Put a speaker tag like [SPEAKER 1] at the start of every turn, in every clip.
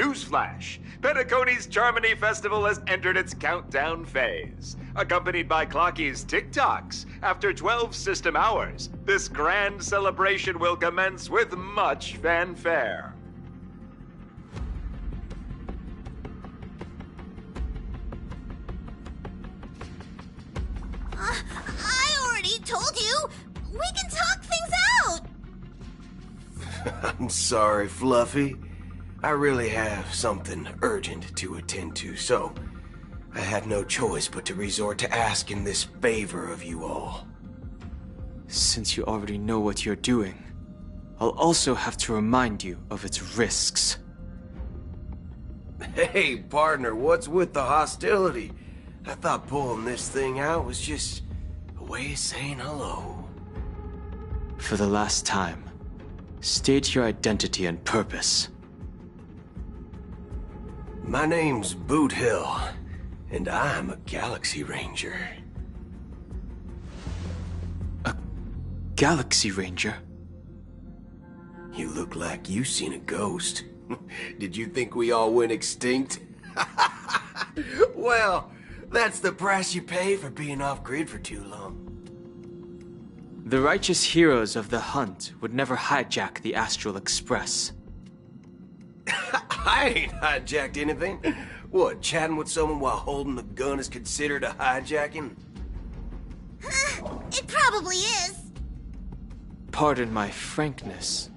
[SPEAKER 1] Newsflash! Penacony's Charmony Festival has entered its countdown phase. Accompanied by Clocky's TikToks, after 12 system hours, this grand celebration will commence with much fanfare.
[SPEAKER 2] I already told you! We can talk things out!
[SPEAKER 3] I'm sorry, Fluffy. I really have something urgent to attend to, so I had no choice but to resort to asking this favor of you all.
[SPEAKER 4] Since you already know what you're doing, I'll also have to remind you of its risks.
[SPEAKER 3] Hey, partner, what's with the hostility? I thought pulling this thing out was just a way of saying hello.
[SPEAKER 4] For the last time, state your identity and purpose.
[SPEAKER 3] My name's Boot Hill, and I'm a Galaxy Ranger.
[SPEAKER 4] A Galaxy Ranger?
[SPEAKER 3] You look like you seen a ghost. Did you think we all went extinct? Well, that's the price you pay for being off-grid for too long.
[SPEAKER 4] The righteous heroes of the hunt would never hijack the Astral Express.
[SPEAKER 3] I ain't hijacked anything. What, chatting with someone while holding the gun is considered a hijacking?
[SPEAKER 2] It probably is.
[SPEAKER 4] Pardon my frankness,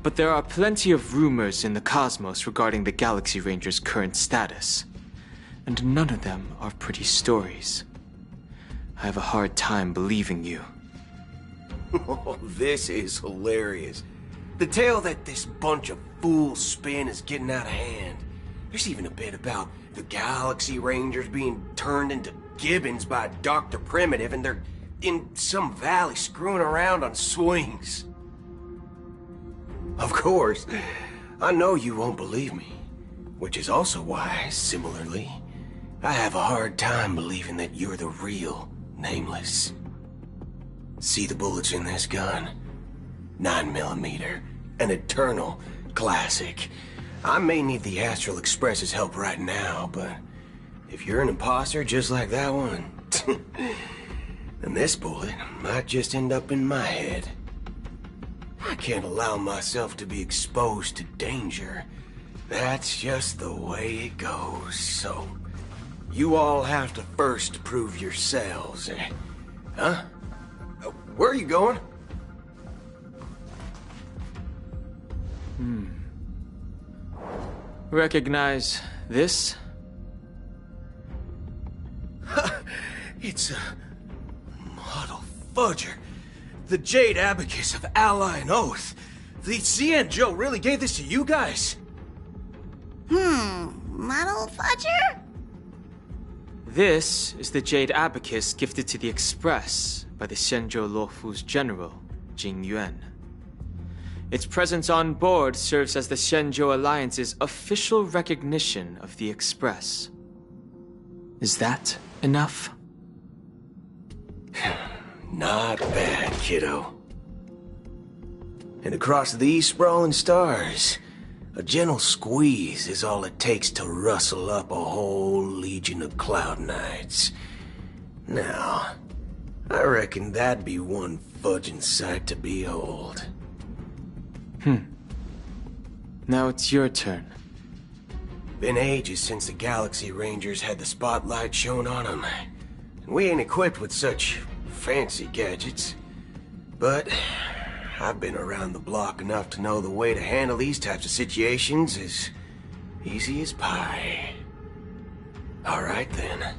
[SPEAKER 4] but there are plenty of rumors in the cosmos regarding the Galaxy Ranger's current status, and none of them are pretty stories. I have a hard time believing you.
[SPEAKER 3] Oh, this is hilarious. The tale that this bunch of fools spin is getting out of hand. There's even a bit about the Galaxy Rangers being turned into gibbons by Dr. Primitive, and they're in some valley screwing around on swings. Of course, I know you won't believe me, which is also why, similarly, I have a hard time believing that you're the real Nameless. See the bullets in this gun? 9mm, an eternal classic. I may need the Astral Express's help right now, but if you're an imposter just like that one, then this bullet might just end up in my head. I can't allow myself to be exposed to danger. That's just the way it goes, so you all have to first prove yourselves, Huh? Where are you going?
[SPEAKER 4] Recognize this?
[SPEAKER 3] It's a model fudger. The Jade Abacus of Ally and Oath. The CN Joe really gave this to you guys?
[SPEAKER 2] Model fudger?
[SPEAKER 4] This is the Jade Abacus gifted to the Express by the Shenzhou Luofu's general, Jing Yuan. Its presence on board serves as the Shenzhou Alliance's official recognition of the Express. Is that enough?
[SPEAKER 3] Not bad, kiddo. And across these sprawling stars, a gentle squeeze is all it takes to rustle up a whole legion of Cloud Knights. Now, I reckon that'd be one fudging sight to behold.
[SPEAKER 4] Now it's your turn.
[SPEAKER 3] Been ages since the Galaxy Rangers had the spotlight shown on them. And we ain't equipped with such fancy gadgets. But I've been around the block enough to know the way to handle these types of situations is easy as pie. Alright then.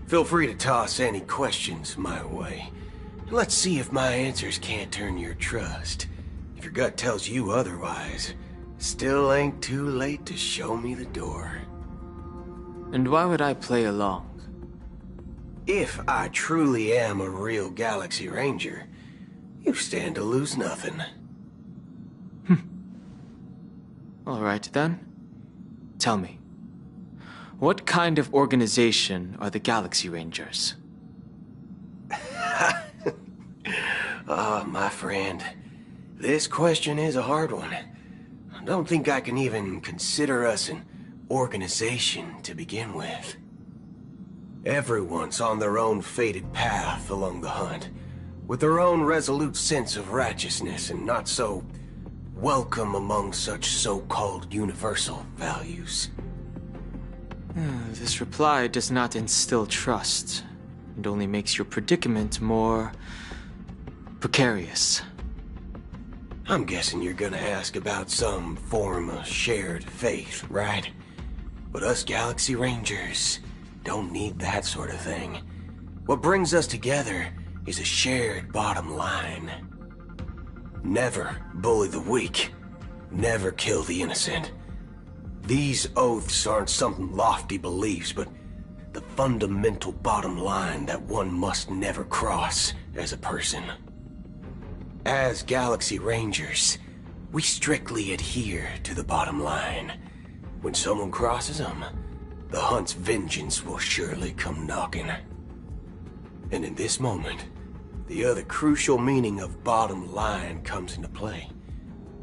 [SPEAKER 3] Feel free to toss any questions my way. Let's see if my answers can't turn your trust. If your gut tells you otherwise, still ain't too late to show me the door.
[SPEAKER 4] And why would I play along?
[SPEAKER 3] If I truly am a real Galaxy Ranger, you stand to lose nothing.
[SPEAKER 4] Alright then. Tell me, what kind of organization are the Galaxy Rangers?
[SPEAKER 3] Ah, my friend. This question is a hard one. I don't think I can even consider us an organization to begin with. Everyone's on their own fated path along the hunt, with their own resolute sense of righteousness and not so welcome among such so-called universal values.
[SPEAKER 4] This reply does not instill trust. It only makes your predicament more precarious.
[SPEAKER 3] I'm guessing you're gonna ask about some form of shared faith, right? But us Galaxy Rangers don't need that sort of thing. What brings us together is a shared bottom line. Never bully the weak. Never kill the innocent. These oaths aren't some lofty beliefs, but the fundamental bottom line that one must never cross as a person. As Galaxy Rangers, we strictly adhere to the bottom line. When someone crosses them, the hunt's vengeance will surely come knocking. And in this moment, the other crucial meaning of bottom line comes into play.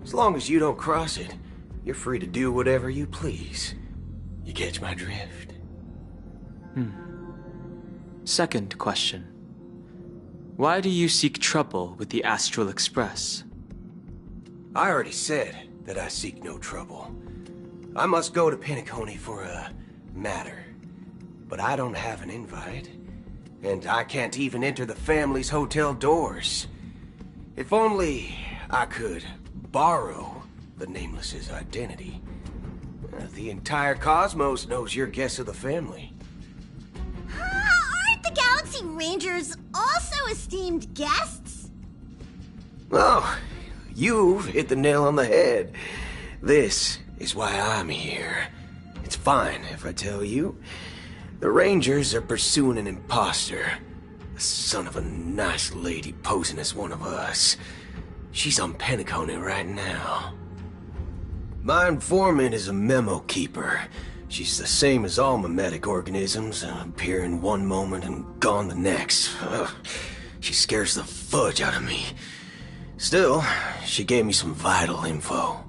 [SPEAKER 3] As long as you don't cross it, you're free to do whatever you please. You catch my drift?
[SPEAKER 4] Second question. Why do you seek trouble with the Astral Express?
[SPEAKER 3] I already said that I seek no trouble. I must go to Penacony for a matter. But I don't have an invite. And I can't even enter the family's hotel doors. If only I could borrow the Nameless's identity. The entire cosmos knows your guess of the family.
[SPEAKER 2] Aren't the Galaxy Rangers also esteemed guests?
[SPEAKER 3] Oh, you've hit the nail on the head. This is why I'm here. It's fine if I tell you. The Rangers are pursuing an imposter. A son of a nice lady posing as one of us. She's on Penacony right now. My informant is a memo keeper. She's the same as all mimetic organisms, appearing one moment and gone the next. Ugh, she scares the fudge out of me. Still, she gave me some vital info.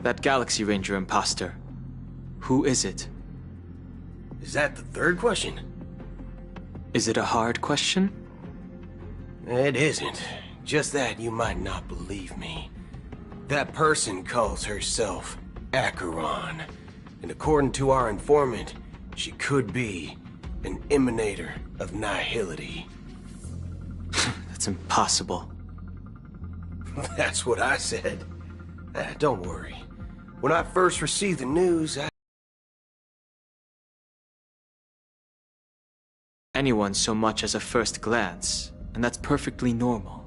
[SPEAKER 4] That Galaxy Ranger imposter. Who is it?
[SPEAKER 3] Is that the third question?
[SPEAKER 4] Is it a hard question?
[SPEAKER 3] It isn't. Just that you might not believe me. That person calls herself Acheron. And according to our informant, she could be an emanator of nihility.
[SPEAKER 4] That's impossible.
[SPEAKER 3] That's what I said. Don't worry. When I first received the news,
[SPEAKER 4] Anyone so much as a first glance, and that's perfectly normal.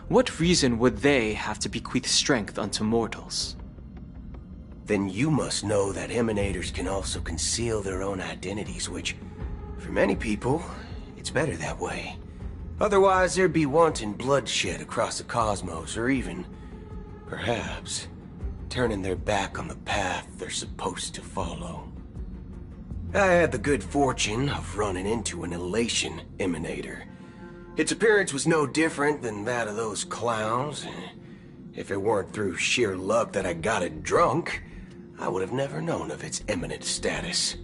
[SPEAKER 4] What reason would they have to bequeath strength unto mortals?
[SPEAKER 3] Then you must know that emanators can also conceal their own identities, which, for many people, it's better that way. Otherwise, there'd be wanton bloodshed across the cosmos, or even, perhaps, turning their back on the path they're supposed to follow. I had the good fortune of running into an elation emanator. Its appearance was no different than that of those clowns. If it weren't through sheer luck that I got it drunk, I would have never known of its eminent status.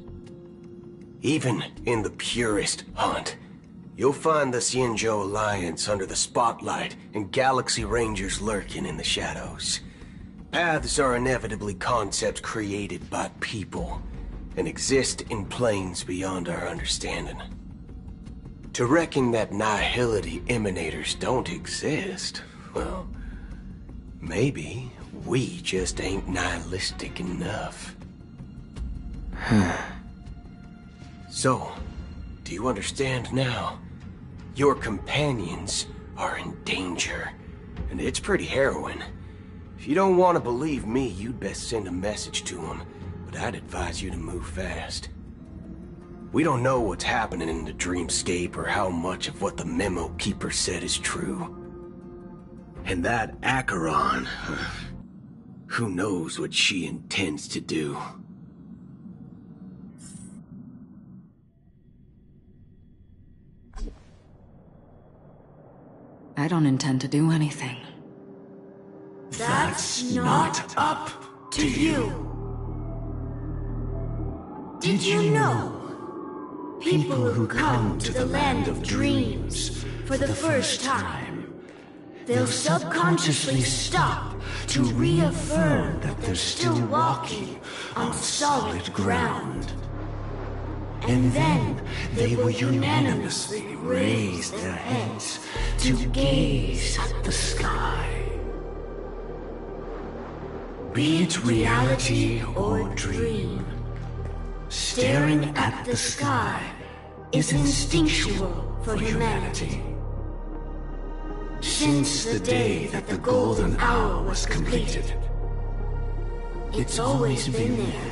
[SPEAKER 3] Even in the purest hunt, you'll find the Xianzhou Alliance under the spotlight and Galaxy Rangers lurking in the shadows. Paths are inevitably concepts created by people and exist in planes beyond our understanding. To reckon that nihility emanators don't exist, well, maybe we just ain't nihilistic enough. So, do you understand now? Your companions are in danger, and it's pretty harrowing. If you don't want to believe me, you'd best send a message to them, but I'd advise you to move fast. We don't know what's happening in the dreamscape or how much of what the memo keeper said is true. And that Acheron, who knows what she intends to do?
[SPEAKER 5] I don't intend to do anything.
[SPEAKER 2] That's not up to you.
[SPEAKER 6] Did you know? People who come to the land of dreams for the first time, they'll subconsciously stop to reaffirm that they're still walking on solid ground. And then they will unanimously raise their heads to gaze at the sky. Be it reality or dream, staring at the sky is instinctual for humanity. Since the day that the golden hour was completed, it's always been there,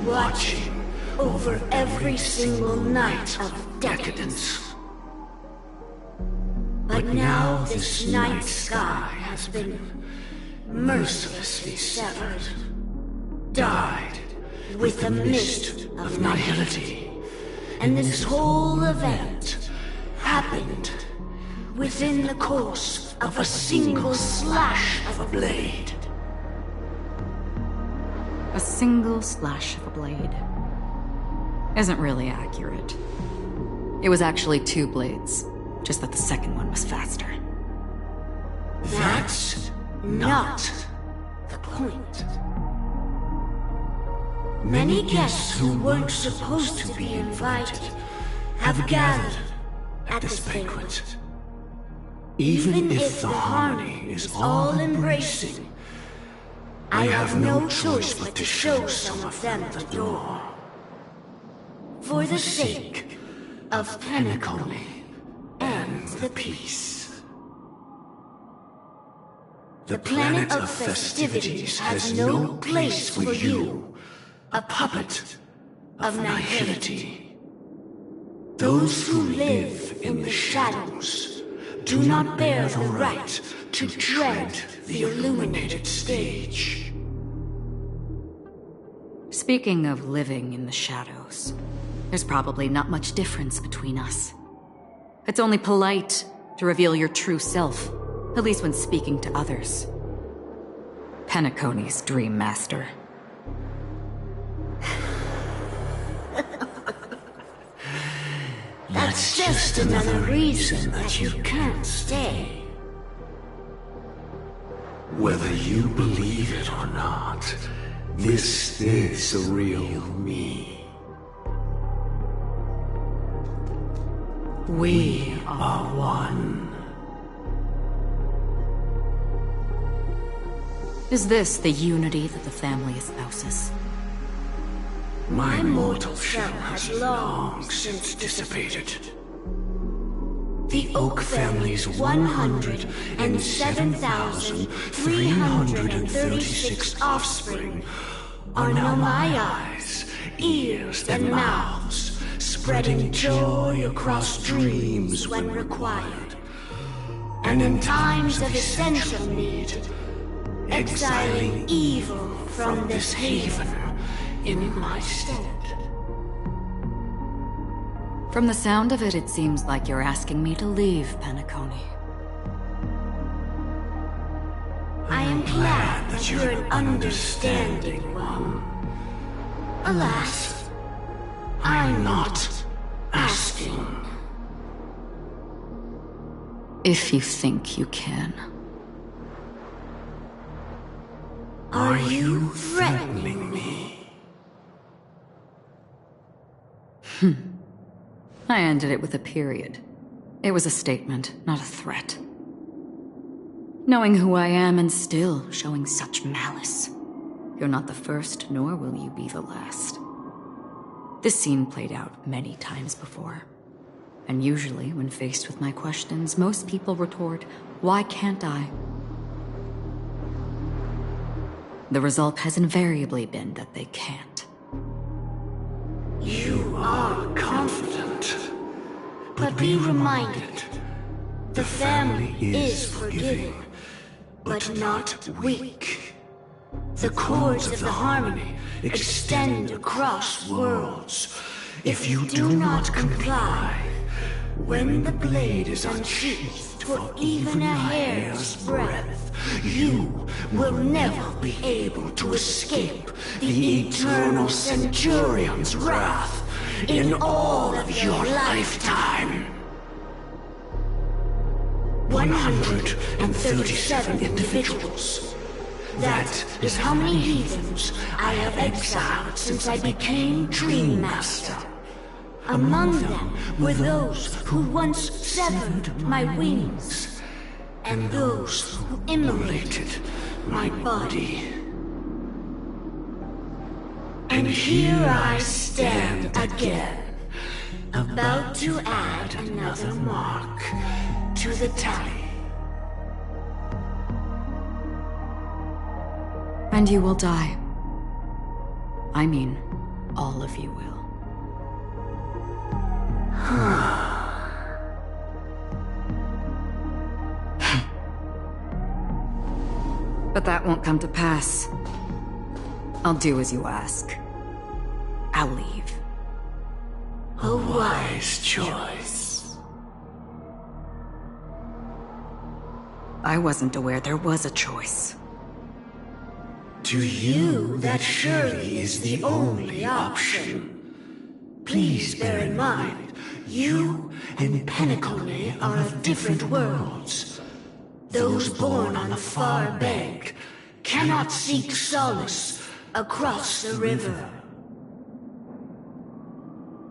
[SPEAKER 6] watching over every single night of decadence. But now this night sky has been mercilessly severed, dyed with the mist of nihility. And this whole event happened within the course of a single slash of a blade.
[SPEAKER 5] A single slash of a blade isn't really accurate. It was actually 2 blades, just that the second one was faster.
[SPEAKER 6] That's not the point. Many guests who weren't supposed to be invited have gathered at this banquet. Even if the harmony is all-embracing, I have no choice but to show some of them the door. For the sake of Penacony and the peace. The planet of festivities has no place for you, a puppet of nihility. Those who live in the shadows do not bear the right to tread the illuminated stage.
[SPEAKER 5] Speaking of living in the shadows, there's probably not much difference between us. It's only polite to reveal your true self, at least when speaking to others. Penacony's Dream Master.
[SPEAKER 6] That's just another reason that you can't stay. Whether you believe it or not, this is the real me. We are one.
[SPEAKER 5] Is this the unity that the family espouses?
[SPEAKER 6] My mortal shell has long since dissipated. The Oak family's 107,336 offspring are now my eyes, ears, and mouths, spreading joy across dreams when required, and in times of essential need, exiling evil from this haven in my stead.
[SPEAKER 5] From the sound of it, it seems like you're asking me to leave, Penacony.
[SPEAKER 6] I am glad that you're an understanding one. Alas, I'm not asking.
[SPEAKER 5] If you think you can.
[SPEAKER 6] Are you threatening me?
[SPEAKER 5] I ended it with a period. It was a statement, not a threat. Knowing who I am and still showing such malice. You're not the first, nor will you be the last. This scene played out many times before. And usually, when faced with my questions, most people retort, "Why can't I?" The result has invariably been that they can't.
[SPEAKER 6] You are confident. But be reminded, the family is forgiving, but not weak. The cords of the harmony extend across worlds. If you do not comply, when the blade is unsheathed for even a hair's breadth, you will never be able to escape the eternal Centurion's wrath in all of your lifetime. 137 individuals. That is how many heathens I have exiled since I became Dream Master. Among them were those who once severed my wings, and those who immolated my body. And here I stand again, about to add another mark to the tally.
[SPEAKER 5] And you will die. I mean, all of you will. But that won't come to pass. I'll do as you ask. I'll leave.
[SPEAKER 6] A wise choice.
[SPEAKER 5] I wasn't aware there was a choice.
[SPEAKER 6] To you, that surely is the only option. Please bear in mind, you and Penacony are of different worlds. Those born on the far bank cannot seek solace across the river.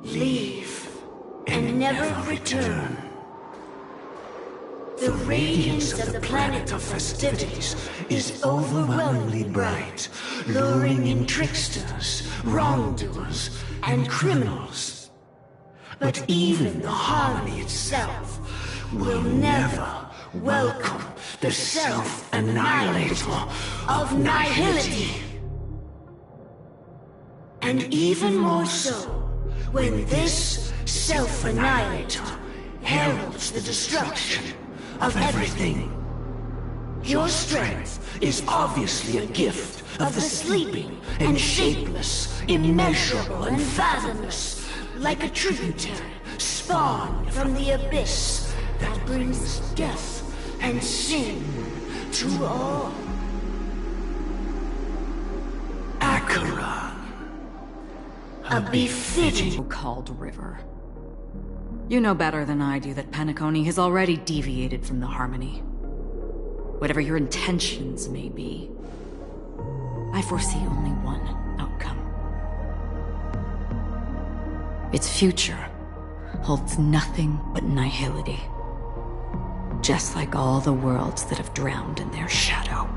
[SPEAKER 6] Leave and never return. The radiance of the planet of festivities is overwhelmingly bright, luring in tricksters, wrongdoers, and criminals. But even the harmony itself will never welcome the self-annihilator of nihility. And even more so, when this self-annihilator heralds the destruction of everything. Your strength is obviously a gift of the sleeping and shapeless, immeasurable and fathomless, like a tributary spawned from the abyss that brings death and sin to all. Acheron, a befitting
[SPEAKER 5] Called River. You know better than I do that Penacony has already deviated from the harmony. Whatever your intentions may be, I foresee only one outcome. Its future holds nothing but nihility. Just like all the worlds that have drowned in their shadow.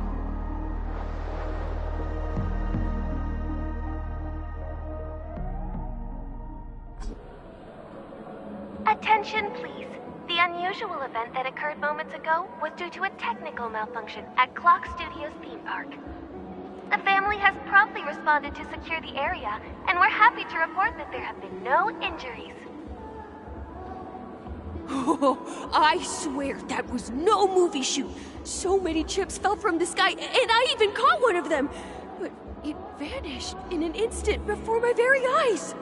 [SPEAKER 7] Attention, please. The unusual event that occurred moments ago was due to a technical malfunction at Clock Studios theme park. The family has promptly responded to secure the area, and we're happy to report that there have been no injuries.
[SPEAKER 8] Oh, I swear that was no movie shoot. So many chips fell from the sky, and I even caught one of them. But it vanished in an instant before my very eyes.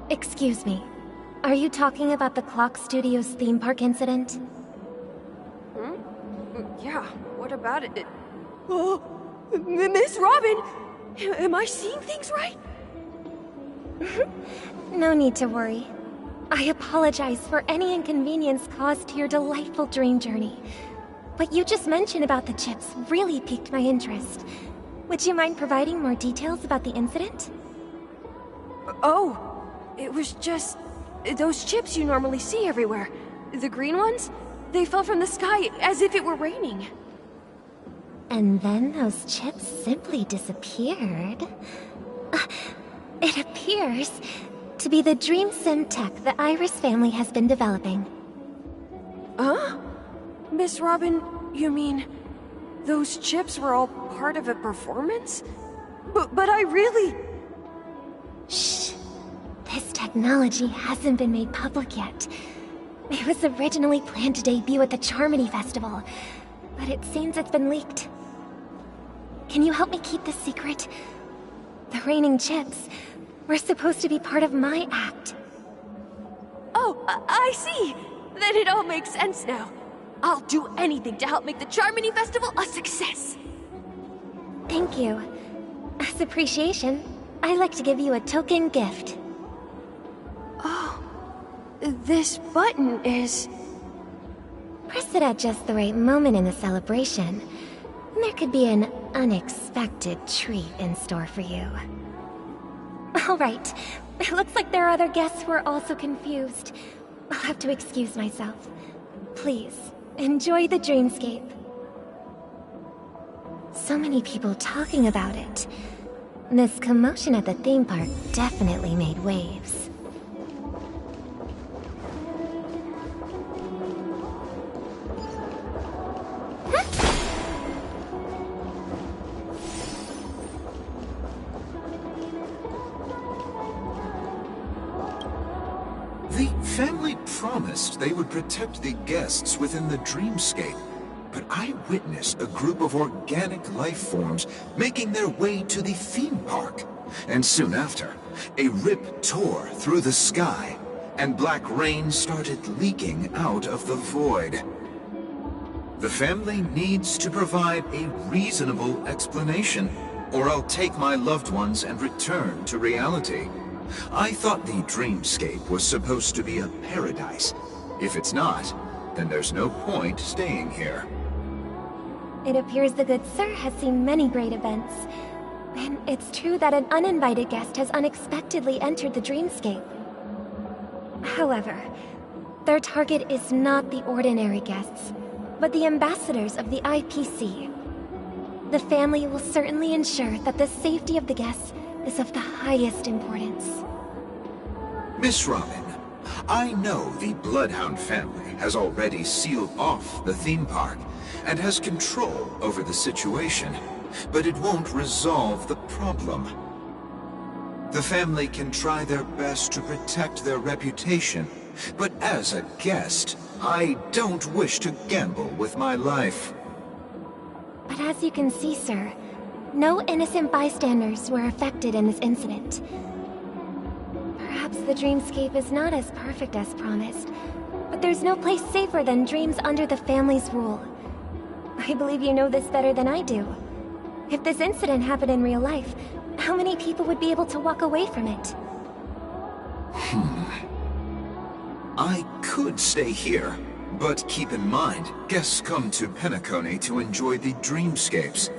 [SPEAKER 7] Excuse me. Are you talking about the Clock Studios theme park incident?
[SPEAKER 8] Yeah, what about it? Oh, Miss Robin! Am I seeing things right?
[SPEAKER 7] No need to worry. I apologize for any inconvenience caused to your delightful dream journey. What you just mentioned about the chips really piqued my interest. Would you mind providing more details about the incident?
[SPEAKER 8] Oh, it was just those chips you normally see everywhere. The green ones? They fell from the sky as if it were raining.
[SPEAKER 7] And then those chips simply disappeared. It appears to be the dream sim tech the Iris family has been developing.
[SPEAKER 8] Huh? Miss Robin, you mean those chips were all part of a performance? But I really...
[SPEAKER 7] Shh. This technology hasn't been made public yet. It was originally planned to debut at the Charmony Festival, but it seems it's been leaked. Can you help me keep this secret? The raining chips were supposed to be part of my act.
[SPEAKER 8] Oh, I see! Then it all makes sense now. I'll do anything to help make the Charmony Festival a success.
[SPEAKER 7] Thank you. As appreciation, I'd like to give you a token gift.
[SPEAKER 8] Oh, this button is...
[SPEAKER 7] Press it at just the right moment in the celebration. There could be an unexpected treat in store for you. Alright, it looks like there are other guests who are also confused. I'll have to excuse myself. Please, enjoy the dreamscape. So many people talking about it. This commotion at the theme park definitely made waves.
[SPEAKER 9] The family promised they would protect the guests within the dreamscape, but I witnessed a group of organic life forms making their way to the theme park. And soon after, a rip tore through the sky, and black rain started leaking out of the void. The family needs to provide a reasonable explanation, or I'll take my loved ones and return to reality. I thought the dreamscape was supposed to be a paradise. If it's not, then there's no point staying here.
[SPEAKER 7] It appears the good sir has seen many great events. And it's true that an uninvited guest has unexpectedly entered the dreamscape. However, their target is not the ordinary guests, but the ambassadors of the IPC. The family will certainly ensure that the safety of the guests is of the highest importance.
[SPEAKER 9] Miss Robin, I know the Bloodhound family has already sealed off the theme park and has control over the situation, but it won't resolve the problem. The family can try their best to protect their reputation, but as a guest, I don't wish to gamble with my life.
[SPEAKER 7] But as you can see, sir, no innocent bystanders were affected in this incident. Perhaps the dreamscape is not as perfect as promised, but there's no place safer than dreams under the family's rule. I believe you know this better than I do. If this incident happened in real life, how many people would be able to walk away from it?
[SPEAKER 9] I could stay here, but keep in mind, guests come to Penacony to enjoy the dreamscapes.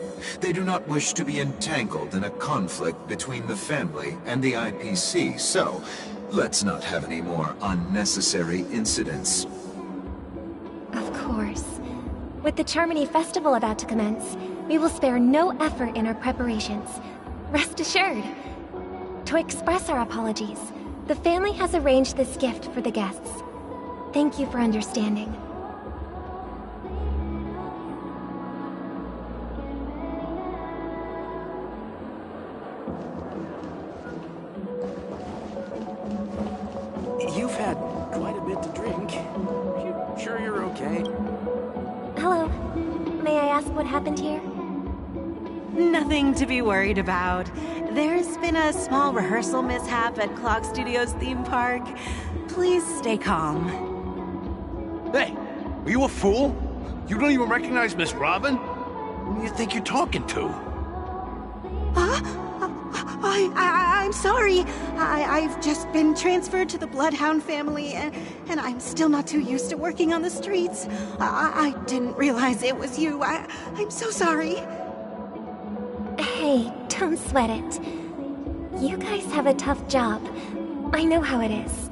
[SPEAKER 9] They do not wish to be entangled in a conflict between the family and the IPC, so let's not have any more unnecessary incidents.
[SPEAKER 7] Of course. With the Charmony Festival about to commence, we will spare no effort in our preparations. Rest assured. To express our apologies, the family has arranged this gift for the guests. Thank you for understanding.
[SPEAKER 10] You've had quite a bit to drink. You sure you're okay?
[SPEAKER 7] Hello. May I ask what happened here?
[SPEAKER 11] Nothing to be worried about. There's been a small rehearsal mishap at Clock Studios theme park. Please stay calm.
[SPEAKER 10] Hey, are you a fool? You don't even recognize Miss Robin? Who do you think you're talking to?
[SPEAKER 11] I'm sorry. I've just been transferred to the Bloodhound family, and I'm still not too used to working on the streets. I didn't realize it was you. I'm so sorry.
[SPEAKER 7] Hey, don't sweat it. You guys have a tough job. I know how it is.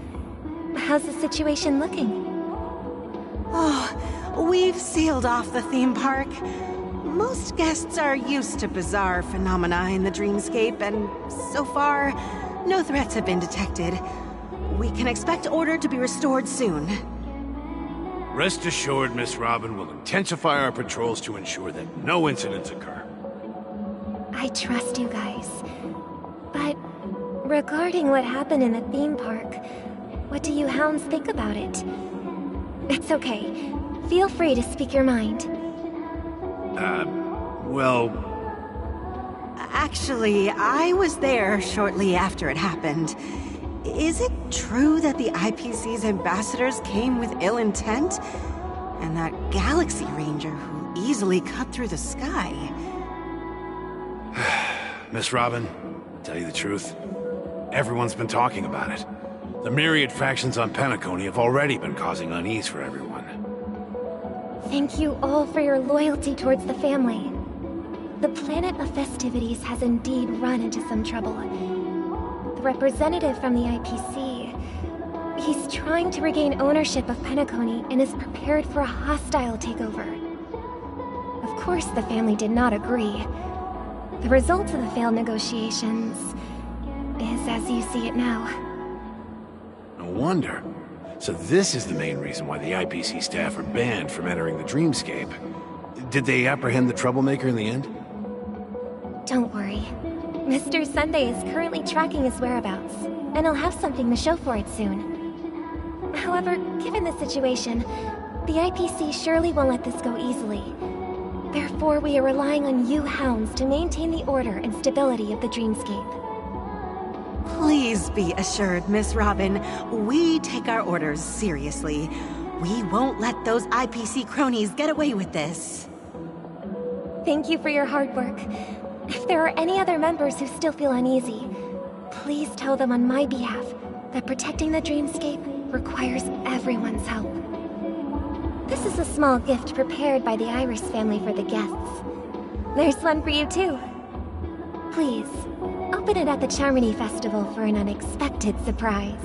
[SPEAKER 7] How's the situation looking?
[SPEAKER 11] Oh, we've sealed off the theme park. Most guests are used to bizarre phenomena in the dreamscape, and so far, no threats have been detected. We can expect order to be restored soon.
[SPEAKER 10] Rest assured, Miss Robin will intensify our patrols to ensure that no incidents occur.
[SPEAKER 7] I trust you guys. But regarding what happened in the theme park, what do you hounds think about it? It's okay. Feel free to speak your mind.
[SPEAKER 10] Well...
[SPEAKER 11] Actually, I was there shortly after it happened. Is it true that the IPC's ambassadors came with ill intent? And that Galaxy Ranger who easily cut through the sky?
[SPEAKER 10] Miss Robin, to tell you the truth, everyone's been talking about it. The myriad factions on Penacony have already been causing unease for everyone.
[SPEAKER 7] Thank you all for your loyalty towards the family. The planet of festivities has indeed run into some trouble. The representative from the IPC, he's trying to regain ownership of Penacony and is prepared for a hostile takeover. Of course, the family did not agree. The result of the failed negotiations is as you see it now.
[SPEAKER 10] No wonder. So this is the main reason why the IPC staff are banned from entering the Dreamscape. Did they apprehend the troublemaker in the end?
[SPEAKER 7] Don't worry. Mr. Sunday is currently tracking his whereabouts, and he'll have something to show for it soon. However, given the situation, the IPC surely won't let this go easily. Therefore, we are relying on you hounds to maintain the order and stability of the Dreamscape.
[SPEAKER 11] Please be assured, Miss Robin, we take our orders seriously. We won't let those IPC cronies get away with this.
[SPEAKER 7] Thank you for your hard work. If there are any other members who still feel uneasy, please tell them on my behalf that protecting the Dreamscape requires everyone's help. This is a small gift prepared by the Iris family for the guests. There's one for you too. Please, open it at the Charmony Festival for an unexpected surprise.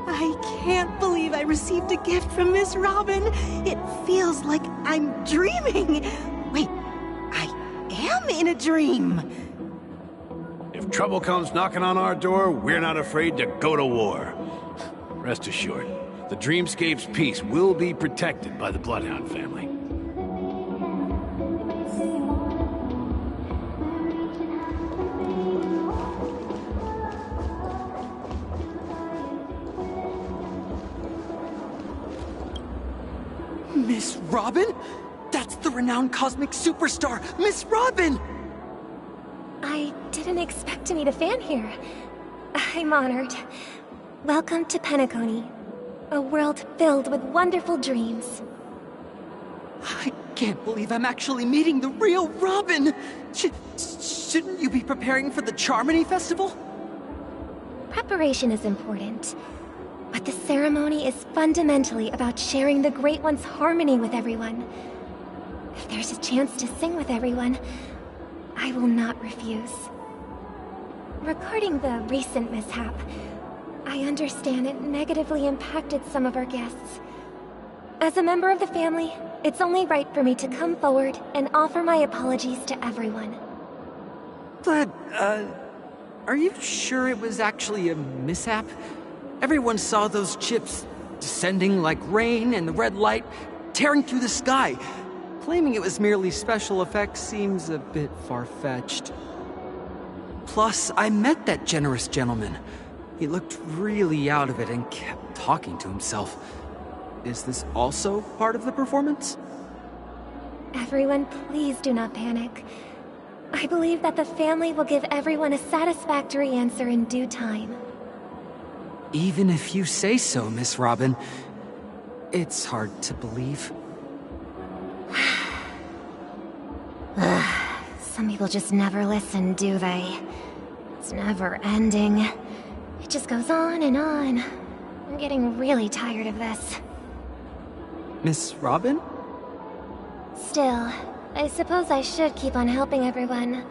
[SPEAKER 11] I can't believe I received a gift from Miss Robin. It feels like I'm dreaming. Wait, I am in a dream.
[SPEAKER 10] If trouble comes knocking on our door, we're not afraid to go to war. Rest assured, the Dreamscape's peace will be protected by the Bloodhound family.
[SPEAKER 12] Miss Robin? That's the renowned cosmic superstar, Miss Robin!
[SPEAKER 7] I didn't expect to meet a fan here. I'm honored. Welcome to Penacony, a world filled with wonderful dreams.
[SPEAKER 12] I can't believe I'm actually meeting the real Robin! Shouldn't you be preparing for the Charmony Festival?
[SPEAKER 7] Preparation is important, but the ceremony is fundamentally about sharing the Great One's harmony with everyone. If there's a chance to sing with everyone, I will not refuse. Regarding the recent mishap, I understand it negatively impacted some of our guests. As a member of the family, it's only right for me to come forward and offer my apologies to everyone.
[SPEAKER 12] But, are you sure it was actually a mishap? Everyone saw those chips descending like rain and the red light tearing through the sky. Claiming it was merely special effects seems a bit far-fetched. Plus, I met that generous gentleman. He looked really out of it and kept talking to himself. Is this also part of the performance?
[SPEAKER 7] Everyone, please do not panic. I believe that the family will give everyone a satisfactory answer in due time.
[SPEAKER 12] Even if you say so, Miss Robin, it's hard to believe.
[SPEAKER 7] Some people just never listen, do they? It's never ending. It just goes on and on. I'm getting really tired of this.
[SPEAKER 12] Miss Robin?
[SPEAKER 7] Still, I suppose I should keep on helping everyone.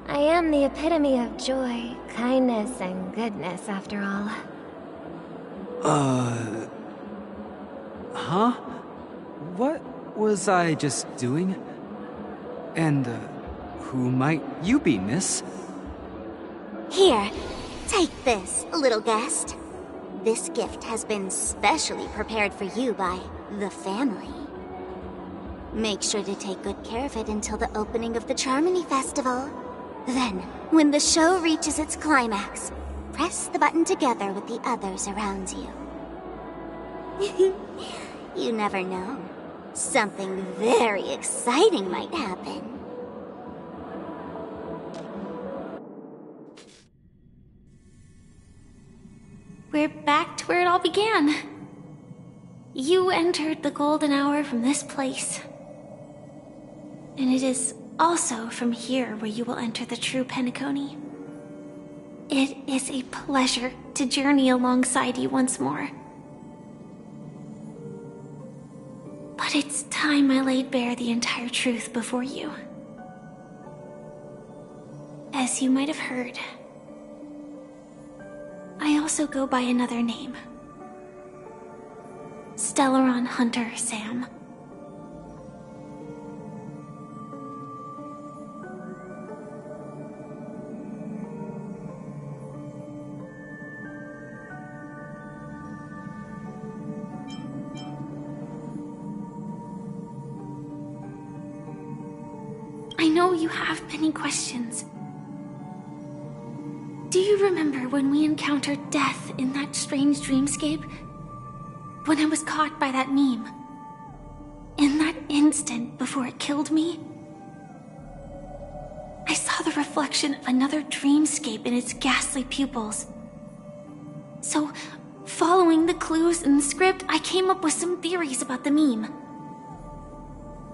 [SPEAKER 7] I am the epitome of joy, kindness, and goodness, after all.
[SPEAKER 12] Huh? What was I just doing? And, who might you be, miss?
[SPEAKER 2] Here, take this, little guest. This gift has been specially prepared for you by the family. Make sure to take good care of it until the opening of the Charmony Festival. Then, when the show reaches its climax, press the button together with the others around you. You never know. Something very exciting might happen.
[SPEAKER 13] We're back to where it all began. You entered the golden hour from this place. And it is also from here where you will enter the true Penacony. It is a pleasure to journey alongside you once more. But it's time I laid bare the entire truth before you. As you might have heard, I also go by another name. Stellaron Hunter Sam. I know you have many questions. Do you remember when we encountered death in that strange dreamscape? When I was caught by that meme? In that instant before it killed me? I saw the reflection of another dreamscape in its ghastly pupils. So, following the clues in the script, I came up with some theories about the meme.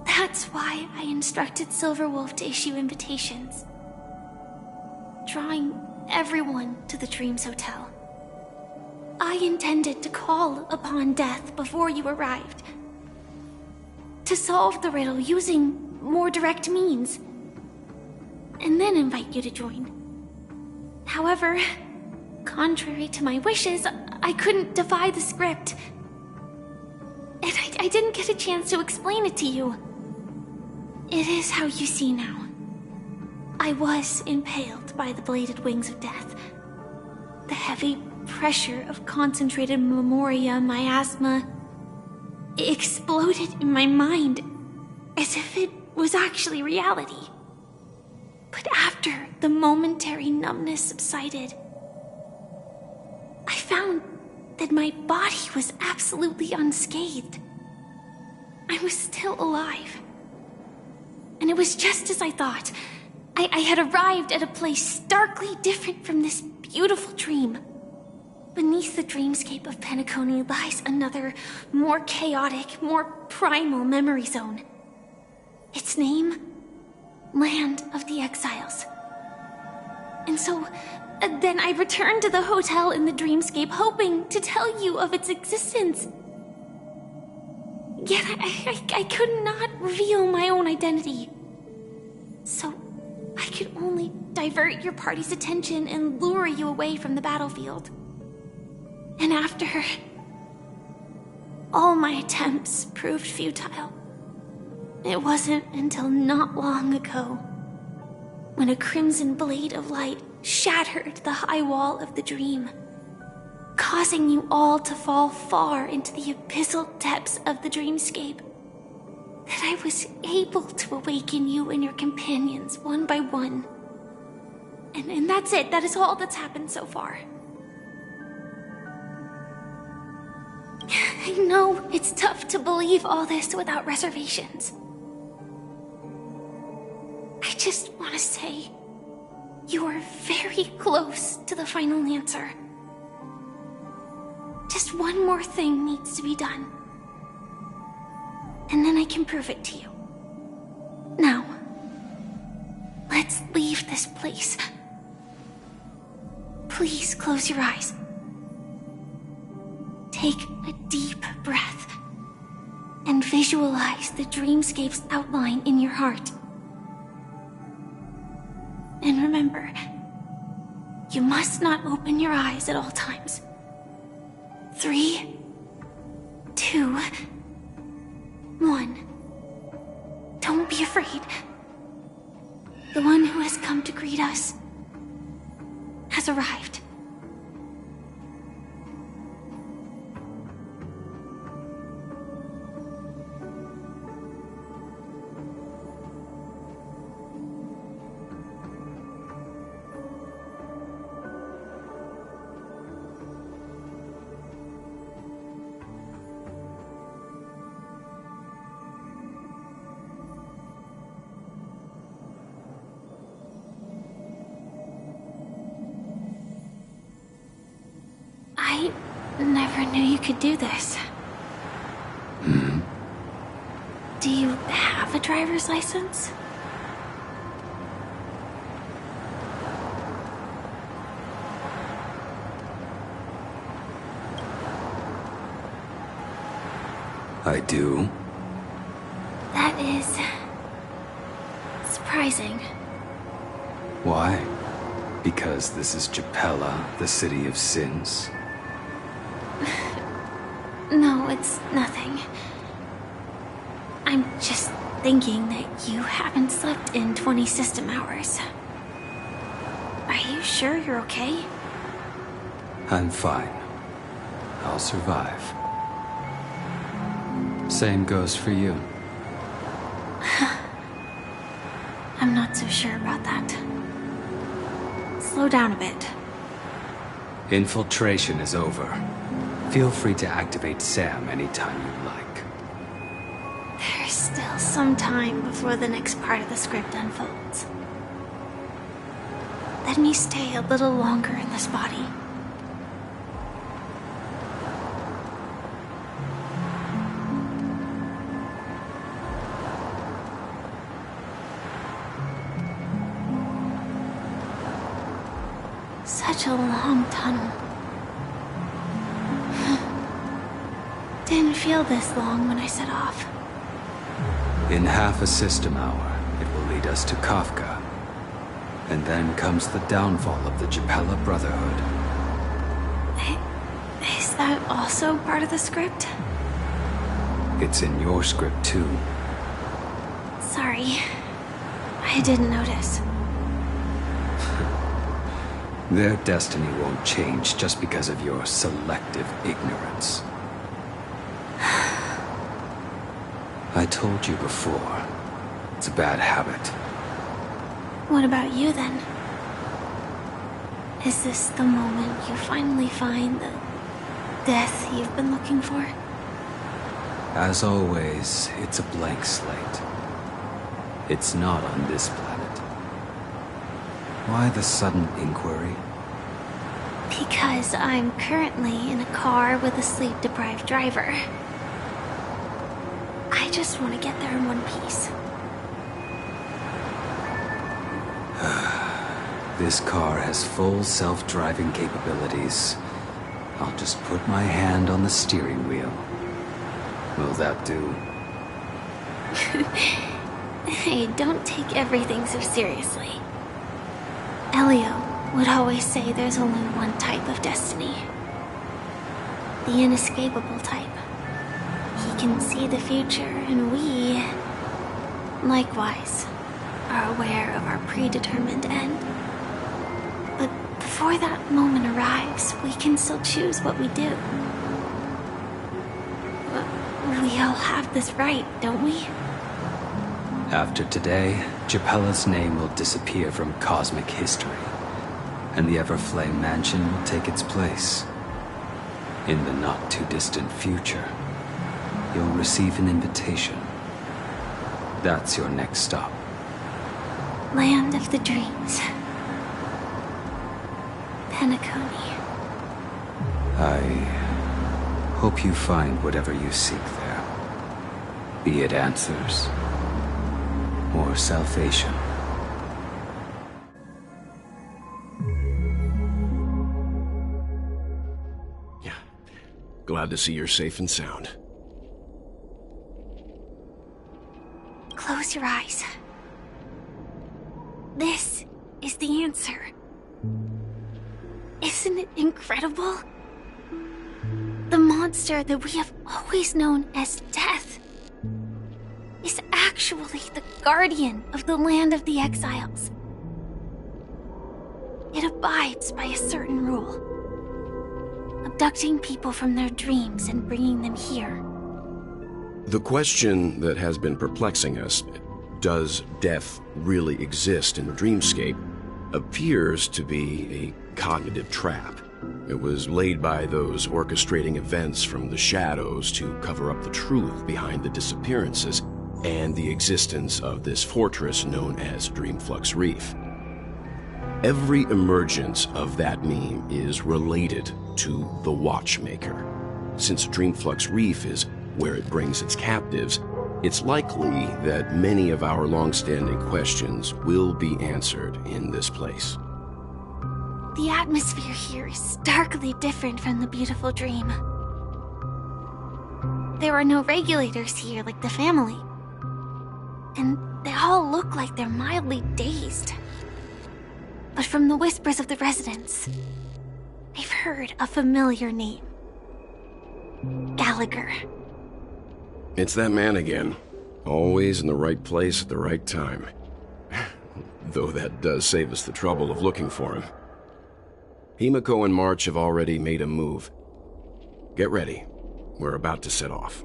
[SPEAKER 13] That's why I instructed Silverwolf to issue invitations, drawing everyone to the Dreams Hotel. I intended to call upon death before you arrived, to solve the riddle using more direct means, and then invite you to join. However, contrary to my wishes, I couldn't defy the script, and I didn't get a chance to explain it to you. It is how you see now. I was impaled by the bladed wings of death. The heavy pressure of concentrated memoria miasma exploded in my mind as if it was actually reality. But after the momentary numbness subsided, I found that my body was absolutely unscathed. I was still alive. And it was just as I thought. I had arrived at a place starkly different from this beautiful dream. Beneath the dreamscape of Penacony lies another, more chaotic, more primal memory zone. Its name? Land of the Exiles. And so, then I returned to the hotel in the dreamscape, hoping to tell you of its existence. Yet I could not reveal my own identity. So, I could only divert your party's attention and lure you away from the battlefield. And after, all my attempts proved futile. It wasn't until not long ago, when a crimson blade of light shattered the high wall of the dream, causing you all to fall far into the abyssal depths of the dreamscape, that I was able to awaken you and your companions one by one. And that's it. That is all that's happened so far. I know it's tough to believe all this without reservations. I just want to say, you are very close to the final answer. Just one more thing needs to be done. And then I can prove it to you. Now, let's leave this place. Please close your eyes. Take a deep breath and visualize the dreamscape's outline in your heart. And remember, you must not open your eyes at all times. 3, 2, 1. Don't be afraid. The one who has come to greet us has arrived. I never knew you could do this.
[SPEAKER 9] Hmm?
[SPEAKER 13] Do you have a driver's license?
[SPEAKER 14] I do.
[SPEAKER 13] That is... surprising.
[SPEAKER 14] Why? Because this is Japella, the city of sins?
[SPEAKER 13] No, it's nothing. I'm just thinking that you haven't slept in 20 system hours. Are you sure you're okay?
[SPEAKER 14] I'm fine. I'll survive. Same goes for you.
[SPEAKER 13] I'm not so sure about that. Slow down a bit.
[SPEAKER 14] Infiltration is over. Feel free to activate Sam anytime you like.
[SPEAKER 13] There's still some time before the next part of the script unfolds. Let me stay a little longer in this body. Such a long tunnel. Didn't feel this long when I set off.
[SPEAKER 14] In half a system hour, it will lead us to Kafka. And then comes the downfall of the Japella Brotherhood.
[SPEAKER 13] Is that also part of the script?
[SPEAKER 14] It's in your script too.
[SPEAKER 13] Sorry. I didn't notice.
[SPEAKER 14] Their destiny won't change just because of your selective ignorance. I told you before, it's a bad habit.
[SPEAKER 13] What about you then? Is this the moment you finally find the death you've been looking for?
[SPEAKER 14] As always, it's a blank slate. It's not on this planet. Why the sudden inquiry?
[SPEAKER 13] Because I'm currently in a car with a sleep-deprived driver. I just want to get there in one piece.
[SPEAKER 14] This car has full self-driving capabilities. I'll just put my hand on the steering wheel. Will that do?
[SPEAKER 13] Hey, don't take everything so seriously. Elio would always say there's only one type of destiny. The inescapable type. He can see the future, and we, likewise, are aware of our predetermined end. But before that moment arrives, we can still choose what we do. We all have this right, don't we?
[SPEAKER 14] After today, Japella's name will disappear from cosmic history, and the Everflame Mansion will take its place. In the not-too-distant future, you'll receive an invitation. That's your next stop.
[SPEAKER 13] Land of the Dreams. Penacony.
[SPEAKER 14] I hope you find whatever you seek there. Be it answers or salvation.
[SPEAKER 10] Yeah. Glad to see you're safe and sound.
[SPEAKER 13] Close your eyes. This is the answer. Isn't it incredible? The monster that we have always known as Death is actually the guardian of the land of the exiles. It abides by a certain rule. Abducting people from their dreams and bringing them here.
[SPEAKER 9] The question that has been perplexing us, does death really exist in the dreamscape, appears to be a cognitive trap. It was laid by those orchestrating events from the shadows to cover up the truth behind the disappearances and the existence of this fortress known as Dreamflux Reef. Every emergence of that meme is related to the Watchmaker. Since Dreamflux Reef is where it brings its captives, it's likely that many of our long-standing questions will be answered in this place.
[SPEAKER 13] The atmosphere here is starkly different from the beautiful dream. there are no regulators here like the family. And they all look like they're mildly dazed. But from the whispers of the residents, I've heard a familiar name. Gallagher.
[SPEAKER 15] It's that man again. Always in the right place at the right time. Though that does save us the trouble of looking for him. Himiko and March have already made a move. Get ready. We're about to set off.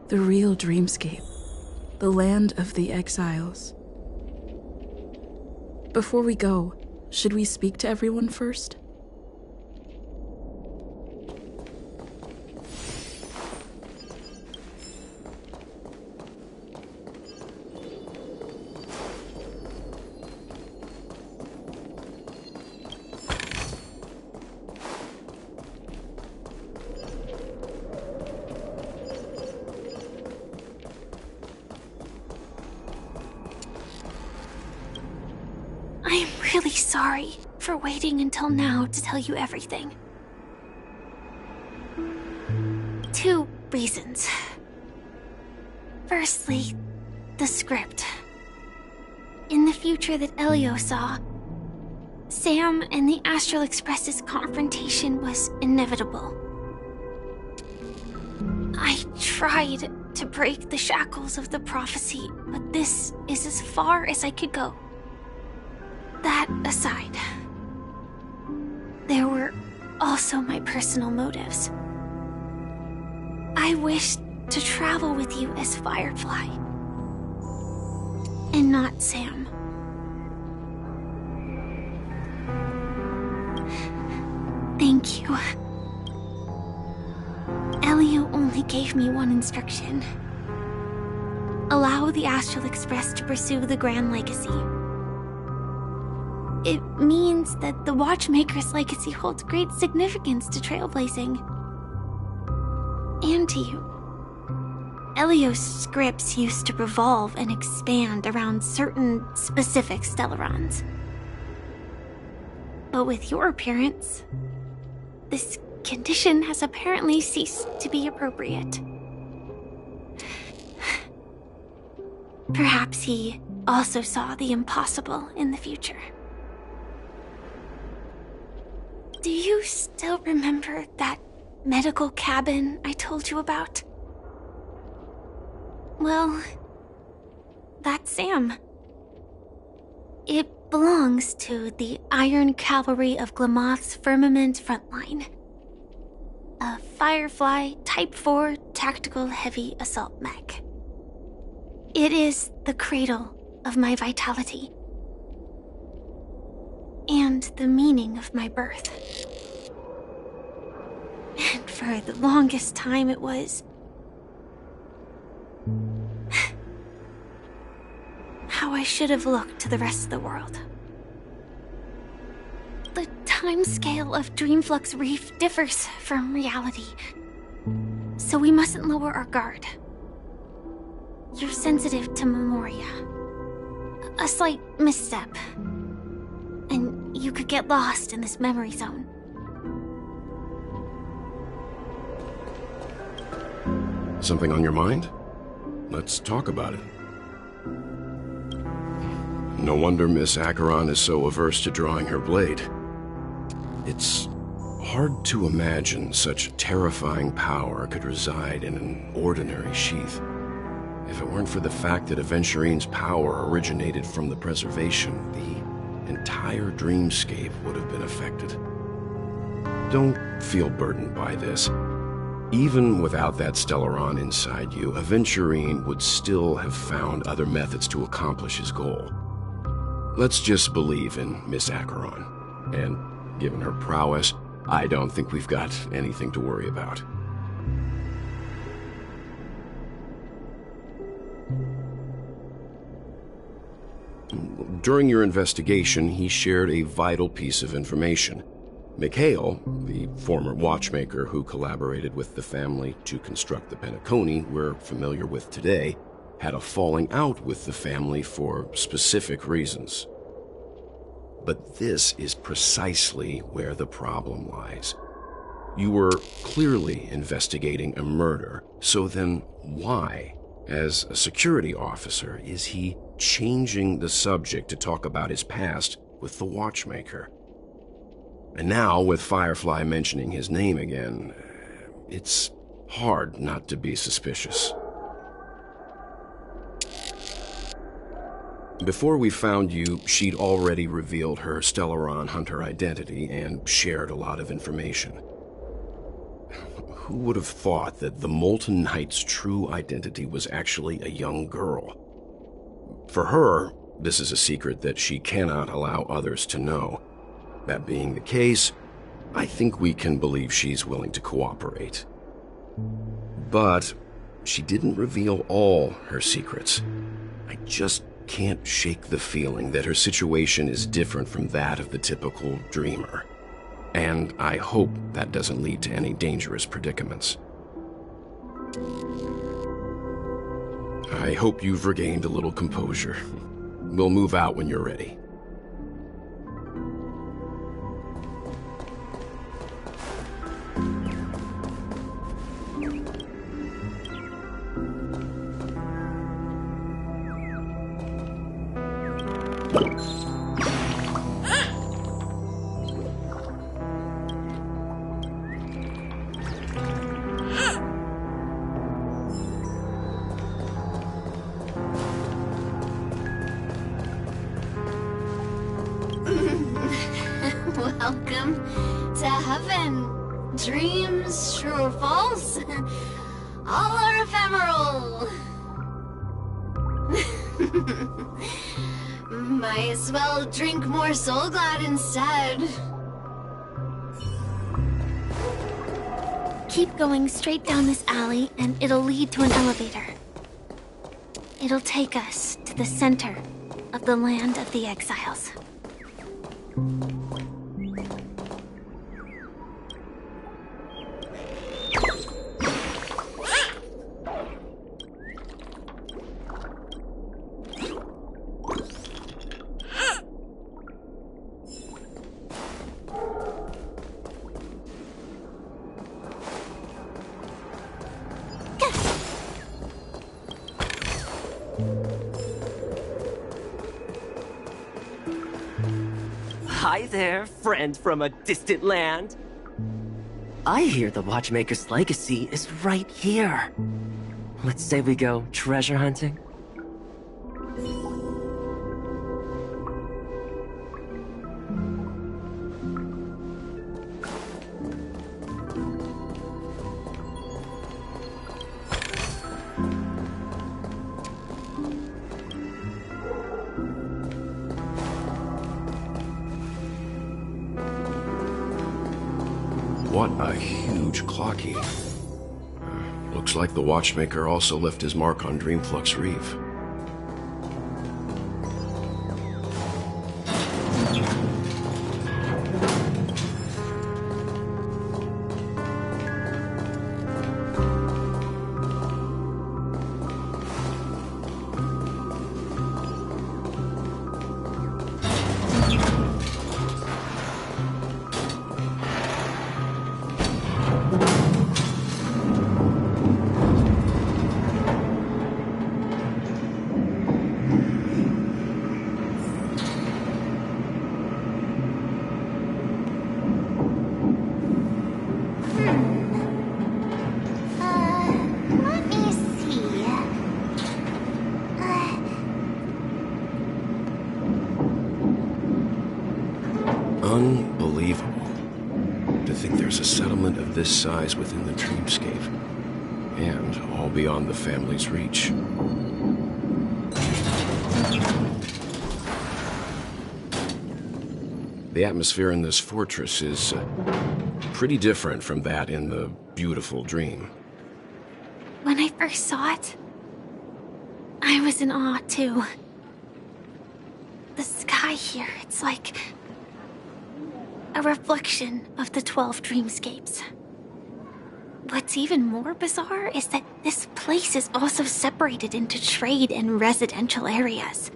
[SPEAKER 16] The real dreamscape. The land of the exiles. Before we go, should we speak to everyone first?
[SPEAKER 13] I'm really sorry for waiting until now to tell you everything. 2 reasons. Firstly, the script. In the future that Elio saw, Sam and the Astral Express's confrontation was inevitable. I tried to break the shackles of the prophecy, but this is as far as I could go. That aside, there were also my personal motives. I wished to travel with you as Firefly, and not Sam. Thank you. Elio only gave me one instruction. Allow the Astral Express to pursue the Grand Legacy. It means that the Watchmaker's legacy holds great significance to trailblazing. And to you. Elio's scripts used to revolve and expand around certain specific Stellarons. But with your appearance, this condition has apparently ceased to be appropriate. Perhaps he also saw the impossible in the future. Do you still remember that medical cabin I told you about? Well, that's Sam. It belongs to the Iron Cavalry of Glamoth's Firmament Frontline. A Firefly Type 4 tactical heavy assault mech. It is the cradle of my vitality. And the meaning of my birth. And for the longest time it was how I should have looked to the rest of the world. The timescale of Dreamflux Reef differs from reality, so we mustn't lower our guard. You're sensitive to Memoria. A slight misstep, and you could get lost in this memory zone.
[SPEAKER 15] Something on your mind? Let's talk about it. No wonder Miss Acheron is so averse to drawing her blade. It's hard to imagine such terrifying power could reside in an ordinary sheath. If it weren't for the fact that Aventurine's power originated from the preservation, the entire dreamscape would have been affected. Don't feel burdened by this. Even without that Stellaron inside you, Aventurine would still have found other methods to accomplish his goal. Let's just believe in Miss Acheron. And given her prowess, I don't think we've got anything to worry about. During your investigation, he shared a vital piece of information. Mikhail, the former watchmaker who collaborated with the family to construct the Penacony we're familiar with today, had a falling out with the family for specific reasons. But this is precisely where the problem lies. You were clearly investigating a murder, so then why, as a security officer, is he changing the subject to talk about his past with the watchmaker? And now, with Firefly mentioning his name again, it's hard not to be suspicious. Before we found you, she'd already revealed her Stellaron Hunter identity and shared a lot of information. Who would have thought that the Molten Knight's true identity was actually a young girl? For her, this is a secret that she cannot allow others to know. That being the case, I think we can believe she's willing to cooperate. But she didn't reveal all her secrets. I just can't shake the feeling that her situation is different from that of the typical dreamer. And I hope that doesn't lead to any dangerous predicaments. I hope you've regained a little composure. We'll move out when you're ready.
[SPEAKER 2] Welcome to heaven. Dreams, true or false, all are ephemeral. Might as well drink more Soul Glad instead.
[SPEAKER 13] Keep going straight down this alley, and it'll lead to an elevator. It'll take us to the center of the land of the exiles.
[SPEAKER 17] Hi there, friend from a distant land. I hear the Watchmaker's legacy is right here. Let's say we go treasure hunting.
[SPEAKER 15] What a huge clocky. Looks like the Watchmaker also left his mark on Dreamflux Reef.
[SPEAKER 2] Let me see.
[SPEAKER 15] Unbelievable. To think there's a settlement of this size within the Dreamscape. And all beyond the family's reach. The atmosphere in this fortress is pretty different from that in the beautiful dream.
[SPEAKER 13] When I first saw it, I was in awe too. The sky here, it's like a reflection of the 12 dreamscapes. What's even more bizarre is that this place is also separated into trade and residential areas.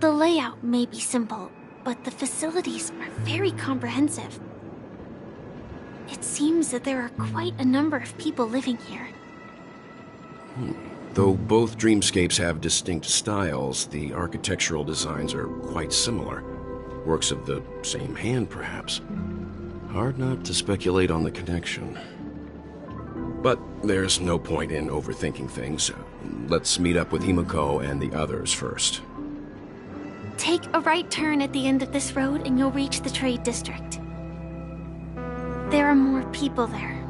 [SPEAKER 13] The layout may be simple, but the facilities are very comprehensive. It seems that there are quite a number of people living here.
[SPEAKER 15] Though both dreamscapes have distinct styles, the architectural designs are quite similar. Works of the same hand, perhaps. Hard not to speculate on the connection. But there's no point in overthinking things. Let's meet up with Himiko and the others first.
[SPEAKER 13] Take a right turn at the end of this road and you'll reach the trade district. There are more people there.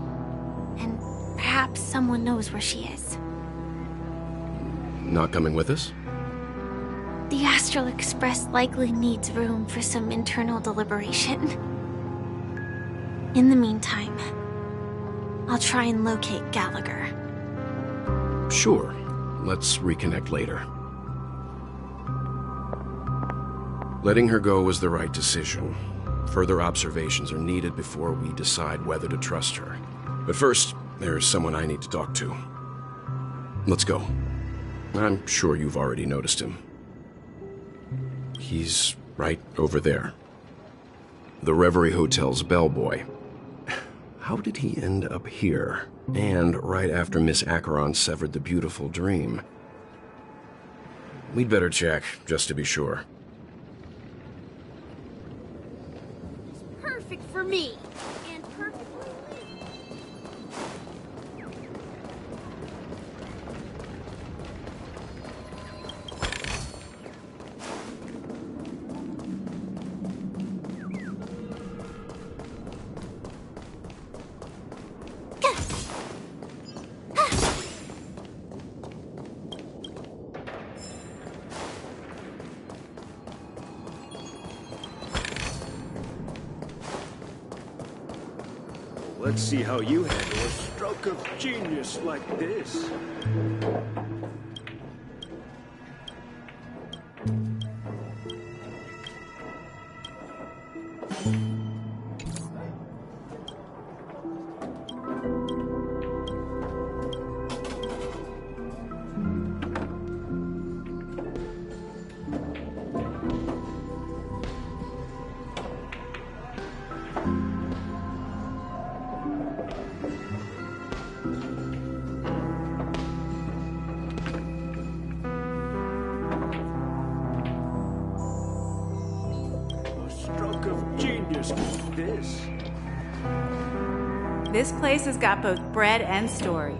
[SPEAKER 13] And perhaps someone knows where she is.
[SPEAKER 15] Not coming with us?
[SPEAKER 13] The Astral Express likely needs room for some internal deliberation. In the meantime, I'll try and locate Gallagher.
[SPEAKER 15] Sure. Let's reconnect later. Letting her go was the right decision. Further observations are needed before we decide whether to trust her. But first, there's someone I need to talk to. Let's go. I'm sure you've already noticed him. He's right over there. The Reverie Hotel's bellboy. How did he end up here? And right after Miss Acheron severed the beautiful dream. We'd better check, just to be sure.
[SPEAKER 8] Perfect for me. And perfect for
[SPEAKER 10] Let's see how you handle a stroke of genius like this.
[SPEAKER 18] This place has got both bread and story.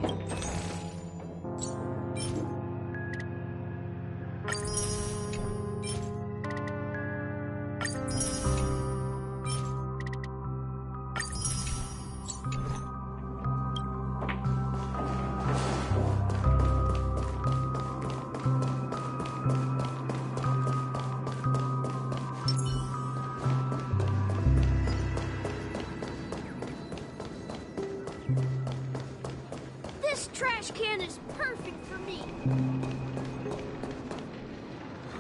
[SPEAKER 8] This trash can is perfect for me.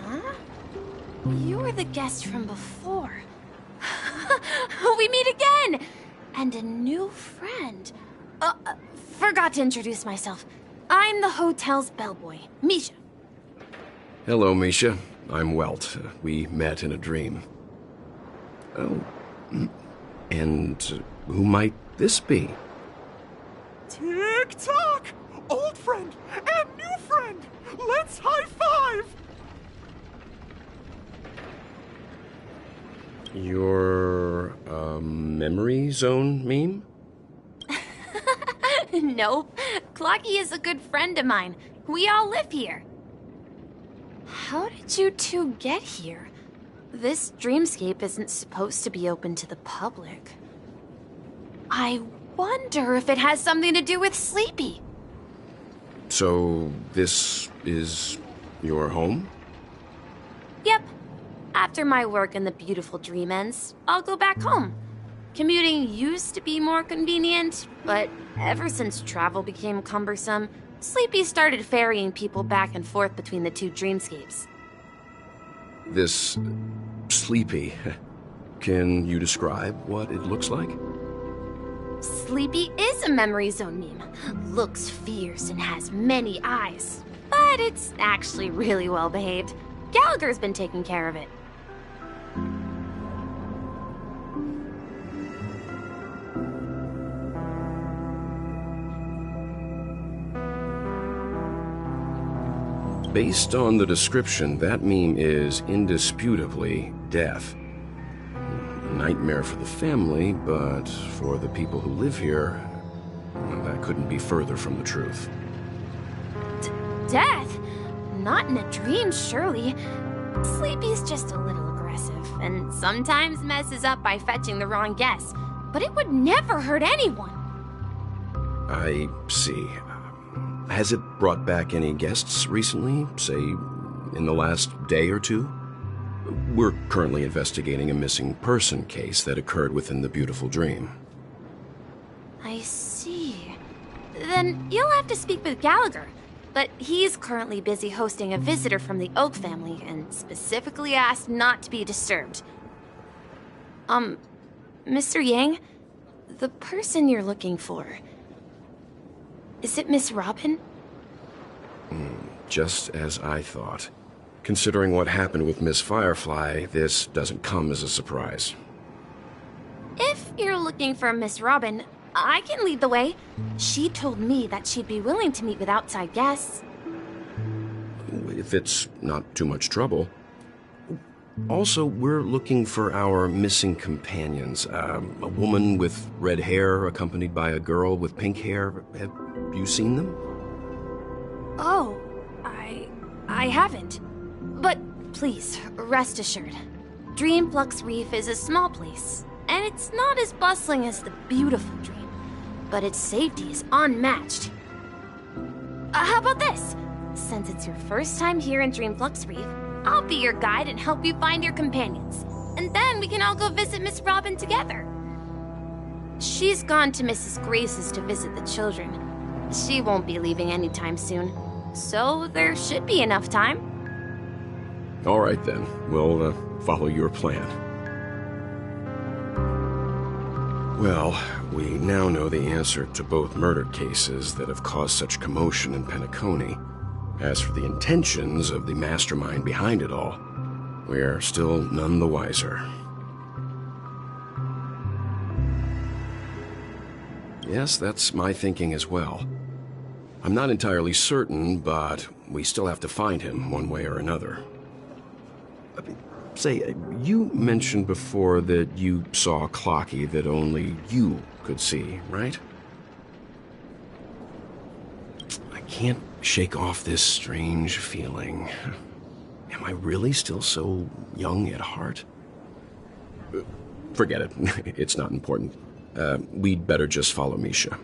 [SPEAKER 13] Huh? You're the guest from before. We meet again! And a new friend. Forgot to introduce myself. I'm the hotel's bellboy, Misha.
[SPEAKER 15] Hello, Misha. I'm Welt. We met in a dream. Oh. And who might this be?
[SPEAKER 19] Tick-tock! Old friend and new friend! Let's high-five!
[SPEAKER 15] Your, memory zone meme?
[SPEAKER 13] Nope. Clocky is a good friend of mine. We all live here. How did you two get here? This dreamscape isn't supposed to be open to the public. I wonder if it has something to do with Sleepy.
[SPEAKER 15] So, this is your home?
[SPEAKER 13] Yep. After my work in the beautiful dream ends, I'll go back home. Commuting used to be more convenient, but ever since travel became cumbersome, Sleepy started ferrying people back and forth between the two dreamscapes.
[SPEAKER 15] This Sleepy. Can you describe what it looks like?
[SPEAKER 13] Sleepy is a memory zone meme. Looks fierce and has many eyes. But it's actually really well behaved. Gallagher's been taking care of it.
[SPEAKER 15] Based on the description, that meme is indisputably death. A nightmare for the family, but for the people who live here, well, that couldn't be further from the truth.
[SPEAKER 13] Death? Not in a dream, surely. Sleepy's just a little aggressive, and sometimes messes up by fetching the wrong guess. But it would never hurt anyone.
[SPEAKER 15] I see. Has it brought back any guests recently, say, in the last day or two? We're currently investigating a missing person case that occurred within the beautiful dream.
[SPEAKER 13] I see. Then you'll have to speak with Gallagher. But he's currently busy hosting a visitor from the Oak family and specifically asked not to be disturbed. Mr. Yang, the person you're looking for, is it Miss Robin?
[SPEAKER 15] Just as I thought. Considering what happened with Miss Firefly, this doesn't come as a surprise.
[SPEAKER 13] If you're looking for Miss Robin, I can lead the way. She told me that she'd be willing to meet with outside guests.
[SPEAKER 15] If it's not too much trouble. Also, we're looking for our missing companions. A woman with red hair accompanied by a girl with pink hair. Have you seen them?
[SPEAKER 13] Oh, I haven't. But please, rest assured. Dreamflux Reef is a small place, and it's not as bustling as the beautiful Dream, but its safety is unmatched. How about this? Since it's your first time here in Dreamflux Reef, I'll be your guide and help you find your companions. And then we can all go visit Miss Robin together. She's gone to Mrs. Grace's to visit the children. She won't be leaving anytime soon, so there should be enough time.
[SPEAKER 15] All right then, we'll follow your plan. Well, we now know the answer to both murder cases that have caused such commotion in Penacony. As for the intentions of the mastermind behind it all, we are still none the wiser. Yes, that's my thinking as well. I'm not entirely certain, but we still have to find him one way or another. Say, you mentioned before that you saw Clocky that only you could see, right? I can't shake off this strange feeling. Am I really still so young at heart? Forget it. It's not important. We'd better just follow Misha.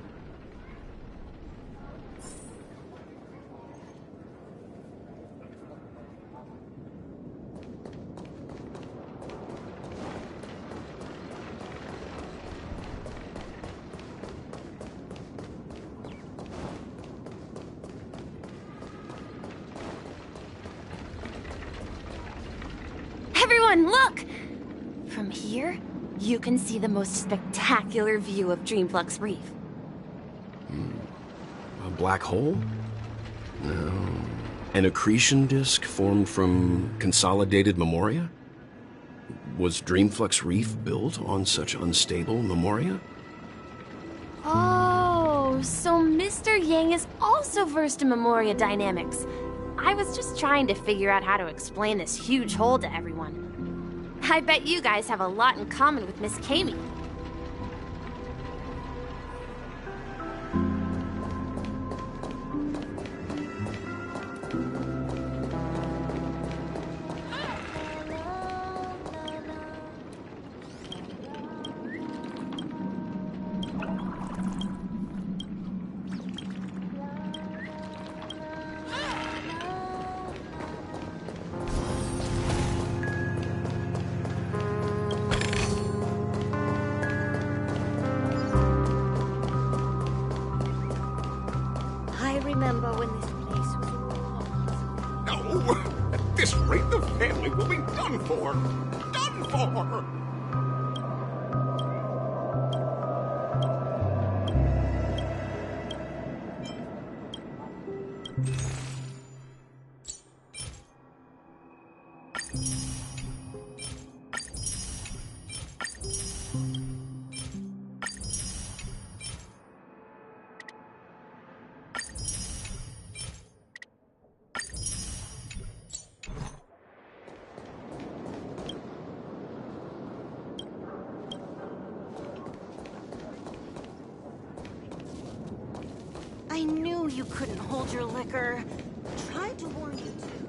[SPEAKER 13] Everyone, look! From here, you can see the most spectacular view of Dreamflux Reef.
[SPEAKER 15] A black hole? No. An accretion disk formed from consolidated memoria? Was Dreamflux Reef built on such unstable memoria?
[SPEAKER 13] Oh, so Mr. Yang is also versed in memoria dynamics. I was just trying to figure out how to explain this huge hole to everyone. I bet you guys have a lot in common with Miss Kami.
[SPEAKER 20] remember when this place was
[SPEAKER 19] No! At this rate, the family will be done for! Done for!
[SPEAKER 11] you couldn't hold your liquor. Tried to warn you too.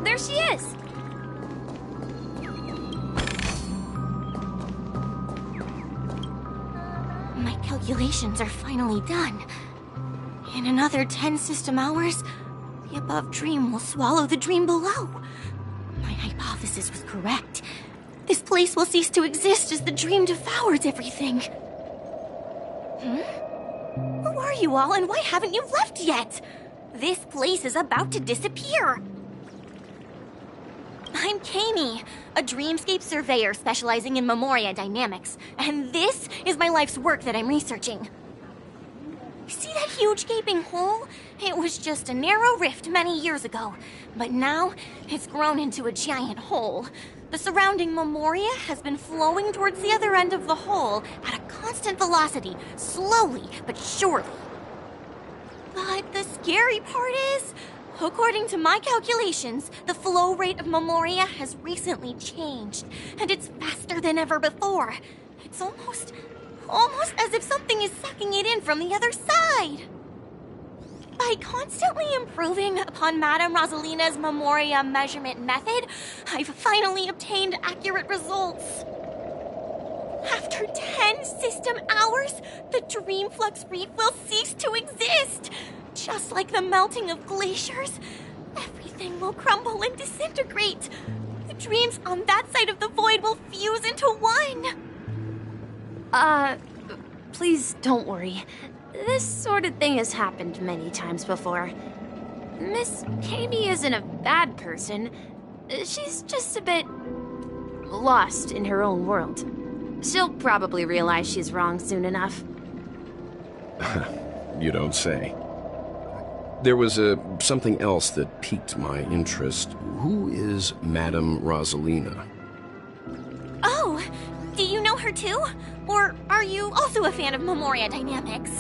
[SPEAKER 8] There she is!
[SPEAKER 2] My calculations are finally done. In another 10 system hours, the above dream will swallow the dream below. My hypothesis was correct. This place will cease to exist as the dream devours everything. Who are you all, and why haven't you left yet? This place is about to disappear. I'm Kami, a dreamscape surveyor specializing in Memoria dynamics, and this is my life's work that I'm researching. See that huge gaping hole? It was just a narrow rift many years ago, but now it's grown into a giant hole. The surrounding Memoria has been flowing towards the other end of the hole at a constant velocity, slowly but surely. But the scary part is, according to my calculations, the flow rate of Memoria has recently changed, and it's faster than ever before. It's almost as if something is sucking it in from the other side. By constantly improving upon Madame Rosalina's Memoria measurement method, I've finally obtained accurate results. After 10 system hours, the Dream Flux Reef will cease to exist. Just like the melting of glaciers, everything will crumble and disintegrate. The dreams on that side of the void will fuse into one.
[SPEAKER 8] Please don't worry. This sort of thing has happened many times before. Miss Kami isn't a bad person. She's just a bit lost in her own world. She'll probably realize she's wrong soon enough.
[SPEAKER 15] You don't say. There was something else that piqued my interest. Who is Madame Rosalina?
[SPEAKER 2] Oh, do you know her too? Or are you also a fan of Memoria dynamics?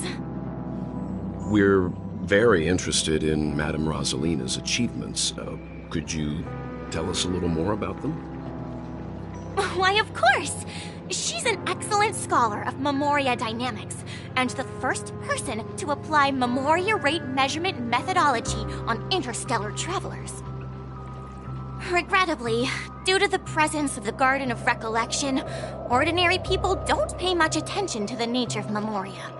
[SPEAKER 15] We're very interested in Madame Rosalina's achievements. Could you tell us a little more about them?
[SPEAKER 2] Why, of course! She's an excellent scholar of Memoria dynamics, and the first person to apply Memoria rate measurement methodology on interstellar travelers. Regrettably, due to the presence of the Garden of Recollection, ordinary people don't pay much attention to the nature of Memoria.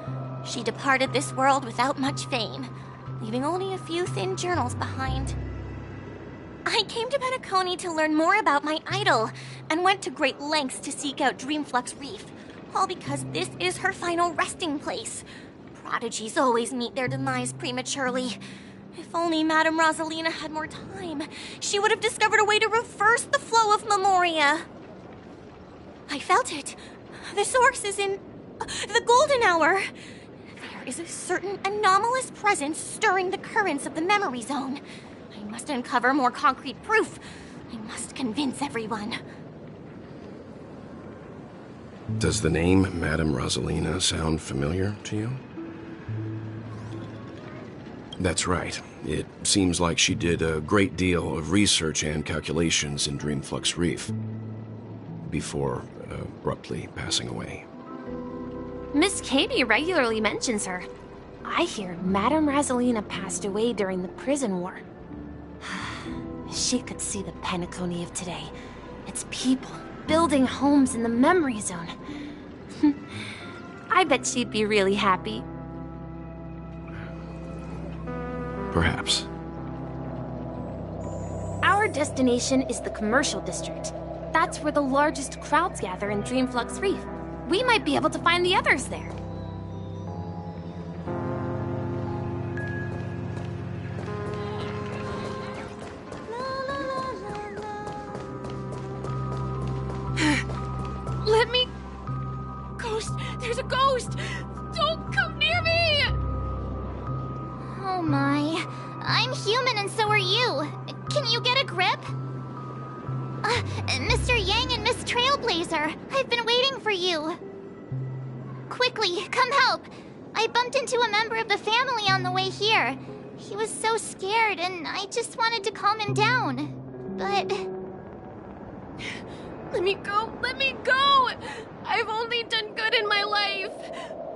[SPEAKER 2] She departed this world without much fame, leaving only a few thin journals behind. I came to Penacony to learn more about my idol, and went to great lengths to seek out Dreamflux Reef, all because this is her final resting place. Prodigies always meet their demise prematurely. If only Madame Rosalina had more time, she would have discovered a way to reverse the flow of Memoria. I felt it. The source is in the golden hour. There is a certain anomalous presence stirring the currents of the memory zone. I must uncover more concrete proof. I must convince everyone.
[SPEAKER 15] Does the name Madame Rosalina sound familiar to you? That's right. It seems like she did a great deal of research and calculations in Dreamflux Reef before abruptly passing away.
[SPEAKER 8] Miss Kami regularly mentions her.
[SPEAKER 7] I hear Madame Razelina passed away during the prison war. She could see the Penacony of today. It's people building homes in the memory zone. I bet she'd be really happy.
[SPEAKER 15] Perhaps.
[SPEAKER 7] Our destination is the commercial district. That's where the largest crowds gather in Dreamflux Reef. We might be able to find the others there.
[SPEAKER 8] Let me... Ghost! There's a ghost! Don't come near me!
[SPEAKER 2] Oh my. I'm human and so are you. Can you get a grip? Mr. Yang and Miss Trailblazer, I've been waiting for you. Quickly, come help. I bumped into a member of the family on the way here. He was so scared and I just wanted to calm him down. But...
[SPEAKER 8] Let me go! Let me go! I've only done good in my life.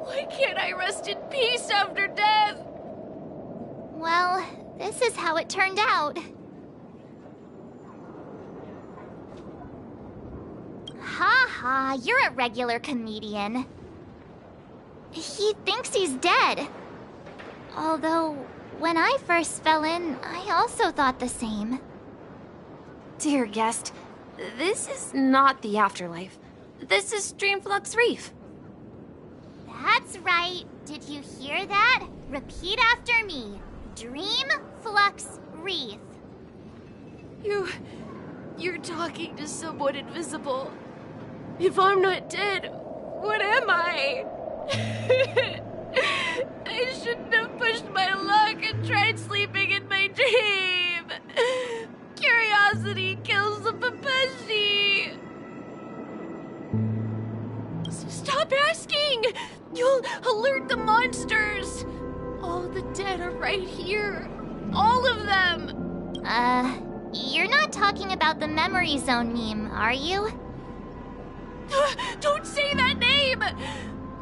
[SPEAKER 8] Why can't I rest in peace after death?
[SPEAKER 2] Well, this is how it turned out. Ha ha, you're a regular comedian. He thinks he's dead. Although, when I first fell in, I also thought the same.
[SPEAKER 7] Dear guest, this is not the afterlife. This is Dreamflux Reef.
[SPEAKER 2] That's right. Did you hear that? Repeat after me. Dreamflux Reef.
[SPEAKER 8] You're talking to someone invisible. If I'm not dead, what am I? I shouldn't have pushed my luck and tried sleeping in my dream. Curiosity kills the Papeshi. Stop asking! You'll alert the monsters. All the dead are right here. All of them.
[SPEAKER 2] You're not talking about the memory zone meme, are you?
[SPEAKER 8] Don't say that name!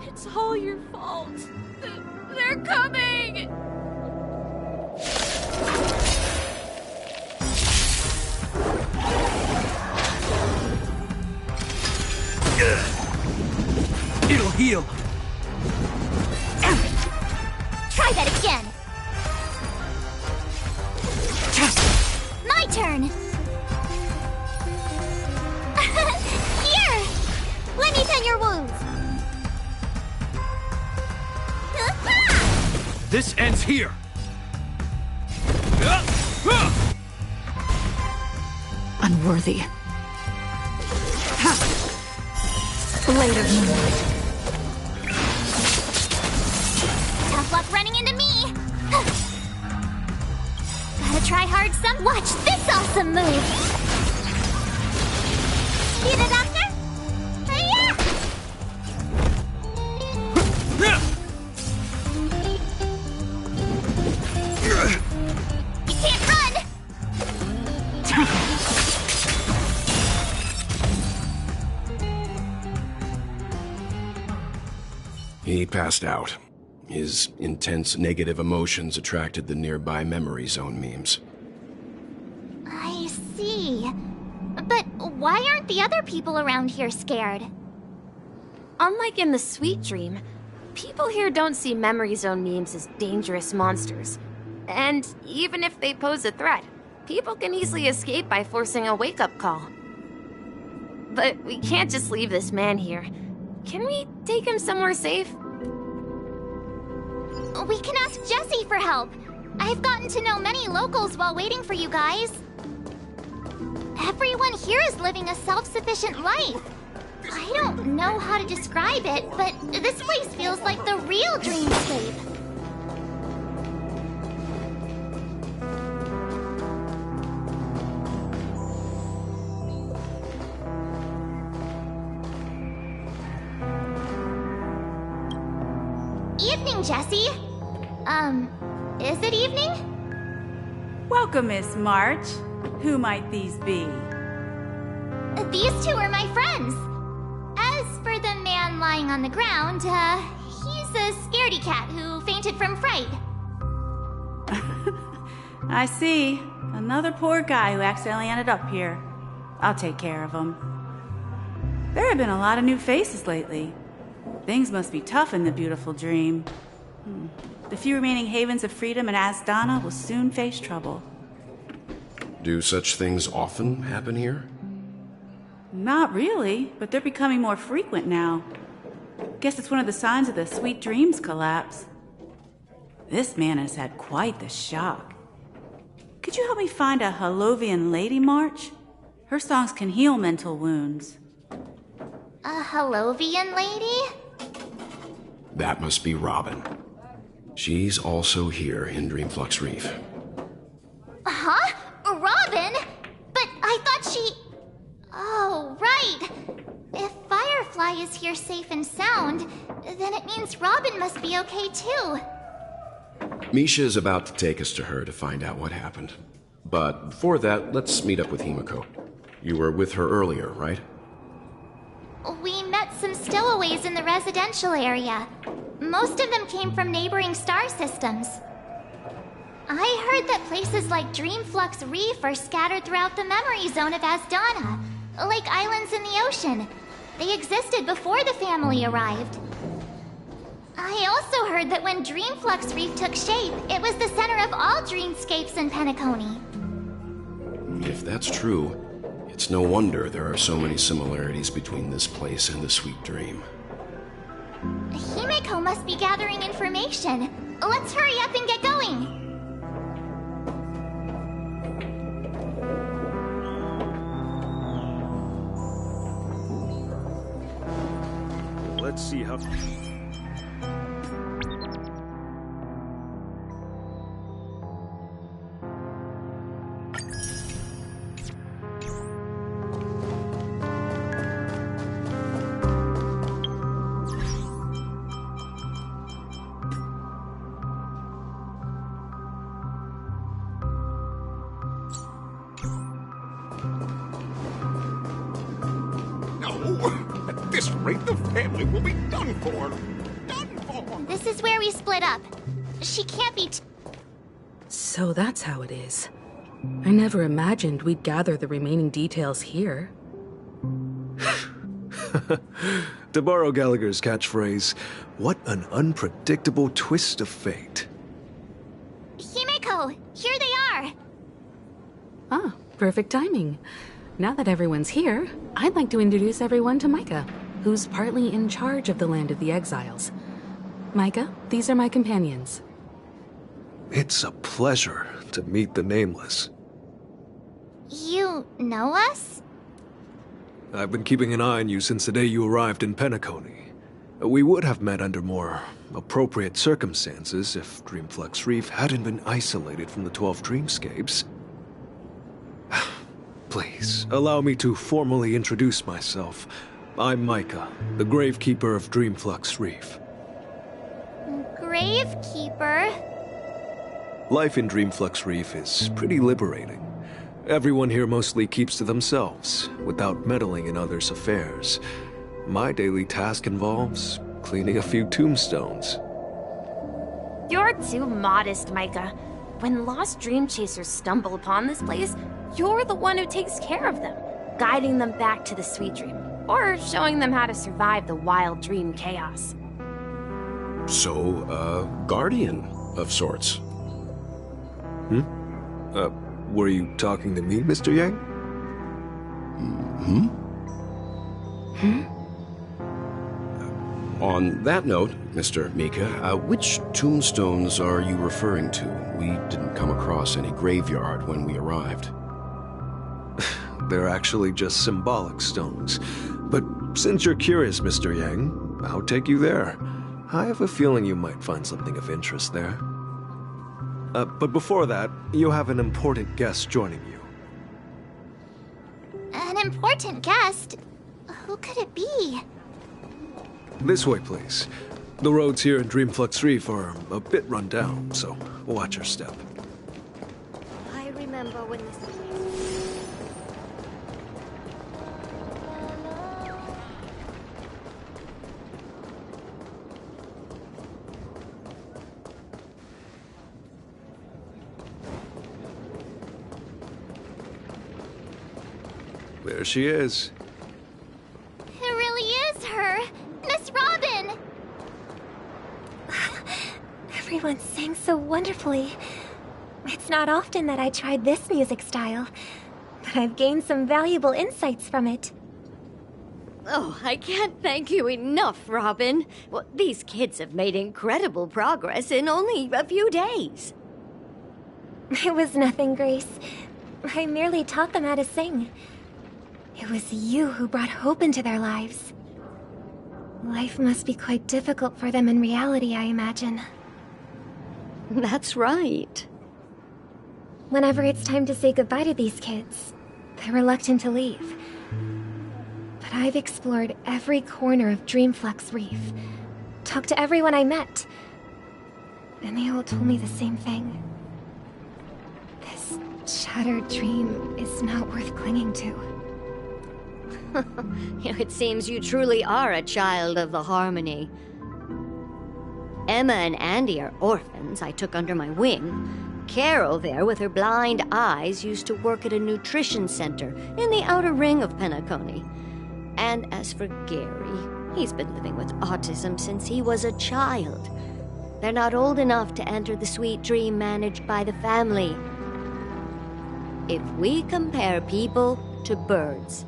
[SPEAKER 8] It's all your fault. They're coming!
[SPEAKER 12] It'll heal.
[SPEAKER 2] Try that again. My turn. Here! Let me tend your wounds.
[SPEAKER 12] This ends here.
[SPEAKER 5] Unworthy. Blade of Moonlight.
[SPEAKER 2] Tough luck running into me. Gotta try hard some. Watch this awesome move. See the doctor? Yeah. You can't run.
[SPEAKER 15] He passed out. His intense negative emotions attracted the nearby memory zone memes.
[SPEAKER 2] I see. But why aren't the other people around here scared?
[SPEAKER 7] Unlike in the Sweet Dream, people here don't see memory zone memes as dangerous monsters. And even if they pose a threat, people can easily escape by forcing a wake-up call. But we can't just leave this man here. Can we take him somewhere safe?
[SPEAKER 2] We can ask Jessie for help. I've gotten to know many locals while waiting for you guys. Everyone here is living a self-sufficient life. I don't know how to describe it, but this place feels like the real dreamscape. Evening, Jessie. Is it evening?
[SPEAKER 20] Welcome, Miss March. Who might these be?
[SPEAKER 2] These two are my friends. As for the man lying on the ground, he's It's a scaredy cat who fainted from fright.
[SPEAKER 20] I see. Another poor guy who accidentally ended up here. I'll take care of him. There have been a lot of new faces lately. Things must be tough in the beautiful dream. The few remaining havens of freedom in Asdana will soon face trouble.
[SPEAKER 15] Do such things often happen here?
[SPEAKER 20] Not really, but they're becoming more frequent now. Guess it's one of the signs of the Sweet Dreams collapse. This man has had quite the shock. Could you help me find a Halovian lady, March? Her songs can heal mental wounds.
[SPEAKER 2] A Halovian lady?
[SPEAKER 15] That must be Robin. She's also here in Dreamflux Reef.
[SPEAKER 2] Huh? Robin? But I thought she... Oh, right. If Firefly is here safe and sound, then it means Robin must be okay too.
[SPEAKER 15] Misha is about to take us to her to find out what happened. But before that, let's meet up with Himiko. You were with her earlier, right?
[SPEAKER 2] We met some stowaways in the residential area. Most of them came from neighboring star systems. I heard that places like Dreamflux Reef are scattered throughout the memory zone of Asdana, like islands in the ocean. They existed before the family arrived. I also heard that when Dreamflux Reef took shape, it was the center of all dreamscapes in Penacony.
[SPEAKER 15] If that's true, it's no wonder there are so many similarities between this place and the Sweet Dream.
[SPEAKER 2] Himiko must be gathering information. Let's hurry up and get going.
[SPEAKER 21] Let's see how...
[SPEAKER 19] At this rate, the family will be done for.
[SPEAKER 2] This is where we split up. She can't be
[SPEAKER 16] So that's how it is. I never imagined we'd gather the remaining details here.
[SPEAKER 22] To borrow Gallagher's catchphrase, what an unpredictable twist of fate.
[SPEAKER 2] Himiko, here they are.
[SPEAKER 16] Ah, perfect timing. Now that everyone's here, I'd like to introduce everyone to Micah, who's partly in charge of the Land of the Exiles. Micah, these are my companions.
[SPEAKER 22] It's a pleasure to meet the Nameless.
[SPEAKER 2] You know us?
[SPEAKER 22] I've been keeping an eye on you since the day you arrived in Penacony. We would have met under more appropriate circumstances if Dreamflux Reef hadn't been isolated from the 12 Dreamscapes. Please, allow me to formally introduce myself. I'm Micah, the Gravekeeper of Dreamflux Reef.
[SPEAKER 2] Gravekeeper?
[SPEAKER 22] Life in Dreamflux Reef is pretty liberating. Everyone here mostly keeps to themselves, without meddling in others' affairs. My daily task involves cleaning a few tombstones.
[SPEAKER 23] You're too modest, Micah. When lost dream chasers stumble upon this place, you're the one who takes care of them, guiding them back to the Sweet Dream, or showing them how to survive the wild dream chaos.
[SPEAKER 15] So, guardian of sorts.
[SPEAKER 22] Were you talking to me, Mr. Yang?
[SPEAKER 15] On that note, Mr. Mika, which tombstones are you referring to? We didn't come across any graveyard when we arrived.
[SPEAKER 22] They're actually just symbolic stones. But since you're curious, Mr. Yang, I'll take you there. I have a feeling you might find something of interest there. But before that, you have an important guest joining you.
[SPEAKER 2] An important guest? Who could it be?
[SPEAKER 22] This way, please. The roads here in Dreamflux Reef are a bit run down, so watch your step.
[SPEAKER 7] I remember when this...
[SPEAKER 22] There she is.
[SPEAKER 2] It really is her! Miss Robin!
[SPEAKER 7] Everyone sang so wonderfully. It's not often that I tried this music style, but I've gained some valuable insights from it.
[SPEAKER 1] Oh, I can't thank you enough, Robin. Well, these kids have made incredible progress in only a few days.
[SPEAKER 7] It was nothing, Grace. I merely taught them how to sing. It was you who brought hope into their lives. Life must be quite difficult for them in reality, I imagine.
[SPEAKER 1] That's right.
[SPEAKER 7] Whenever it's time to say goodbye to these kids, they're reluctant to leave. But I've explored every corner of Dreamflux Reef, talked to everyone I met, and they all told me the same thing. This shattered dream is not worth clinging to.
[SPEAKER 1] It seems you truly are a child of the Harmony. Emma and Andy are orphans I took under my wing. Carol there, with her blind eyes, used to work at a nutrition center in the outer ring of Penacony. And as for Gary, he's been living with autism since he was a child. They're not old enough to enter the sweet dream managed by the family. If we compare people to birds,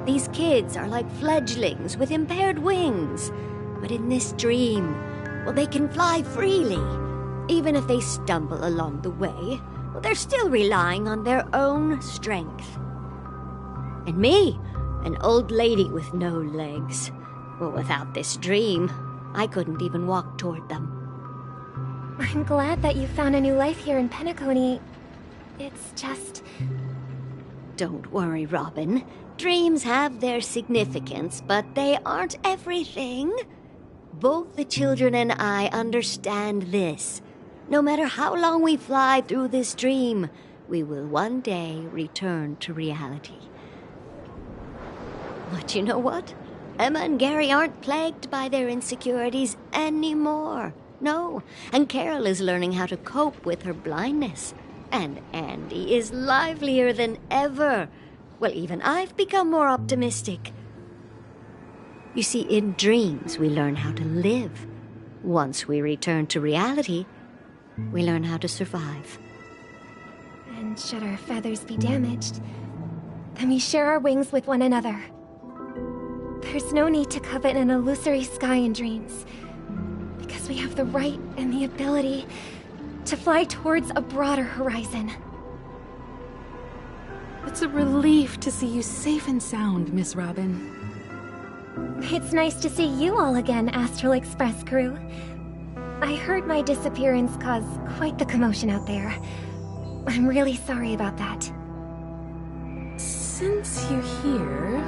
[SPEAKER 1] these kids are like fledglings with impaired wings. But in this dream, well, they can fly freely. Even if they stumble along the way, well, they're still relying on their own strength. And me, an old lady with no legs. Well, without this dream, I couldn't even walk toward them.
[SPEAKER 7] I'm glad that you found a new life here in Penacony. It's just...
[SPEAKER 1] Don't worry, Robin. Dreams have their significance, but they aren't everything. Both the children and I understand this. No matter how long we fly through this dream, we will one day return to reality. But you know what? Emma and Gary aren't plagued by their insecurities anymore. No, and Carol is learning how to cope with her blindness. And Andy is livelier than ever. Well, even I've become more optimistic. You see, in dreams, we learn how to live. Once we return to reality, we learn how to survive.
[SPEAKER 7] And should our feathers be damaged, then we share our wings with one another. There's no need to covet an illusory sky in dreams, because we have the right and the ability to fly towards a broader horizon.
[SPEAKER 16] It's a relief to see you safe and sound, Miss Robin.
[SPEAKER 7] It's nice to see you all again, Astral Express crew. I heard my disappearance caused quite the commotion out there. I'm really sorry about that.
[SPEAKER 16] Since you're here,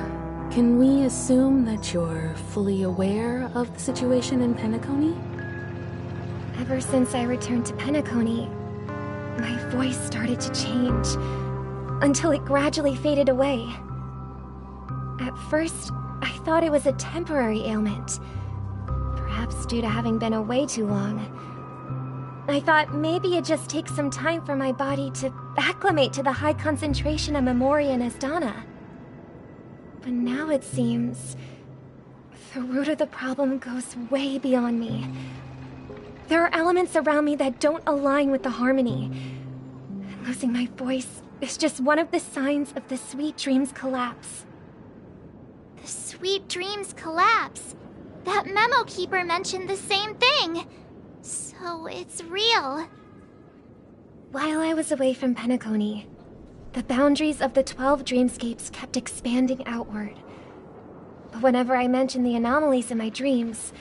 [SPEAKER 16] can we assume that you're fully aware of the situation in Penacony?
[SPEAKER 7] Ever since I returned to Penacony, my voice started to change, until it gradually faded away. At first, I thought it was a temporary ailment, perhaps due to having been away too long. I thought maybe it just takes some time for my body to acclimate to the high concentration of Memoria and Asdana. But now it seems the root of the problem goes way beyond me. There are elements around me that don't align with the Harmony. And losing my voice is just one of the signs of the Sweet Dreams collapse.
[SPEAKER 2] The Sweet Dreams collapse. That memo keeper mentioned the same thing. So it's real.
[SPEAKER 7] While I was away from Penacony, the boundaries of the 12 dreamscapes kept expanding outward. But whenever I mentioned the anomalies in my dreams,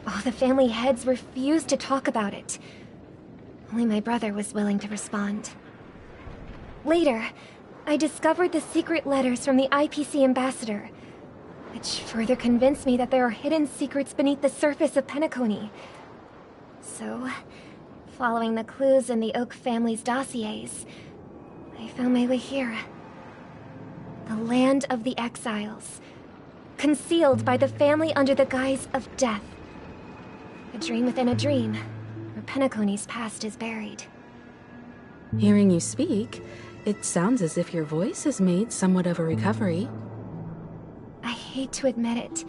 [SPEAKER 7] all the family heads refused to talk about it. Only my brother was willing to respond. Later, I discovered the secret letters from the IPC ambassador, which further convinced me that there are hidden secrets beneath the surface of Penacony. So, following the clues in the Oak family's dossiers, I found my way here. The land of the exiles, concealed by the family under the guise of death. A dream within a dream, where Penacony's past is buried.
[SPEAKER 16] Hearing you speak, It sounds as if your voice has made somewhat of a recovery.
[SPEAKER 7] I hate to admit it,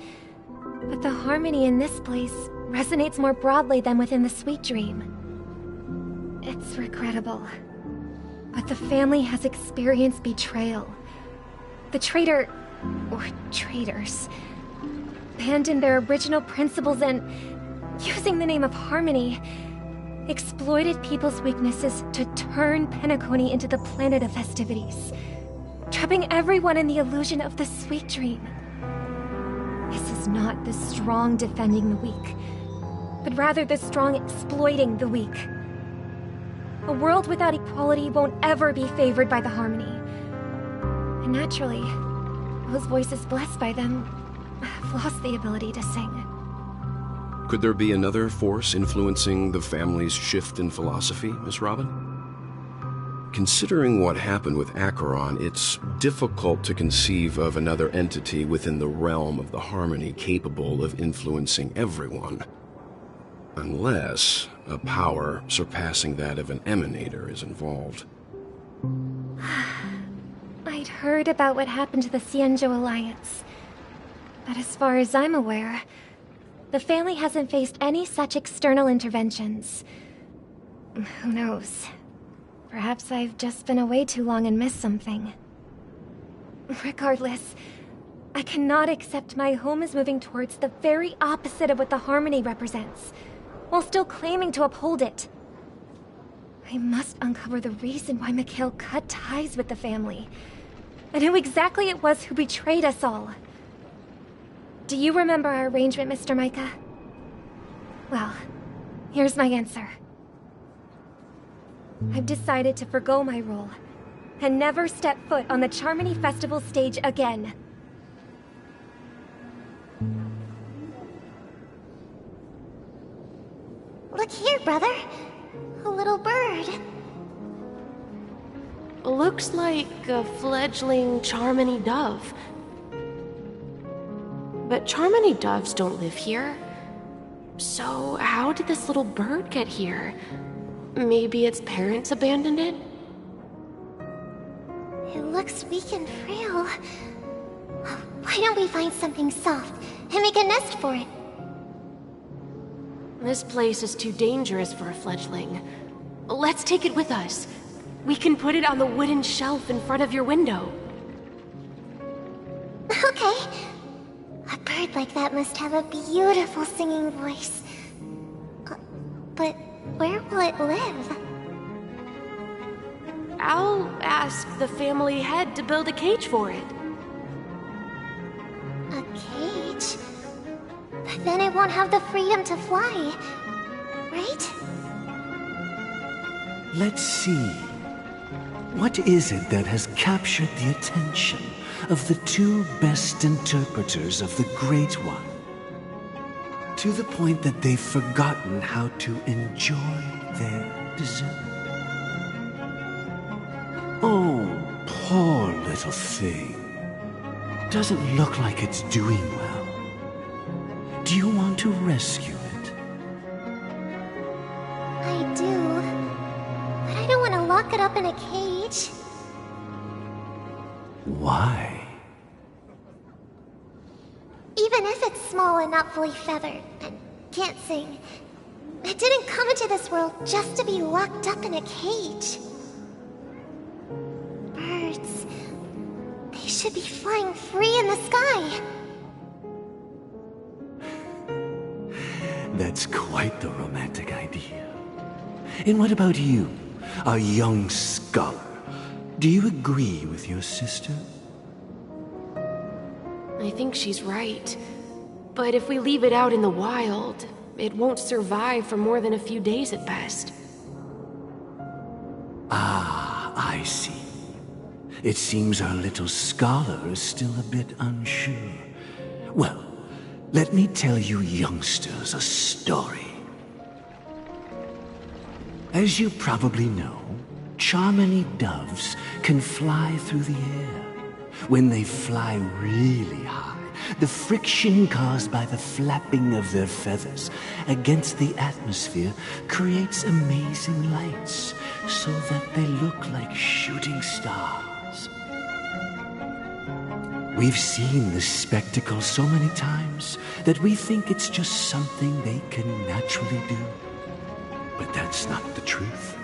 [SPEAKER 7] but the harmony in this place resonates more broadly than within the Sweet Dream. It's regrettable, but the family has experienced betrayal. The traitor, or traitors, abandoned their original principles and, using the name of harmony, exploited people's weaknesses to turn Penacony into the planet of festivities, trapping everyone in the illusion of the Sweet Dream. This is not the strong defending the weak, but rather the strong exploiting the weak. A world without equality won't ever be favored by the harmony. And naturally, those voices blessed by them have lost the ability to sing.
[SPEAKER 15] Could there be another force influencing the family's shift in philosophy, Miss Robin? Considering what happened with Acheron, it's difficult to conceive of another entity within the realm of the harmony capable of influencing everyone. Unless a power surpassing that of an emanator is involved.
[SPEAKER 7] I'd heard about what happened to the Xianzhou Alliance, but as far as I'm aware, the family hasn't faced any such external interventions. Who knows? Perhaps I've just been away too long and missed something. Regardless, I cannot accept my home is moving towards the very opposite of what the harmony represents, while still claiming to uphold it. I must uncover the reason why Mikhail cut ties with the family, and who exactly it was who betrayed us all. Do you remember our arrangement, Mr. Micah? Well, here's my answer. I've decided to forgo my role, and never step foot on the Charmony Festival stage again.
[SPEAKER 2] Look here, brother. A little bird.
[SPEAKER 8] Looks like a fledgling Charmony dove. But Charmony doves don't live here. So how did this little bird get here? Maybe its parents abandoned it?
[SPEAKER 2] It looks weak and frail. Why don't we find something soft and make a nest for it?
[SPEAKER 8] This place is too dangerous for a fledgling. Let's take it with us. We can put it on the wooden shelf in front of your window.
[SPEAKER 2] Okay. A bird like that must have a beautiful singing voice. But where will it live?
[SPEAKER 8] I'll ask the family head to build a cage for it.
[SPEAKER 2] A cage? But then it won't have the freedom to fly, right?
[SPEAKER 3] Let's see. What is it that has captured the attention of the two best interpreters of the Great One? To the point that they've forgotten how to enjoy their dessert. Oh, poor little thing. Doesn't look like it's doing well. Do you want to rescue it?
[SPEAKER 2] I do. But I don't want to lock it up in a cage.
[SPEAKER 3] Why?
[SPEAKER 2] Even if it's small and not fully feathered, and can't sing, it didn't come into this world just to be locked up in a cage. Birds, they should be flying free in the sky.
[SPEAKER 3] That's quite the romantic idea. And what about you, a young scholar? Do you agree with your sister?
[SPEAKER 8] I think she's right. But if we leave it out in the wild, it won't survive for more than a few days at best.
[SPEAKER 3] Ah, I see. It seems our little scholar is still a bit unsure. Well, let me tell you youngsters a story. As you probably know, Charmony doves can fly through the air. When they fly really high, The friction caused by the flapping of their feathers against the atmosphere creates amazing lights so that they look like shooting stars. We've seen this spectacle so many times that we think it's just something they can naturally do. But that's not the truth.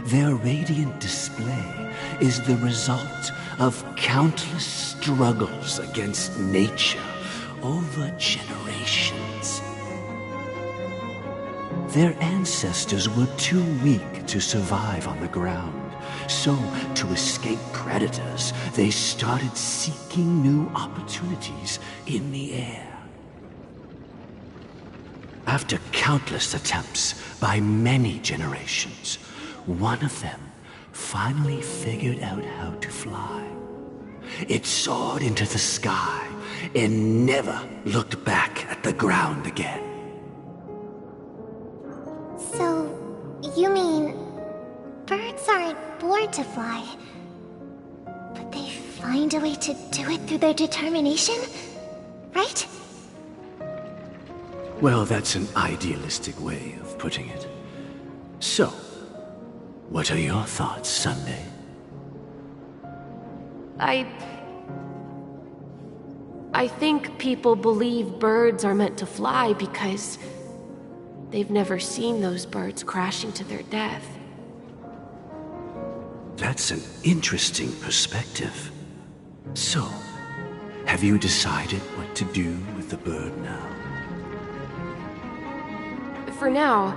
[SPEAKER 3] Their radiant display is the result of countless struggles against nature over generations. Their ancestors were too weak to survive on the ground, so to escape predators, they started seeking new opportunities in the air. After countless attempts by many generations, one of them finally figured out how to fly. It soared into the sky and never looked back at the ground again.
[SPEAKER 2] So, you mean birds aren't born to fly, but they find a way to do it through their determination, right?
[SPEAKER 3] Well, that's an idealistic way of putting it. So, what are your thoughts, Sunday?
[SPEAKER 8] I think people believe birds are meant to fly because they've never seen those birds crashing to their death.
[SPEAKER 3] That's an interesting perspective. So, have you decided what to do with the bird now?
[SPEAKER 8] For now,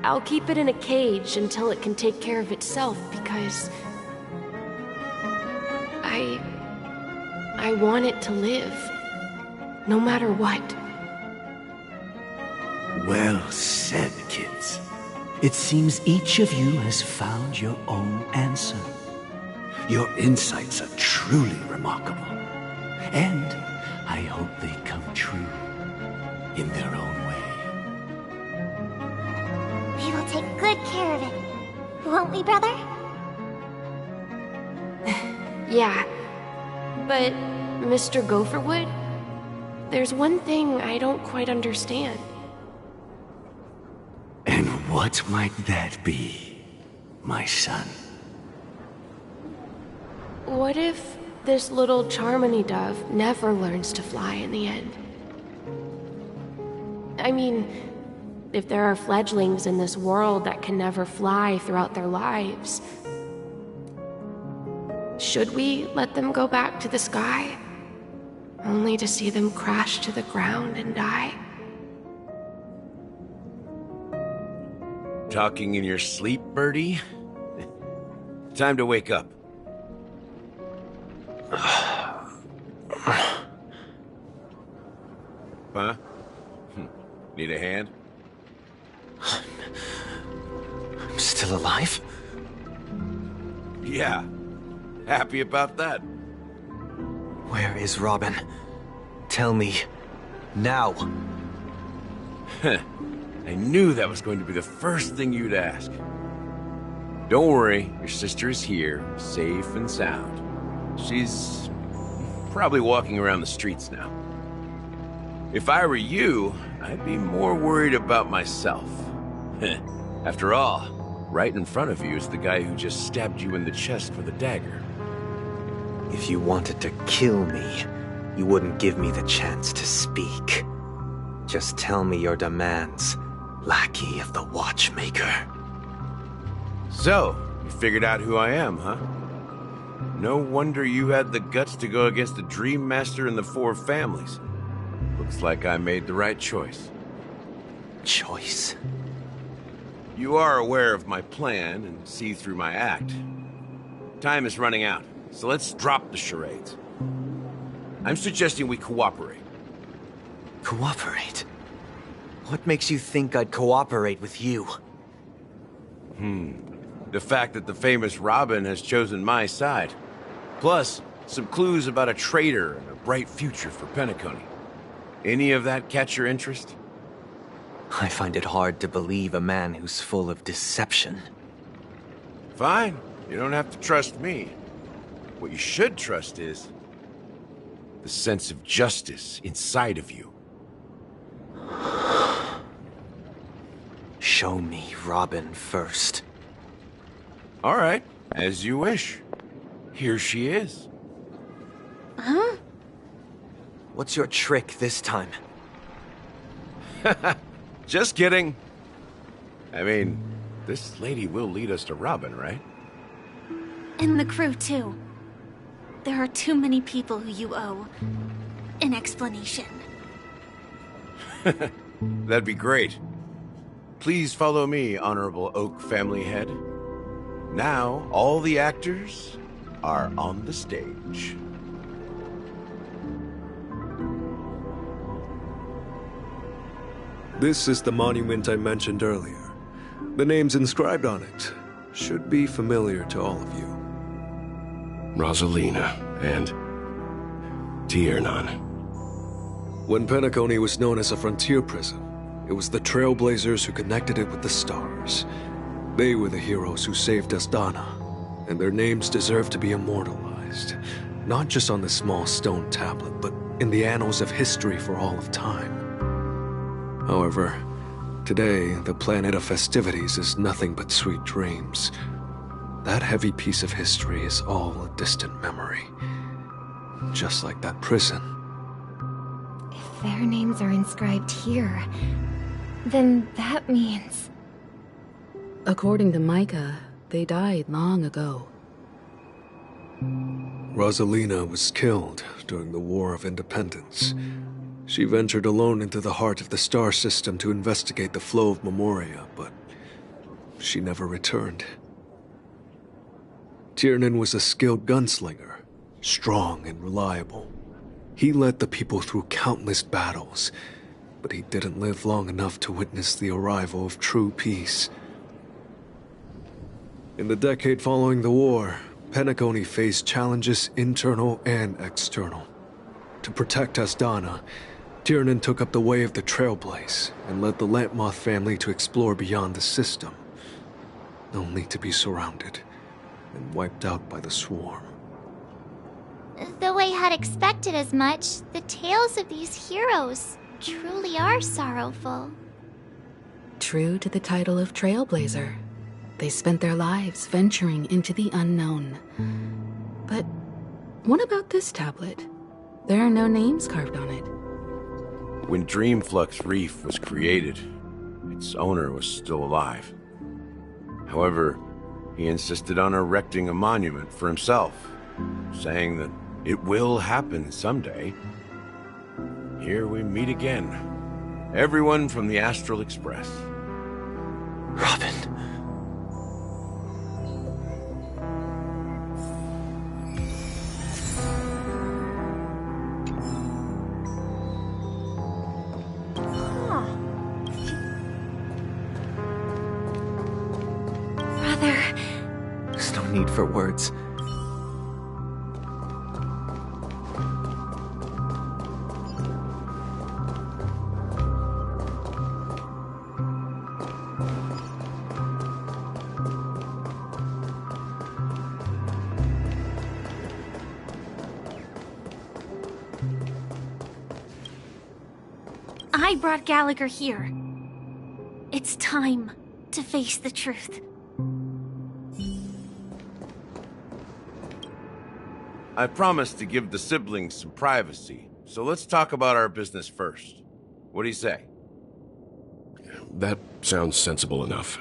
[SPEAKER 8] I'll keep it in a cage until it can take care of itself because I want it to live, no matter what.
[SPEAKER 3] Well said, kids. It seems each of you has found your own answer. Your insights are truly remarkable. And I hope they come true in their own way.
[SPEAKER 2] We will take good care of it, won't we, brother?
[SPEAKER 8] Yeah, but Mr. Gopherwood, there's one thing I don't quite understand.
[SPEAKER 3] And what might that be, my son?
[SPEAKER 8] What if this little Charmony dove never learns to fly in the end? I mean, if there are fledglings in this world that can never fly throughout their lives, should we let them go back to the sky, only to see them crash to the ground and die?
[SPEAKER 10] Talking in your sleep, Birdie? Time to wake up. Huh? Need a hand?
[SPEAKER 4] I'm still alive?
[SPEAKER 10] Yeah. Happy about that?
[SPEAKER 4] Where is Robin? Tell me. Now.
[SPEAKER 10] I knew that was going to be the first thing you'd ask. Don't worry, your sister is here, safe and sound. She's probably walking around the streets now. If I were you, I'd be more worried about myself. After all, right in front of you is the guy who just stabbed you in the chest with a dagger.
[SPEAKER 4] If you wanted to kill me, you wouldn't give me the chance to speak. Just tell me your demands, lackey of the Watchmaker.
[SPEAKER 10] So, you figured out who I am, huh? No wonder you had the guts to go against the Dream Master and the Four Families. Looks like I made the right choice.
[SPEAKER 4] Choice?
[SPEAKER 10] You are aware of my plan and see through my act. Time is running out, so let's drop the charades. I'm suggesting we cooperate.
[SPEAKER 4] Cooperate? What makes you think I'd cooperate with you?
[SPEAKER 10] The fact that the famous Robin has chosen my side. Plus, some clues about a traitor and a bright future for Penacony. Any of that catch your interest?
[SPEAKER 4] I find it hard to believe a man who's full of deception.
[SPEAKER 10] Fine. You don't have to trust me. What you should trust is... the sense of justice inside of you.
[SPEAKER 4] Show me Robin first.
[SPEAKER 10] All right, as you wish. Here she is.
[SPEAKER 23] Huh?
[SPEAKER 4] What's your trick this time?
[SPEAKER 10] Just kidding. I mean, this lady will lead us to Robin, right?
[SPEAKER 13] And the crew, too. There are too many people who you owe an explanation.
[SPEAKER 10] That'd be great. Please follow me, Honorable Oak Family Head. Now, all the actors are on the stage.
[SPEAKER 22] This is the monument I mentioned earlier. The names inscribed on it should be familiar to all of you.
[SPEAKER 15] Rosalina and Tiernan.
[SPEAKER 22] When Penacony was known as a frontier prison, it was the Trailblazers who connected it with the stars. They were the heroes who saved Asdana, and their names deserve to be immortalized, not just on this small stone tablet, but in the annals of history for all of time. However, today, the planet of festivities is nothing but sweet dreams. That heavy piece of history is all a distant memory. Just like that prison.
[SPEAKER 7] If their names are inscribed here, then that means...
[SPEAKER 16] According to Micah, they died long ago.
[SPEAKER 22] Rosalina was killed during the War of Independence. She ventured alone into the heart of the star system to investigate the flow of Memoria, but she never returned. Tiernan was a skilled gunslinger, strong and reliable. He led the people through countless battles, but he didn't live long enough to witness the arrival of true peace. In the decade following the war, Penacony faced challenges internal and external. To protect Asdana, Tiernan took up the way of the Trailblaze and led the Lampmoth family to explore beyond the system, only to be surrounded and wiped out by the swarm.
[SPEAKER 2] Though I had expected as much, the tales of these heroes truly are sorrowful.
[SPEAKER 16] True to the title of Trailblazer, they spent their lives venturing into the unknown. But what about this tablet? There are no names carved on it.
[SPEAKER 10] When Dreamflux Reef was created, its owner was still alive. However, he insisted on erecting a monument for himself, saying that it will happen someday. Here we meet again. Everyone from the Astral Express.
[SPEAKER 4] Robin. There's no need for words.
[SPEAKER 13] I brought Gallagher here. It's time to face the truth.
[SPEAKER 10] I promised to give the siblings some privacy, so let's talk about our business first. What do you say?
[SPEAKER 15] That sounds sensible enough.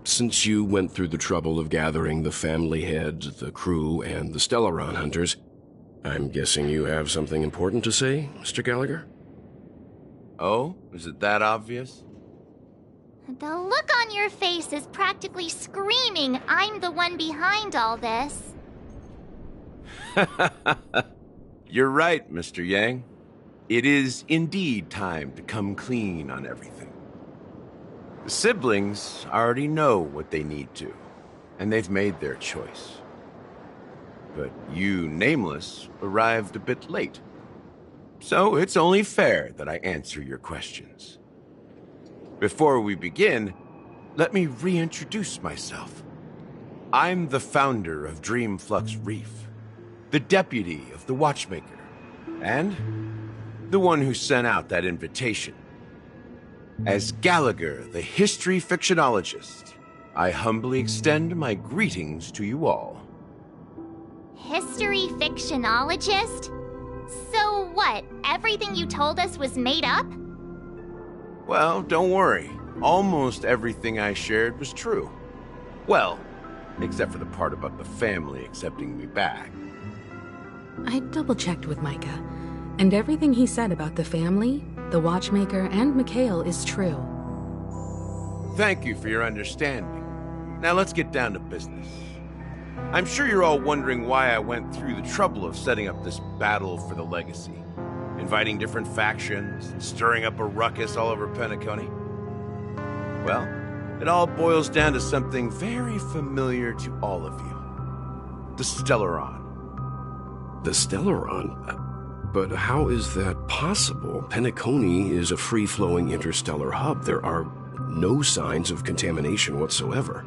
[SPEAKER 15] Since you went through the trouble of gathering the family head, the crew, and the Stellaron hunters, I'm guessing you have something important to say, Mr. Gallagher?
[SPEAKER 10] Oh? Is it that obvious?
[SPEAKER 2] The look on your face is practically screaming, I'm the one behind all this.
[SPEAKER 10] You're right, Mr. Yang. It is indeed time to come clean on everything. The siblings already know what they need to, and they've made their choice. But you, Nameless, arrived a bit late. So it's only fair that I answer your questions. Before we begin, let me reintroduce myself. I'm the founder of Dreamflux Reef, the deputy of the Watchmaker, And the one who sent out that invitation. As Gallagher, the history fictionologist, I humbly extend my greetings to you all.
[SPEAKER 2] History fictionologist? So what, everything you told us was made up?
[SPEAKER 10] Well, don't worry. Almost everything I shared was true. Well, except for the part about the family accepting me back.
[SPEAKER 16] I double-checked with Micah, and everything he said about the family, the Watchmaker, and Mikhail is true.
[SPEAKER 10] Thank you for your understanding. Now let's get down to business. I'm sure you're all wondering why I went through the trouble of setting up this battle for the legacy, inviting different factions, and stirring up a ruckus all over Penacony. Well, it all boils down to something very familiar to all of you. The Stellaron.
[SPEAKER 15] The Stellaron? But how is that possible? Penacony is a free-flowing interstellar hub. There are no signs of contamination whatsoever.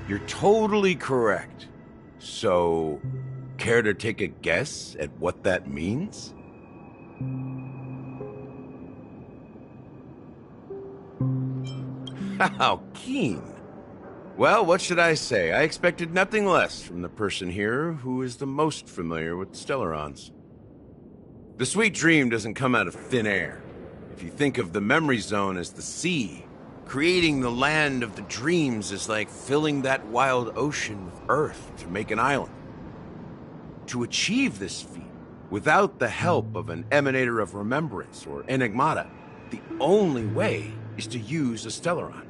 [SPEAKER 10] You're totally correct. So, care to take a guess at what that means? How keen. Well, what should I say? I expected nothing less from the person here who is the most familiar with Stellarons. The sweet dream doesn't come out of thin air. If you think of the memory zone as the sea, creating the land of the dreams is like filling that wild ocean with earth to make an island. To achieve this feat, without the help of an emanator of remembrance or enigmata, the only way is to use a Stellaron.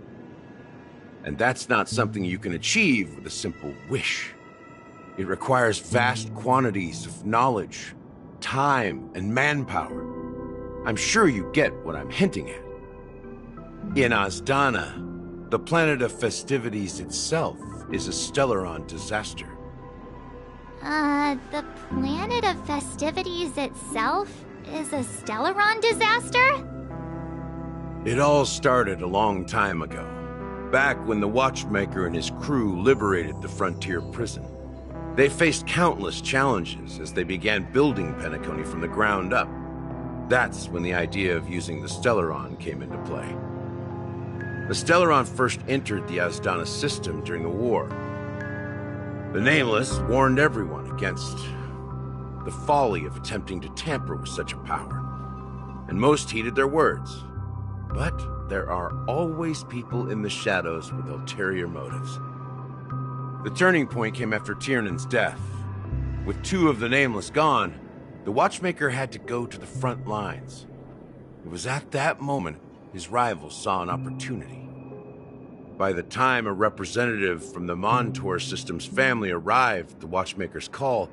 [SPEAKER 10] And that's not something you can achieve with a simple wish. It requires vast quantities of knowledge, time, and manpower. I'm sure you get what I'm hinting at. In Azdana, the planet of festivities itself is a Stellaron disaster.
[SPEAKER 2] The planet of festivities itself is a Stellaron disaster?
[SPEAKER 10] It all started a long time ago, back when the Watchmaker and his crew liberated the frontier prison. They faced countless challenges as they began building Penacony from the ground up. That's when the idea of using the Stellaron came into play. The Stellaron first entered the Azdana system during the war. The Nameless warned everyone against the folly of attempting to tamper with such a power, and most heeded their words. But there are always people in the shadows with ulterior motives. The turning point came after Tiernan's death. With two of the Nameless gone, the Watchmaker had to go to the front lines. It was at that moment his rivals saw an opportunity. By the time a representative from the Montour Systems family arrived at the Watchmaker's call,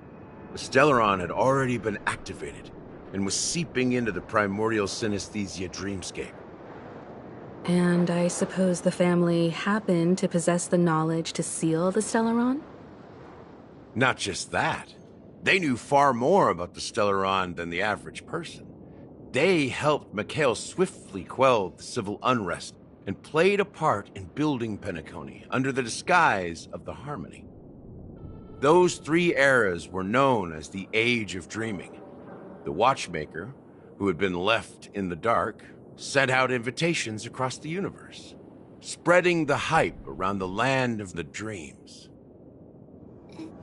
[SPEAKER 10] the Stellaron had already been activated and was seeping into the primordial synesthesia dreamscape.
[SPEAKER 16] And I suppose the family happened to possess the knowledge to seal the Stellaron?
[SPEAKER 10] Not just that. They knew far more about the Stellaron than the average person. They helped Mikhail swiftly quell the civil unrest and played a part in building Penacony under the disguise of the Harmony. Those three eras were known as the Age of Dreaming. The Watchmaker, who had been left in the dark, sent out invitations across the universe, spreading the hype around the land of the dreams.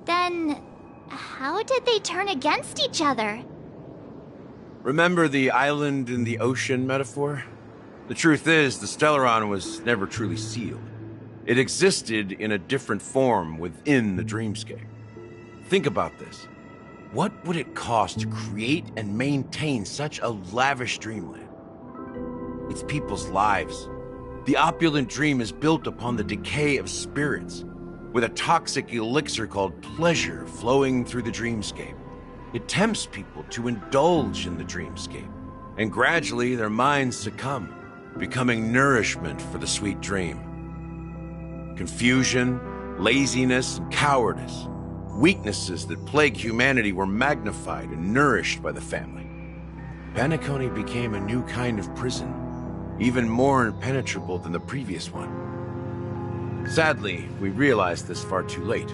[SPEAKER 2] Then, how did they turn against each other?
[SPEAKER 10] Remember the island in the ocean metaphor? The truth is, the Stellaron was never truly sealed. It existed in a different form within the dreamscape. Think about this. What would it cost to create and maintain such a lavish dreamland? It's people's lives. The opulent dream is built upon the decay of spirits, with a toxic elixir called pleasure flowing through the dreamscape. It tempts people to indulge in the dreamscape, and gradually their minds succumb, becoming nourishment for the sweet dream. Confusion, laziness, and cowardice, weaknesses that plague humanity, were magnified and nourished by the family. Penacony became a new kind of prison, even more impenetrable than the previous one. Sadly, we realized this far too late.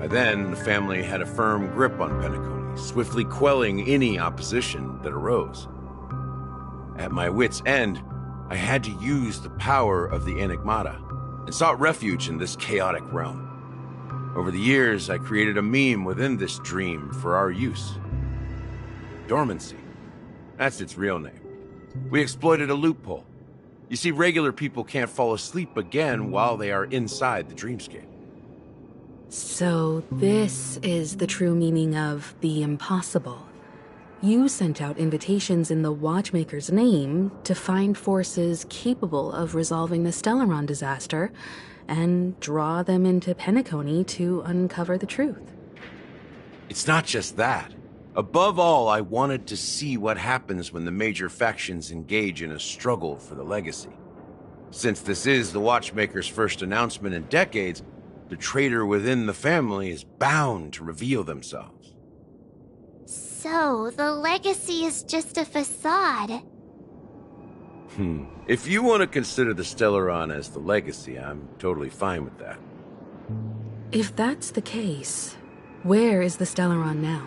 [SPEAKER 10] By then, the family had a firm grip on Penacony, swiftly quelling any opposition that arose. At my wit's end, I had to use the power of the Enigmata, and sought refuge in this chaotic realm. Over the years, I created a meme within this dream for our use. Dormancy. That's its real name. We exploited a loophole. You see, regular people can't fall asleep again while they are inside the dreamscape.
[SPEAKER 16] So this is the true meaning of the impossible. You sent out invitations in the Watchmaker's name to find forces capable of resolving the Stellaron disaster and draw them into Penacony to uncover the truth.
[SPEAKER 10] It's not just that. Above all, I wanted to see what happens when the major factions engage in a struggle for the legacy. Since this is the Watchmaker's first announcement in decades, the traitor within the family is bound to reveal themselves.
[SPEAKER 2] So, the legacy is just a facade.
[SPEAKER 10] If you want to consider the Stellaron as the legacy, I'm totally fine with that.
[SPEAKER 16] If that's the case, where is the Stellaron now?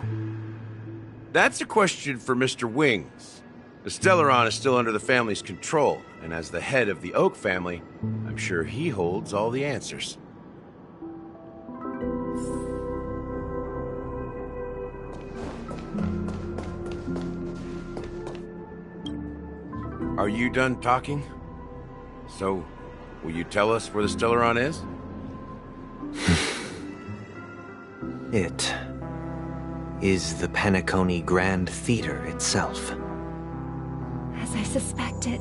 [SPEAKER 10] That's a question for Mr. Wings. The Stellaron is still under the family's control, and as the head of the Oak family, I'm sure he holds all the answers. Are you done talking? So, will you tell us where the Stellaron is?
[SPEAKER 4] It is the Penacony Grand Theater itself.
[SPEAKER 7] As I suspected,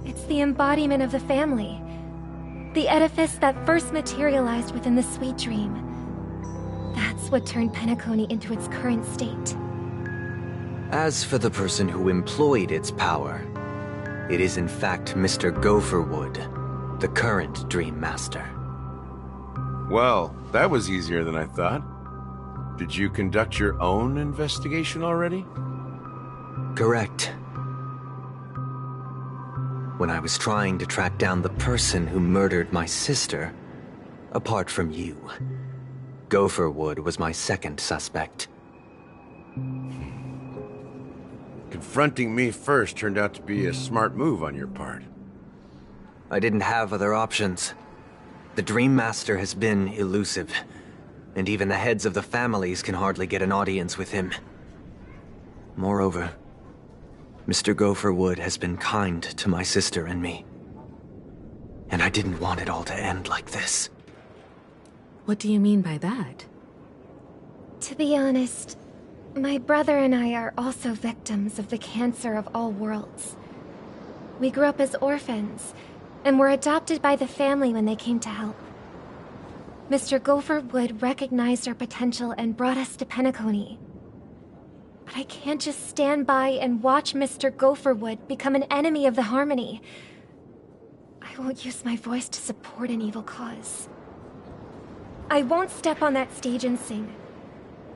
[SPEAKER 7] it's the embodiment of the family. The edifice that first materialized within the Sweet Dream. That's what turned Penacony into its current state.
[SPEAKER 4] As for the person who employed its power, it is in fact Mr. Gopherwood, the current Dream Master.
[SPEAKER 10] Well, that was easier than I thought. Did you conduct your own investigation already?
[SPEAKER 4] Correct. When I was trying to track down the person who murdered my sister, apart from you, Gopherwood was my second suspect.
[SPEAKER 10] Confronting me first turned out to be a smart move on your part.
[SPEAKER 4] I didn't have other options. The Dream Master has been elusive, and even the heads of the families can hardly get an audience with him. Moreover, Mr. Gopherwood has been kind to my sister and me. And I didn't want it all to end like this.
[SPEAKER 16] What do you mean by that?
[SPEAKER 7] To be honest, my brother and I are also victims of the cancer of all worlds. We grew up as orphans, and were adopted by the family when they came to help. Mr. Gopherwood recognized our potential and brought us to Penacony. But I can't just stand by and watch Mr. Gopherwood become an enemy of the Harmony. I won't use my voice to support an evil cause. I won't step on that stage and sing,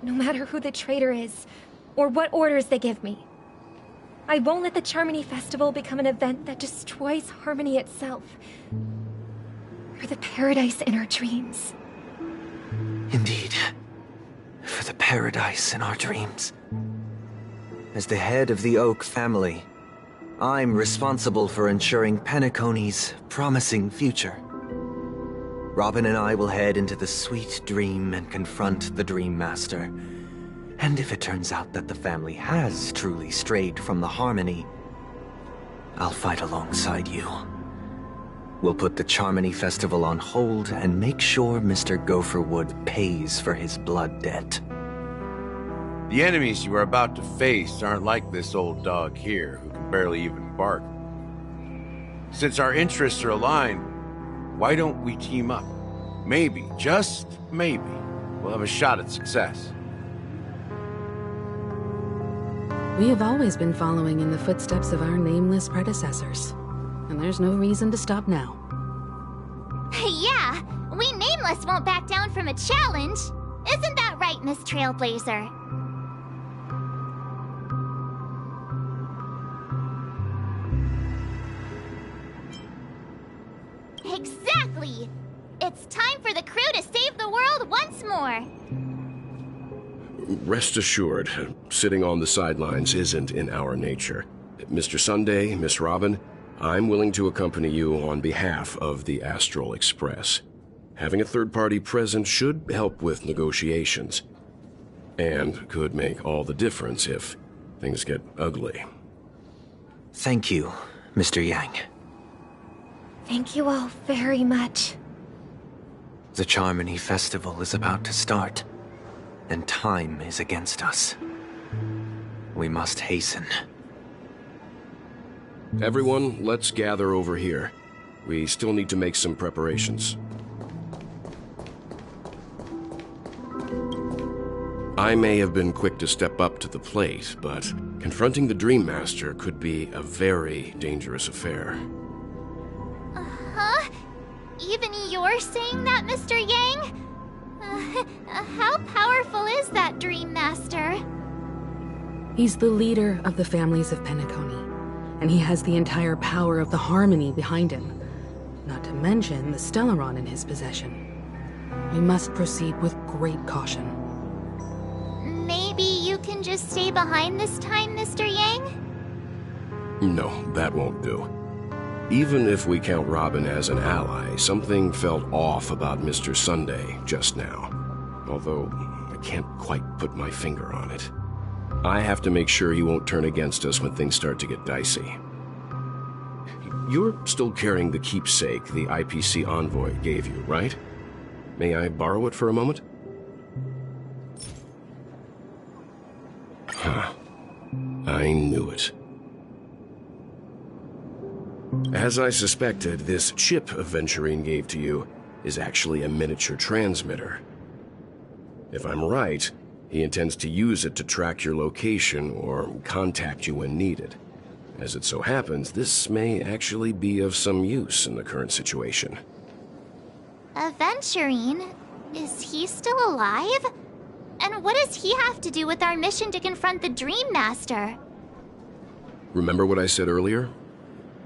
[SPEAKER 7] no matter who the traitor is, or what orders they give me. I won't let the Charmony Festival become an event that destroys Harmony itself, or the paradise in our dreams.
[SPEAKER 4] Indeed. For the paradise in our dreams. As the head of the Oak family, I'm responsible for ensuring Penacony's promising future. Robin and I will head into the Sweet Dream and confront the Dream Master. And if it turns out that the family has truly strayed from the Harmony, I'll fight alongside you. We'll put the Charmony Festival on hold and make sure Mr. Gopherwood pays for his blood debt.
[SPEAKER 10] The enemies you are about to face aren't like this old dog here, who can barely even bark. Since our interests are aligned, why don't we team up? Maybe, just maybe, we'll have a shot at success.
[SPEAKER 16] We have always been following in the footsteps of our nameless predecessors, and there's no reason to stop now.
[SPEAKER 2] Yeah, we Nameless won't back down from a challenge. Isn't that right, Miss Trailblazer? Exactly! It's time for the crew to save the world once
[SPEAKER 13] more.
[SPEAKER 15] Rest assured, sitting on the sidelines isn't in our nature. Mr. Sunday, Miss Robin, I'm willing to accompany you on behalf of the Astral Express. Having a third party present should help with negotiations, and could make all the difference if things get ugly.
[SPEAKER 4] Thank you, Mr. Yang.
[SPEAKER 7] Thank you all very much.
[SPEAKER 4] The Charmony Festival is about to start, and time is against us. We must hasten.
[SPEAKER 15] Everyone, let's gather over here. We still need to make some preparations. I may have been quick to step up to the plate, but confronting the Dream Master could be a very dangerous affair.
[SPEAKER 13] Huh? Even you're saying that, Mr. Yang? How powerful is that Dream Master?
[SPEAKER 16] He's the leader of the families of Penacony, and he has the entire power of the Harmony behind him, not to mention the Stellaron in his possession. We must proceed with great caution.
[SPEAKER 13] Maybe you can just stay behind this time, Mr. Yang?
[SPEAKER 15] No, that won't do. Even if we count Robin as an ally, something felt off about Mr. Sunday just now. Although, I can't quite put my finger on it. I have to make sure he won't turn against us when things start to get dicey. You're still carrying the keepsake the IPC envoy gave you, right? May I borrow it for a moment? Huh. I knew it. As I suspected, this chip Aventurine gave to you is actually a miniature transmitter. If I'm right, he intends to use it to track your location or contact you when needed. As it so happens, this may actually be of some use in the current situation.
[SPEAKER 13] Aventurine? Is he still alive? And what does he have to do with our mission to confront the Dream Master?
[SPEAKER 15] Remember what I said earlier?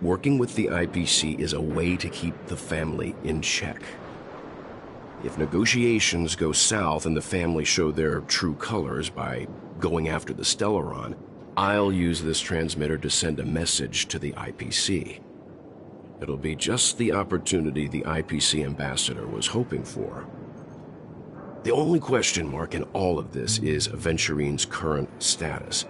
[SPEAKER 15] Working with the IPC is a way to keep the family in check. If negotiations go south and the family show their true colors by going after the Stellaron, I'll use this transmitter to send a message to the IPC. It'll be just the opportunity the IPC ambassador was hoping for. The only question mark in all of this is Aventurine's current status.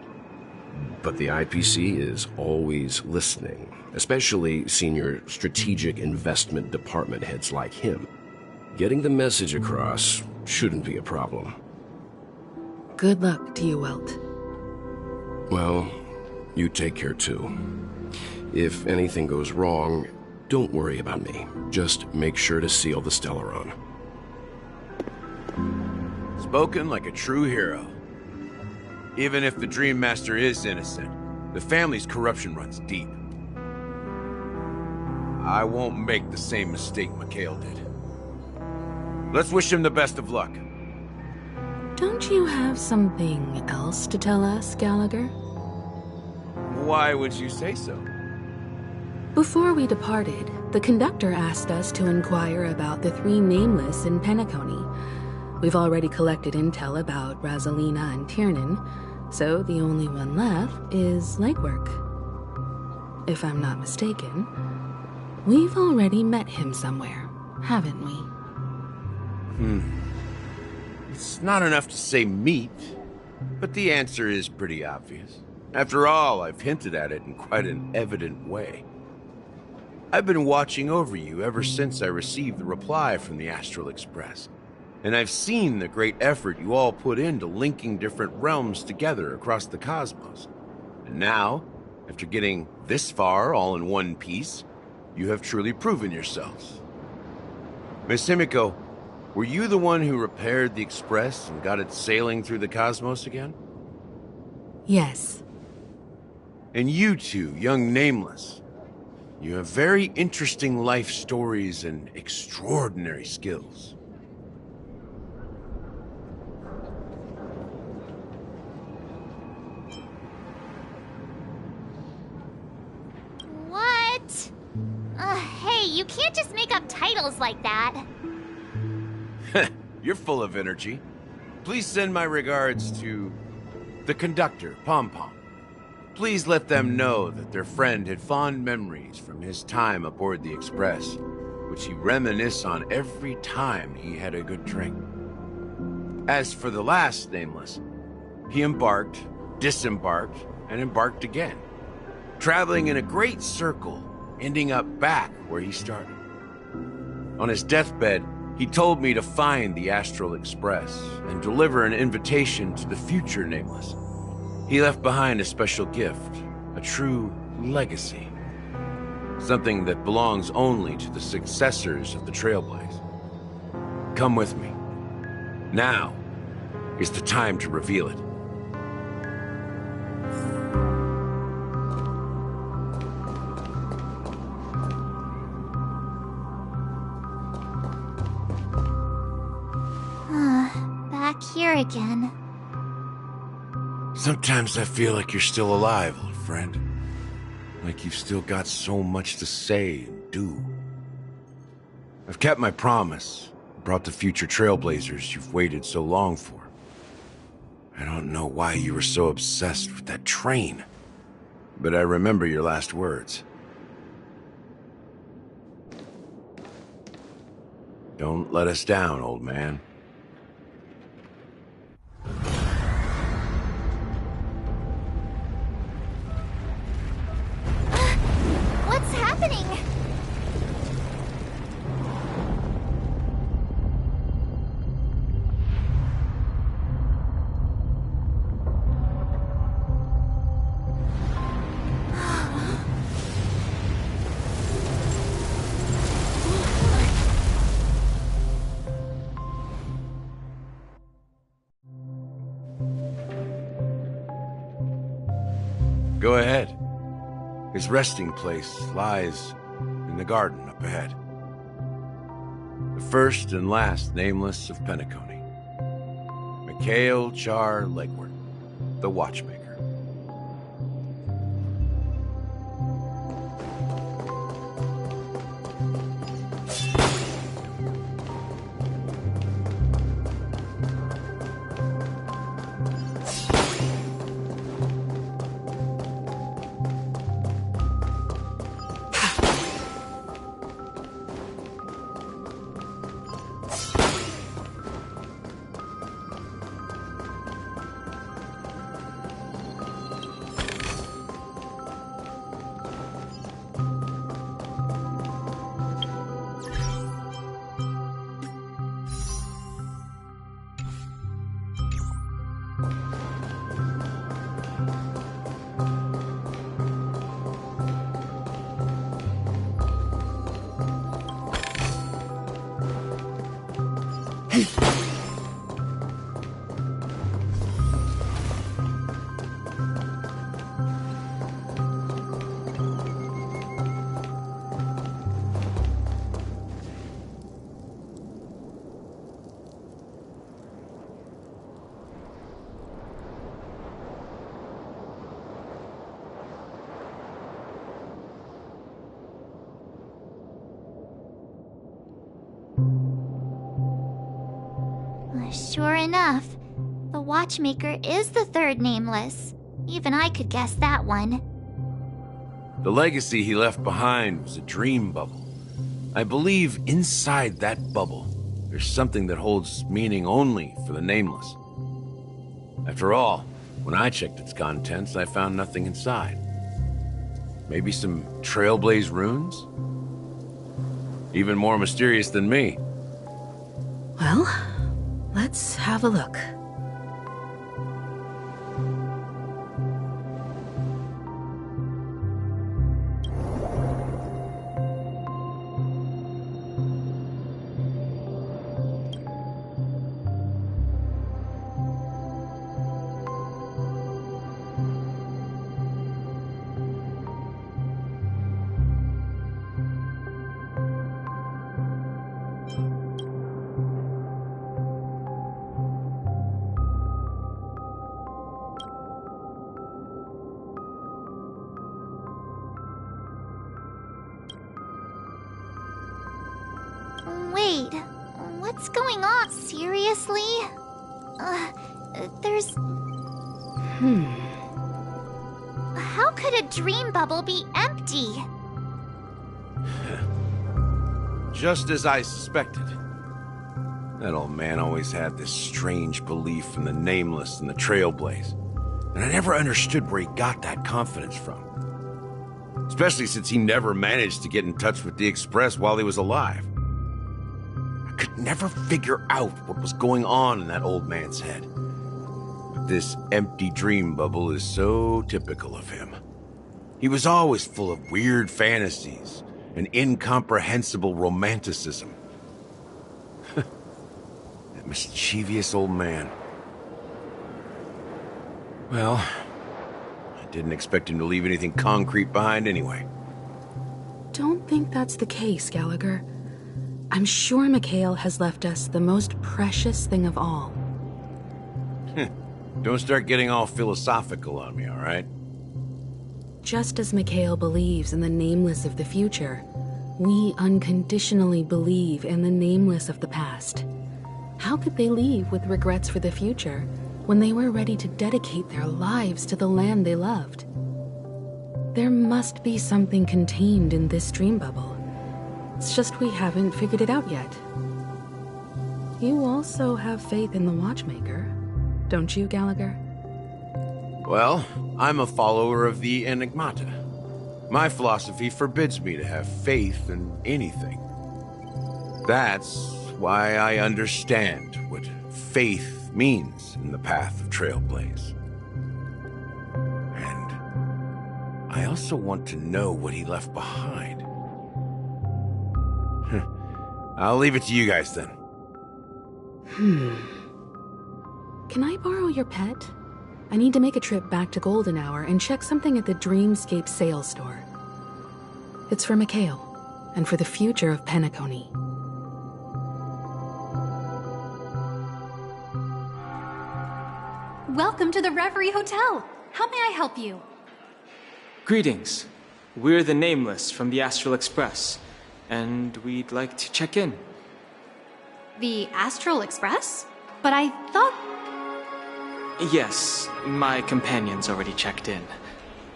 [SPEAKER 15] But the IPC is always listening, especially senior strategic investment department heads like him. Getting the message across shouldn't be a problem.
[SPEAKER 16] Good luck to you, Welt.
[SPEAKER 15] Well, you take care too. If anything goes wrong, don't worry about me. Just make sure to seal the Stellaron.
[SPEAKER 10] Spoken like a true hero. Even if the Dream Master is innocent, the family's corruption runs deep. I won't make the same mistake Mikhail did. Let's wish him the best of luck.
[SPEAKER 16] Don't you have something else to tell us, Gallagher?
[SPEAKER 10] Why would you say so?
[SPEAKER 16] Before we departed, the conductor asked us to inquire about the three nameless in Penacony. We've already collected intel about Rosalina and Tiernan, so the only one left is legwork. If I'm not mistaken, we've already met him somewhere, haven't we?
[SPEAKER 10] It's not enough to say meet, but the answer is pretty obvious. After all, I've hinted at it in quite an evident way. I've been watching over you ever since I received the reply from the Astral Express, and I've seen the great effort you all put into linking different realms together across the cosmos. And now, after getting this far all in one piece, you have truly proven yourselves. Miss Himiko, were you the one who repaired the Express and got it sailing through the cosmos again?
[SPEAKER 16] Yes.
[SPEAKER 10] And you two, young Nameless, you have very interesting life stories and extraordinary skills.
[SPEAKER 13] What? Hey, you can't just make up titles like that.
[SPEAKER 10] You're full of energy. Please send my regards to the conductor, Pom Pom. Please let them know that their friend had fond memories from his time aboard the Express, which he reminisced on every time he had a good drink. As for the last nameless, he embarked, disembarked, and embarked again, traveling in a great circle, ending up back where he started. On his deathbed, he told me to find the Astral Express and deliver an invitation to the future nameless. He left behind a special gift, a true legacy. Something that belongs only to the successors of the Trailblaze. Come with me. Now is the time to reveal it.
[SPEAKER 2] Back here again.
[SPEAKER 10] Sometimes I feel like you're still alive, old friend. Like you've still got so much to say and do. I've kept my promise, brought the future Trailblazers you've waited so long for. I don't know why you were so obsessed with that train, but I remember your last words. Don't let us down, old man.
[SPEAKER 2] What's happening?
[SPEAKER 10] Go ahead. His resting place lies in the garden up ahead. The first and last nameless of Penacony. Mikhail Char Legward, the Watchmaker.
[SPEAKER 2] Sure enough, the Watchmaker is the third nameless. Even I could guess that one.
[SPEAKER 10] The legacy he left behind was a dream bubble. I believe inside that bubble, there's something that holds meaning only for the nameless. After all, when I checked its contents, I found nothing inside. Maybe some Trailblaze runes? Even more mysterious than me.
[SPEAKER 16] Well, let's have a look.
[SPEAKER 2] Wait, What's going on? Seriously? There's... How could a dream bubble be empty?
[SPEAKER 10] Just as I suspected. That old man always had this strange belief in the Nameless and the Trailblaze, and I never understood where he got that confidence from. Especially since he never managed to get in touch with the Express while he was alive. I could never figure out what was going on in that old man's head. But this empty dream bubble is so typical of him. He was always full of weird fantasies and incomprehensible romanticism. That mischievous old man. Well, I didn't expect him to leave anything concrete behind anyway.
[SPEAKER 16] Don't think that's the case, Gallagher. I'm sure Mikhail has left us the most precious thing of all.
[SPEAKER 10] Don't start getting all philosophical on me, all right?
[SPEAKER 16] Just as Mikhail believes in the Nameless of the future, we unconditionally believe in the Nameless of the past. How could they leave with regrets for the future when they were ready to dedicate their lives to the land they loved? There must be something contained in this dream bubble. It's just we haven't figured it out yet. You also have faith in the Watchmaker, don't you, Gallagher?
[SPEAKER 10] Well, I'm a follower of the Enigmata. My philosophy forbids me to have faith in anything. That's why I understand what faith means in the path of Trailblaze. And I also want to know what he left behind. I'll leave it to you guys then.
[SPEAKER 16] Can I borrow your pet? I need to make a trip back to Golden Hour and check something at the Dreamscape sales store. It's for Mikhail, and for the future of Penacony.
[SPEAKER 6] Welcome to the Reverie Hotel. How may I help you?
[SPEAKER 9] Greetings. We're the Nameless from the Astral Express, and we'd like to check in.
[SPEAKER 6] The Astral Express? But I thought...
[SPEAKER 9] Yes, my companion's already checked in.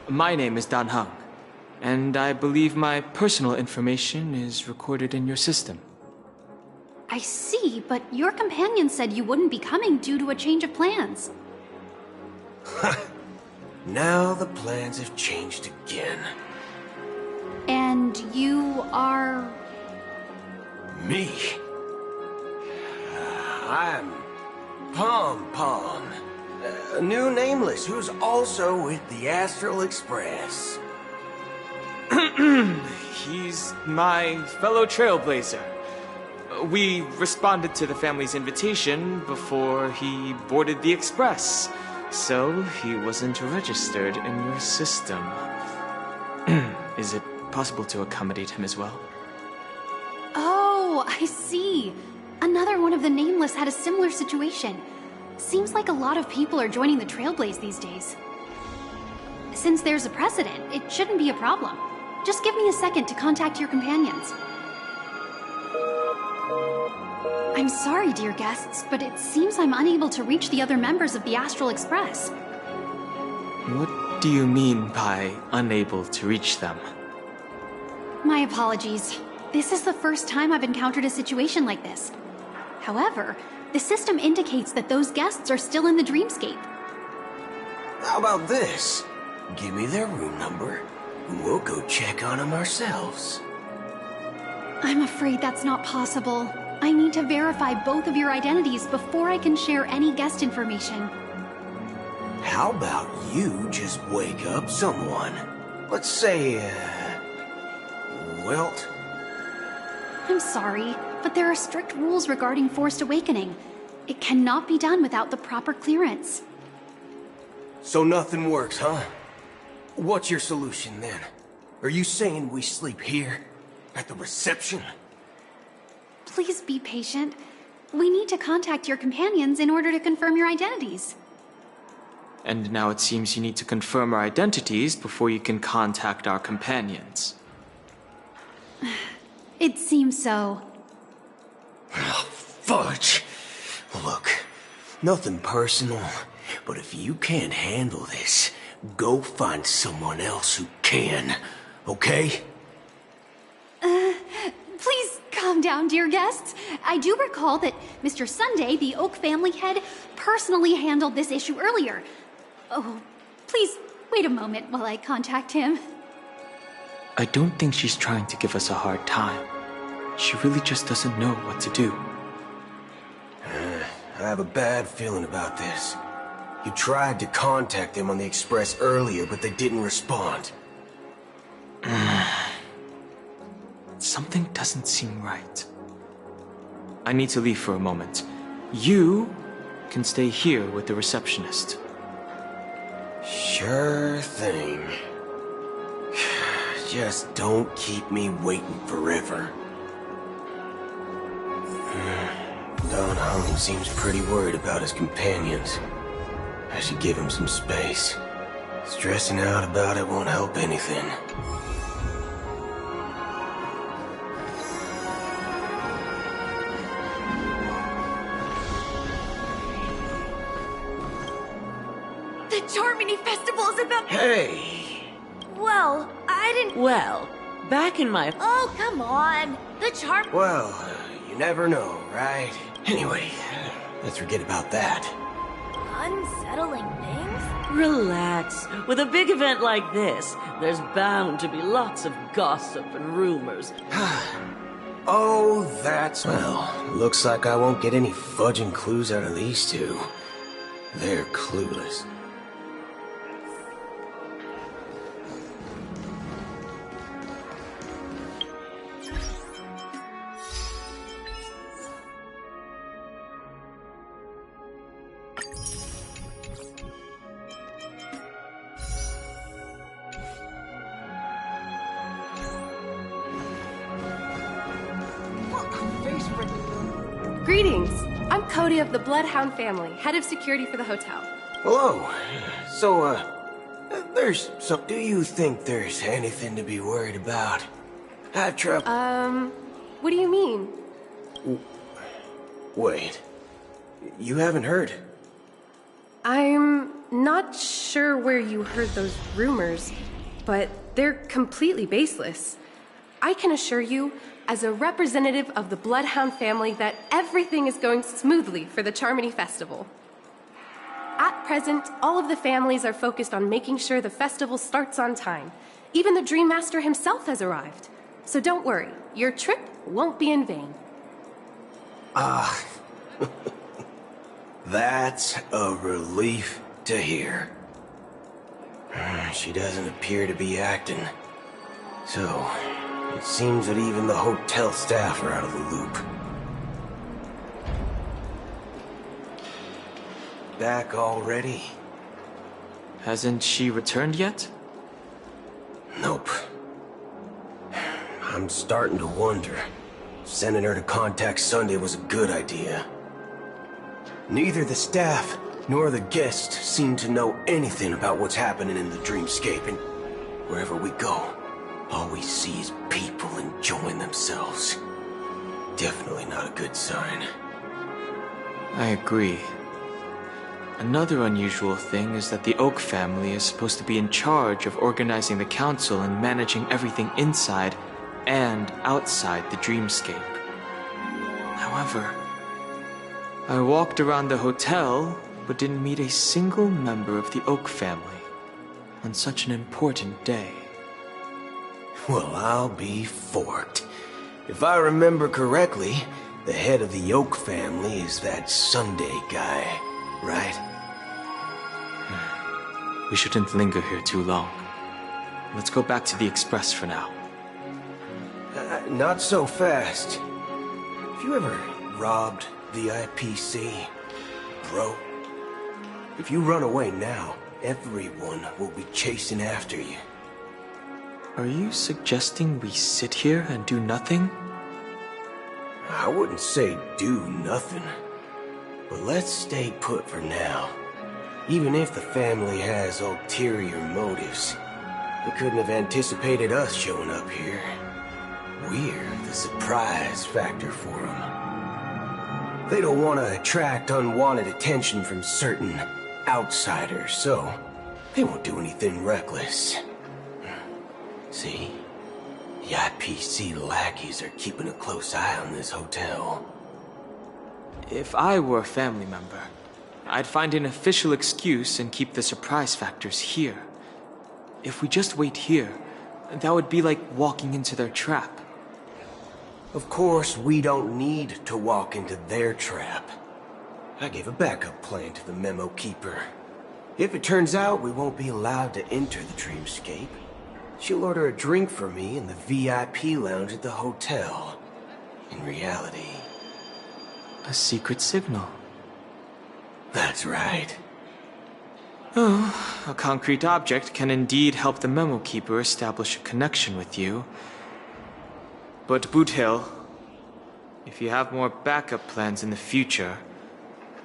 [SPEAKER 9] My name is Dan Hung, and I believe my personal information is recorded in your system.
[SPEAKER 6] I see, but your companion said you wouldn't be coming due to a change of plans.
[SPEAKER 14] Now the plans have changed again.
[SPEAKER 6] And you are...
[SPEAKER 14] Me? I'm Pom Pom, a new Nameless who's also with the Astral Express.
[SPEAKER 9] He's my fellow Trailblazer. We responded to the family's invitation before he boarded the Express, so he wasn't registered in your system. Is it possible to accommodate him as well?
[SPEAKER 6] Oh, I see. Another one of the Nameless had a similar situation. Seems like a lot of people are joining the Trailblaze these days. Since there's a precedent, it shouldn't be a problem. Just give me a second to contact your companions. I'm sorry, dear guests, but it seems I'm unable to reach the other members of the Astral Express.
[SPEAKER 9] What do you mean by unable to reach them?
[SPEAKER 6] My apologies. This is the first time I've encountered a situation like this. However, the system indicates that those guests are still in the dreamscape.
[SPEAKER 14] How about this? Give me their room number, and we'll go check on them ourselves.
[SPEAKER 6] I'm afraid that's not possible. I need to verify both of your identities before I can share any guest information.
[SPEAKER 14] How about you just wake up someone? Let's say, Welt?
[SPEAKER 6] I'm sorry, but there are strict rules regarding forced awakening. It cannot be done without the proper clearance.
[SPEAKER 14] So nothing works, huh? What's your solution then? Are you saying we sleep here? At the reception?
[SPEAKER 6] Please be patient. We need to contact your companions in order to confirm your identities.
[SPEAKER 9] And now it seems you need to confirm our identities before you can contact our companions.
[SPEAKER 6] It seems so.
[SPEAKER 14] Fudge! Look, nothing personal, but if you can't handle this, go find someone else who can, okay?
[SPEAKER 6] Please calm down, dear guests. I do recall that Mr. Sunday, the Oak family head, personally handled this issue earlier. Oh, please wait a moment while I contact him.
[SPEAKER 9] I don't think she's trying to give us a hard time. She really just doesn't know what to do.
[SPEAKER 14] I have a bad feeling about this. You tried to contact them on the Express earlier, but they didn't respond.
[SPEAKER 9] Something doesn't seem right. I need to leave for a moment. You can stay here with the receptionist.
[SPEAKER 14] Sure thing. Just don't keep me waiting forever. Don Hung seems pretty worried about his companions. I should give him some space. Stressing out about it won't help anything.
[SPEAKER 8] The Charmony Festival is about—
[SPEAKER 14] Hey!
[SPEAKER 8] Well, I didn't—
[SPEAKER 11] Well, back in my—
[SPEAKER 8] Oh, come on! The Charm—
[SPEAKER 14] Well, you never know, right? Anyway, let's forget about that.
[SPEAKER 8] Unsettling things?
[SPEAKER 11] Relax. With a big event like this, there's bound to be lots of gossip and rumors.
[SPEAKER 14] Oh, that's... Well, looks like I won't get any fudging clues out of these two. They're clueless.
[SPEAKER 17] Greetings! I'm Cody of the Bloodhound family, head of security for the hotel.
[SPEAKER 14] Hello. So, do you think there's anything to be worried about? I've trouble...
[SPEAKER 17] What do you mean?
[SPEAKER 14] Wait. You haven't heard?
[SPEAKER 17] I'm not sure where you heard those rumors, but they're completely baseless. I can assure you, as a representative of the Bloodhound family, that everything is going smoothly for the Charmony Festival. At present, all of the families are focused on making sure the festival starts on time. Even the Dream Master himself has arrived. So don't worry, your trip won't be in vain.
[SPEAKER 14] That's a relief to hear. She doesn't appear to be acting. So, it seems that even the hotel staff are out of the loop. Back already?
[SPEAKER 9] Hasn't she returned yet?
[SPEAKER 14] Nope. I'm starting to wonder. Sending her to contact Sunday was a good idea. Neither the staff nor the guests seem to know anything about what's happening in the dreamscape, and wherever we go, all we see is people enjoying themselves. Definitely not a good sign.
[SPEAKER 9] I agree. Another unusual thing is that the Oak family is supposed to be in charge of organizing the council and managing everything inside and outside the dreamscape. However, I walked around the hotel but didn't meet a single member of the Oak family on such an important day.
[SPEAKER 14] Well, I'll be forked. If I remember correctly, the head of the Oak family is that Sunday guy, right?
[SPEAKER 9] We shouldn't linger here too long. Let's go back to the Express for now.
[SPEAKER 14] Not so fast. Have you ever robbed the IPC, bro? If you run away now, everyone will be chasing after you.
[SPEAKER 9] Are you suggesting we sit here and do nothing?
[SPEAKER 14] I wouldn't say do nothing, but let's stay put for now. Even if the family has ulterior motives, they couldn't have anticipated us showing up here. We're the surprise factor for them. They don't want to attract unwanted attention from certain outsiders, so they won't do anything reckless. See? The IPC lackeys are keeping a close eye on this hotel.
[SPEAKER 9] If I were a family member, I'd find an official excuse and keep the surprise factors here. If we just wait here, that would be like walking into their trap.
[SPEAKER 14] Of course, we don't need to walk into their trap. I gave a backup plan to the memo keeper. If it turns out we won't be allowed to enter the dreamscape, she'll order a drink for me in the VIP lounge at the hotel. In reality...
[SPEAKER 9] a secret signal.
[SPEAKER 14] That's right.
[SPEAKER 9] Oh, a concrete object can indeed help the memo keeper establish a connection with you. But Boot Hill, if you have more backup plans in the future,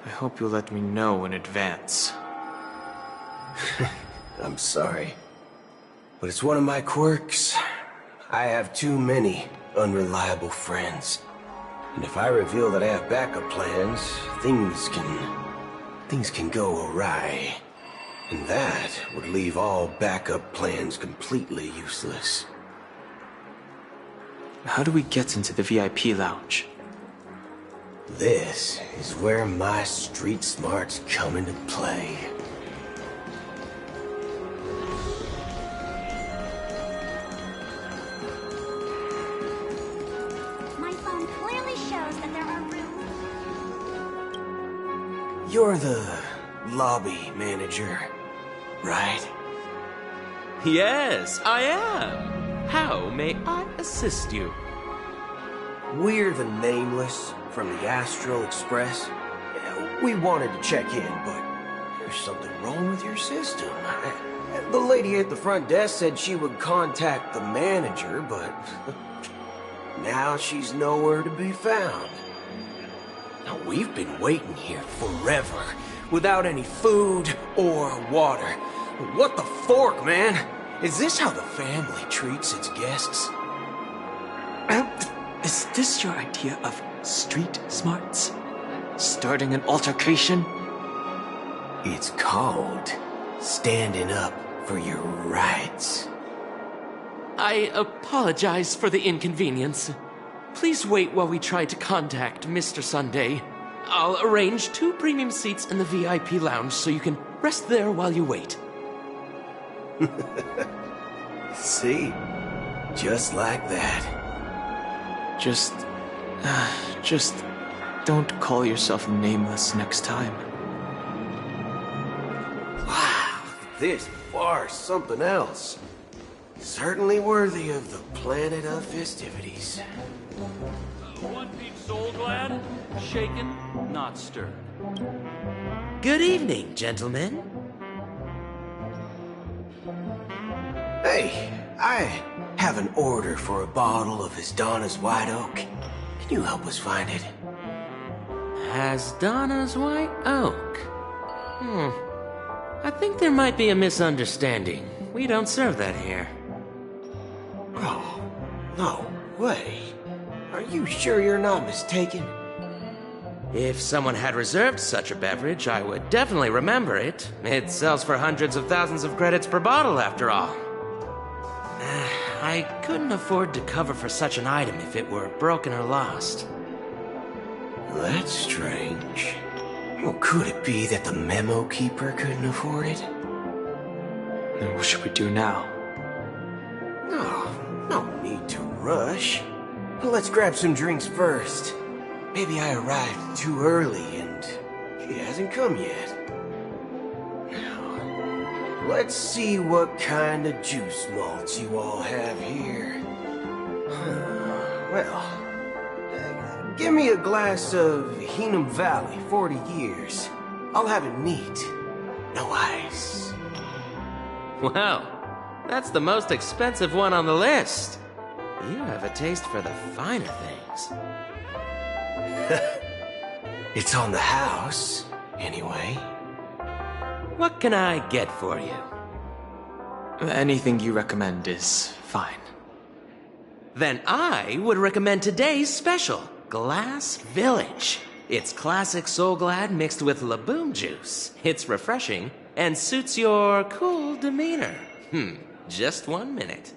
[SPEAKER 9] I hope you'll let me know in advance.
[SPEAKER 14] I'm sorry, but it's one of my quirks. I have too many unreliable friends. And if I reveal that I have backup plans, things can go awry. And that would leave all backup plans completely useless.
[SPEAKER 9] How do we get into the VIP lounge?
[SPEAKER 14] This is where my street smarts come into play.
[SPEAKER 2] My phone clearly shows that there are rooms.
[SPEAKER 14] You're the lobby manager, right?
[SPEAKER 5] Yes, I am. How may I assist you?
[SPEAKER 14] We're the Nameless from the Astral Express. We wanted to check in, but there's something wrong with your system. The lady at the front desk said she would contact the manager, but now she's nowhere to be found. Now, we've been waiting here forever, without any food or water. What the fork, man? Is this how the family treats its guests?
[SPEAKER 9] Is this your idea of street smarts? Starting an altercation?
[SPEAKER 14] It's called standing up for your rights.
[SPEAKER 5] I apologize for the inconvenience. Please wait while we try to contact Mr. Sunday. I'll arrange 2 premium seats in the VIP lounge so you can rest there while you wait.
[SPEAKER 14] See? Just like that.
[SPEAKER 9] Just don't call yourself Nameless next time.
[SPEAKER 14] Wow, this bar's something else. Certainly worthy of the planet of festivities.
[SPEAKER 12] One peak soul glad, shaken, not stirred.
[SPEAKER 18] Good evening, gentlemen.
[SPEAKER 14] Hey, I have an order for a bottle of Hasdana's White Oak. Can you help us find it?
[SPEAKER 18] Hasdana's White Oak? I think there might be a misunderstanding. We don't serve that here.
[SPEAKER 14] Oh, no way. Are you sure you're not mistaken?
[SPEAKER 18] If someone had reserved such a beverage, I would definitely remember it. It sells for hundreds of thousands of credits per bottle, after all. I couldn't afford to cover for such an item if it were broken or lost.
[SPEAKER 14] That's strange. Well, could it be that the memo keeper couldn't afford it?
[SPEAKER 9] Then what should we do now?
[SPEAKER 14] No need to rush. Let's grab some drinks first. Maybe I arrived too early and she hasn't come yet. Now, let's see what kind of juice malts you all have here. Well, give me a glass of Heenum Valley, 40 years. I'll have it neat. No ice.
[SPEAKER 18] Wow, that's the most expensive one on the list. You have a taste for the finer things.
[SPEAKER 14] It's on the house, anyway.
[SPEAKER 18] What can I get for you?
[SPEAKER 9] Anything you recommend is fine.
[SPEAKER 18] Then I would recommend today's special, Glass Village. It's classic Soul Glad mixed with Laboom juice. It's refreshing and suits your cool demeanor. Just 1 minute.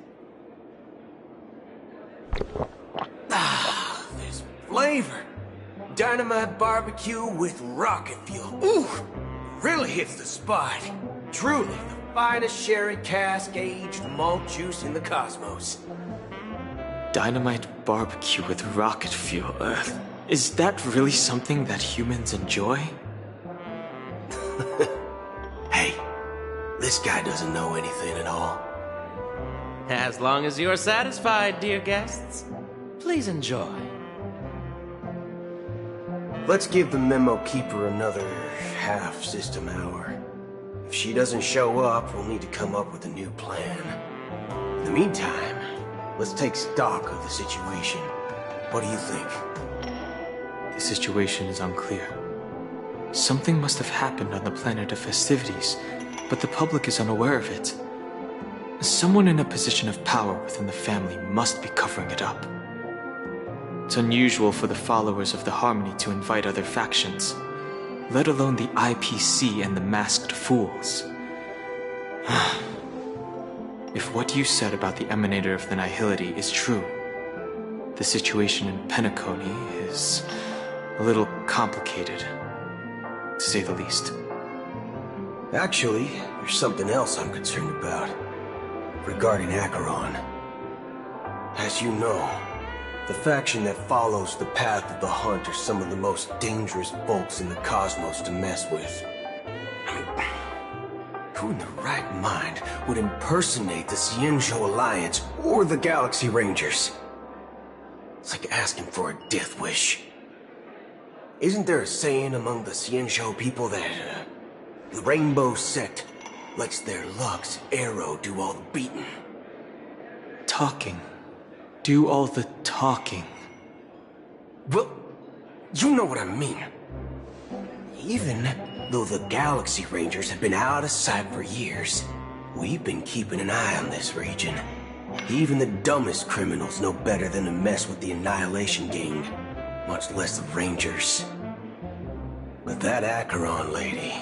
[SPEAKER 14] Ah, this flavor. Dynamite barbecue with rocket fuel. Ooh, really hits the spot. Truly the finest sherry cask aged malt juice in the cosmos.
[SPEAKER 9] Dynamite barbecue with rocket fuel. Is that really something that humans enjoy?
[SPEAKER 14] Hey, this guy doesn't know anything at all.
[SPEAKER 18] As long as you're satisfied, dear guests, please enjoy.
[SPEAKER 14] Let's give the memo keeper another half-system hour. If she doesn't show up, we'll need to come up with a new plan. In the meantime, let's take stock of the situation. What do you think?
[SPEAKER 9] The situation is unclear. Something must have happened on the planet of festivities, but the public is unaware of it. Someone in a position of power within the family must be covering it up. It's unusual for the followers of the Harmony to invite other factions, let alone the IPC and the Masked Fools. If what you said about the Emanator of the Nihility is true, the situation in Penacony is a little complicated, to say the least.
[SPEAKER 14] Actually, there's something else I'm concerned about. Regarding Acheron. As you know, the faction that follows the path of the Hunt are some of the most dangerous folks in the cosmos to mess with. I mean, who in their right mind would impersonate the Xianzhou Alliance or the Galaxy Rangers? It's like asking for a death wish. Isn't there a saying among the Xianzhou people that the Rainbow Sect lets their Lux arrow do all the beating?
[SPEAKER 9] Talking. Do all the talking.
[SPEAKER 14] Well, you know what I mean. Even though the Galaxy Rangers have been out of sight for years, we've been keeping an eye on this region. Even the dumbest criminals know better than to mess with the Annihilation Gang, much less the Rangers. But that Acheron lady,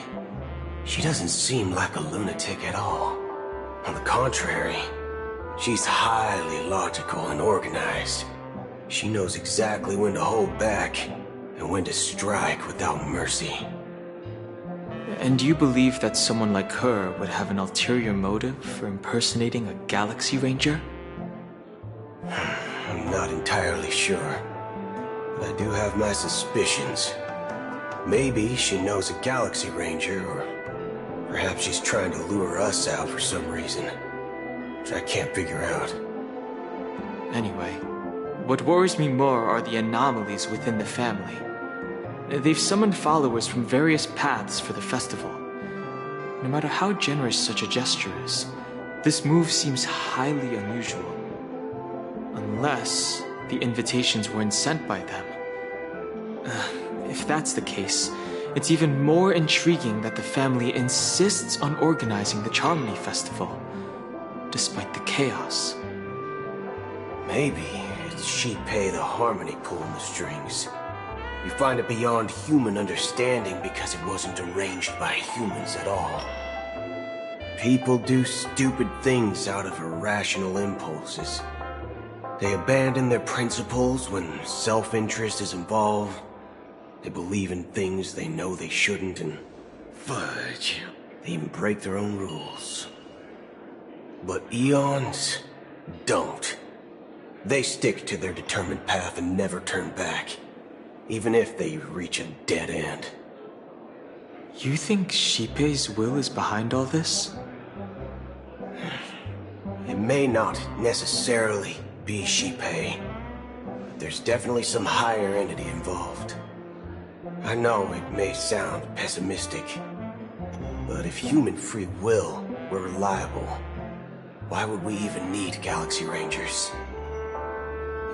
[SPEAKER 14] she doesn't seem like a lunatic at all. On the contrary, she's highly logical and organized. She knows exactly when to hold back and when to strike without mercy.
[SPEAKER 9] And you believe that someone like her would have an ulterior motive for impersonating a Galaxy Ranger?
[SPEAKER 14] I'm not entirely sure, but I do have my suspicions. Maybe she knows a Galaxy Ranger, or perhaps she's trying to lure us out for some reason, which I can't figure out.
[SPEAKER 9] Anyway, what worries me more are the anomalies within the family. They've summoned followers from various paths for the festival. No matter how generous such a gesture is, this move seems highly unusual. Unless the invitations weren't sent by them. If that's the case, it's even more intriguing that the family insists on organizing the Charmony Festival, despite the chaos.
[SPEAKER 14] Maybe it's Shipei the Harmony pulling the strings. We find it beyond human understanding because it wasn't arranged by humans at all. People do stupid things out of irrational impulses. They abandon their principles when self-interest is involved. They believe in things they know they shouldn't, and fudge, they even break their own rules. But Eons don't. They stick to their determined path and never turn back, even if they reach a dead end.
[SPEAKER 9] You think Shipei's will is behind all this?
[SPEAKER 14] It may not necessarily be Shipei, but there's definitely some higher entity involved. I know it may sound pessimistic, but if human free will were reliable, why would we even need Galaxy Rangers?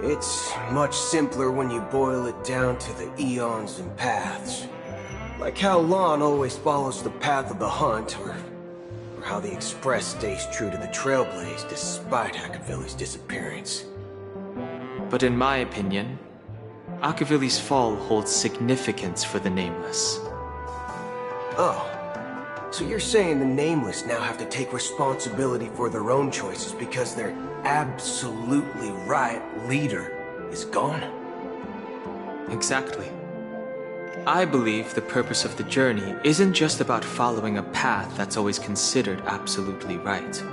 [SPEAKER 14] It's much simpler when you boil it down to the eons and paths. Like how Lon always follows the path of the Hunt, or how the Express stays true to the Trailblaze despite Hackaveli's disappearance.
[SPEAKER 9] But in my opinion, Akavili's fall holds significance for the Nameless.
[SPEAKER 14] Oh. So you're saying the Nameless now have to take responsibility for their own choices because their absolutely right leader is gone?
[SPEAKER 9] Exactly. I believe the purpose of the journey isn't just about following a path that's always considered absolutely right.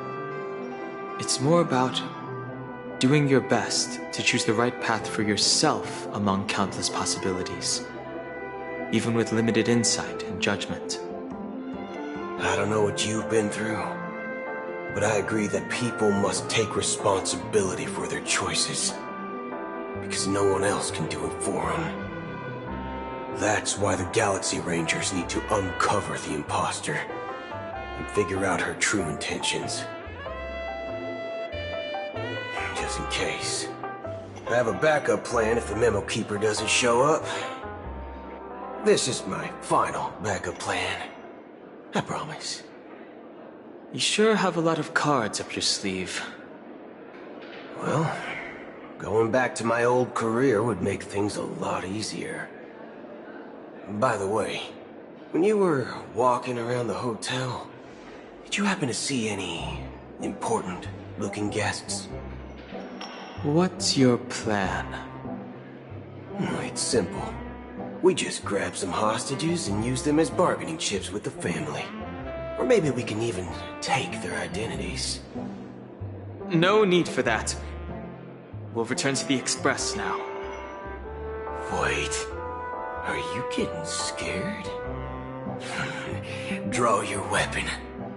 [SPEAKER 9] It's more about doing your best to choose the right path for yourself among countless possibilities, even with limited insight and judgment.
[SPEAKER 14] I don't know what you've been through, but I agree that people must take responsibility for their choices, because no one else can do it for them. That's why the Galaxy Rangers need to uncover the imposter and figure out her true intentions. Just in case. I have a backup plan if the Memo Keeper doesn't show up. This is my final backup plan. I promise.
[SPEAKER 9] You sure have a lot of cards up your sleeve.
[SPEAKER 14] Well, going back to my old career would make things a lot easier. By the way, when you were walking around the hotel, did you happen to see any important-looking guests?
[SPEAKER 9] What's your plan?
[SPEAKER 14] It's simple. We just grab some hostages and use them as bargaining chips with the family. Or maybe we can even take their identities.
[SPEAKER 9] No need for that. We'll return to the Express now.
[SPEAKER 14] Wait. Are you getting scared? Draw your weapon.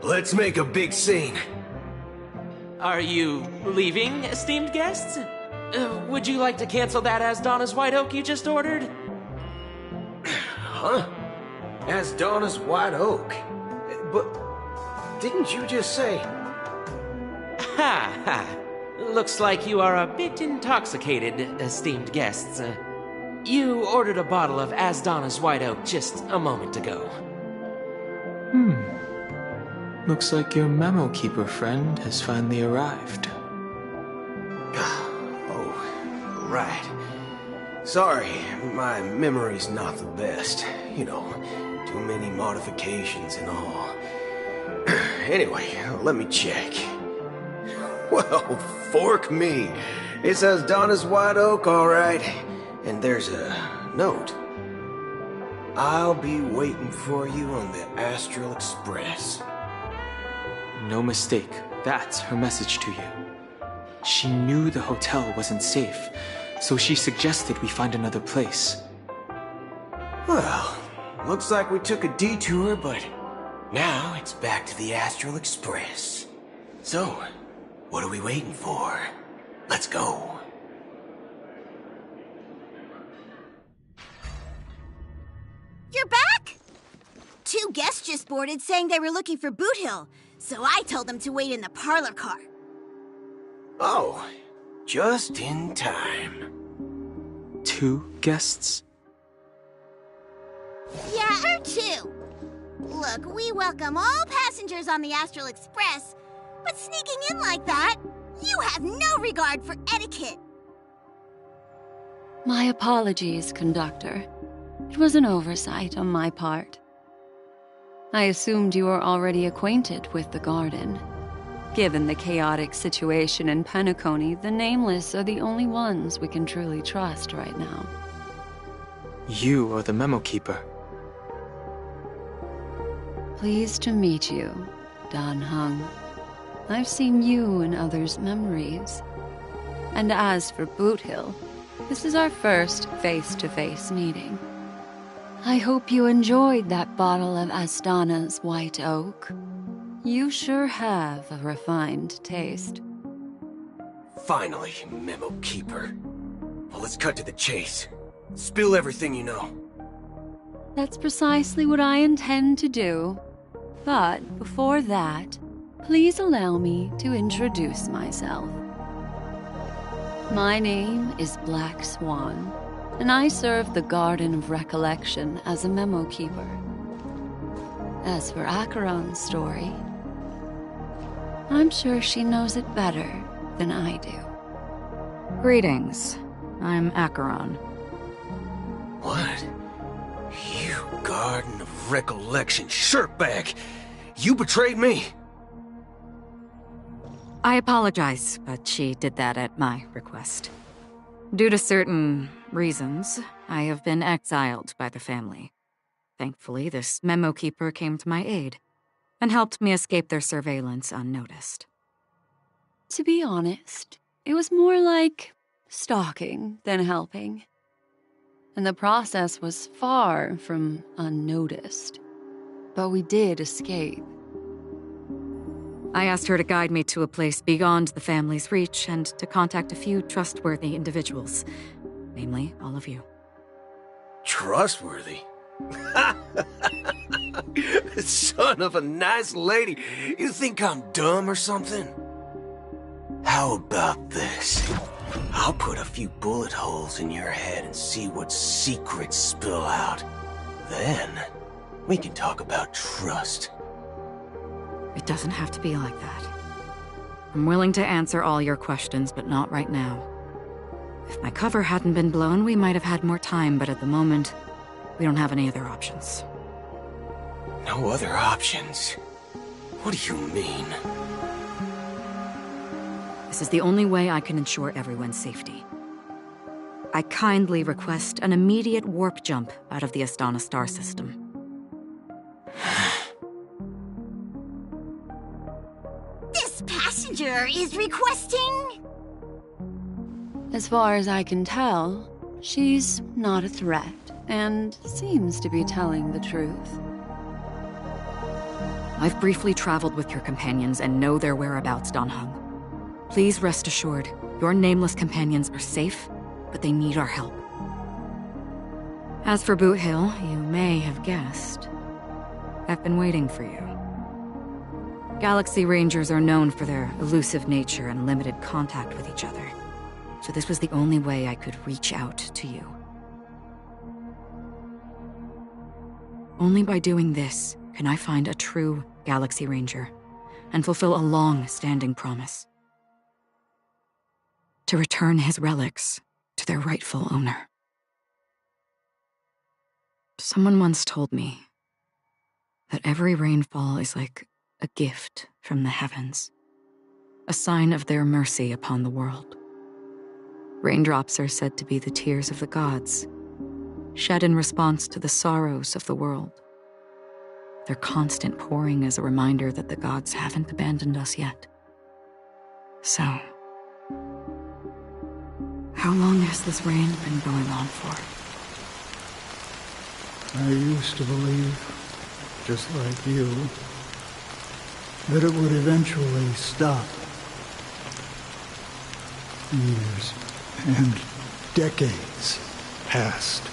[SPEAKER 14] Let's make a big scene.
[SPEAKER 5] Are you leaving, esteemed guests? Would you like to cancel that Asdana's White Oak you just ordered?
[SPEAKER 14] Huh? Asdana's White Oak? But didn't you just say...
[SPEAKER 5] Ha ha. Looks like you are a bit intoxicated, esteemed guests. You ordered a bottle of Asdana's White Oak just a moment ago.
[SPEAKER 9] Looks like your Memo Keeper friend has finally arrived.
[SPEAKER 14] Oh, right. Sorry, my memory's not the best. You know, too many modifications and all. Anyway, let me check. Well, fork me. It says Donna's White Oak, all right. And there's a note. I'll be waiting for you on the Astral Express.
[SPEAKER 9] No mistake. That's her message to you. She knew the hotel wasn't safe, so she suggested we find another place.
[SPEAKER 14] Well, looks like we took a detour, but now it's back to the Astral Express. So, what are we waiting for? Let's go.
[SPEAKER 19] You're back? Two guests just boarded saying they were looking for Boot Hill, so I told them to wait in the parlor car.
[SPEAKER 14] Oh, just in time.
[SPEAKER 9] Two guests?
[SPEAKER 19] Yeah, or two. Look, we welcome all passengers on the Astral Express, but sneaking in like that, you have no regard for etiquette.
[SPEAKER 20] My apologies, conductor. It was an oversight on my part. I assumed you were already acquainted with the garden. Given the chaotic situation in Penacony, the Nameless are the only ones we can truly trust right now.
[SPEAKER 9] You are the Memo Keeper.
[SPEAKER 20] Pleased to meet you, Dan Hung. I've seen you in others' memories. And as for Boot Hill, this is our first face-to-face meeting. I hope you enjoyed that bottle of Astana's White Oak. You sure have a refined taste.
[SPEAKER 14] Finally, Memo Keeper. Well, let's cut to the chase. Spill everything you know.
[SPEAKER 20] That's precisely what I intend to do. But before that, please allow me to introduce myself. My name is Black Swan, and I serve the Garden of Recollection as a Memo Keeper. As for Acheron's story, I'm sure she knows it better than I do.
[SPEAKER 21] Greetings. I'm Acheron.
[SPEAKER 14] What? You Garden of Recollection shirtbag! You betrayed me!
[SPEAKER 1] I apologize, but she did that at my request. Due to certain reasons, I have been exiled by the family. Thankfully, this memo keeper came to my aid and helped me escape their surveillance unnoticed.
[SPEAKER 20] To be honest, it was more like stalking than helping. And the process was far from unnoticed. But we did escape.
[SPEAKER 1] I asked her to guide me to a place beyond the family's reach and to contact a few trustworthy individuals, namely all of you.
[SPEAKER 14] Trustworthy? Son of a nice lady, you think I'm dumb or something? How about this? I'll put a few bullet holes in your head and see what secrets spill out. Then, we can talk about trust.
[SPEAKER 1] It doesn't have to be like that. I'm willing to answer all your questions, but not right now. If my cover hadn't been blown, we might have had more time, but at the moment, we don't have any other options.
[SPEAKER 14] No other options? What do you mean?
[SPEAKER 1] This is the only way I can ensure everyone's safety. I kindly request an immediate warp jump out of the Astana star system.
[SPEAKER 19] This passenger is requesting...
[SPEAKER 20] As far as I can tell, she's not a threat and seems to be telling the truth.
[SPEAKER 1] I've briefly traveled with your companions and know their whereabouts, Dan Heng. Please rest assured, your nameless companions are safe, but they need our help. As for Boot Hill, you may have guessed. I've been waiting for you. Galaxy Rangers are known for their elusive nature and limited contact with each other, so this was the only way I could reach out to you. Only by doing this can I find a true Galaxy Ranger and fulfill a long-standing promise. To return his relics to their rightful owner. Someone once told me that every rainfall is like a gift from the heavens, a sign of their mercy upon the world. Raindrops are said to be the tears of the gods, shed in response to the sorrows of the world. Their constant pouring is a reminder that the gods haven't abandoned us yet. So, how long has this rain been going on for?
[SPEAKER 3] I used to believe, just like you, that it would eventually stop. Years and decades passed.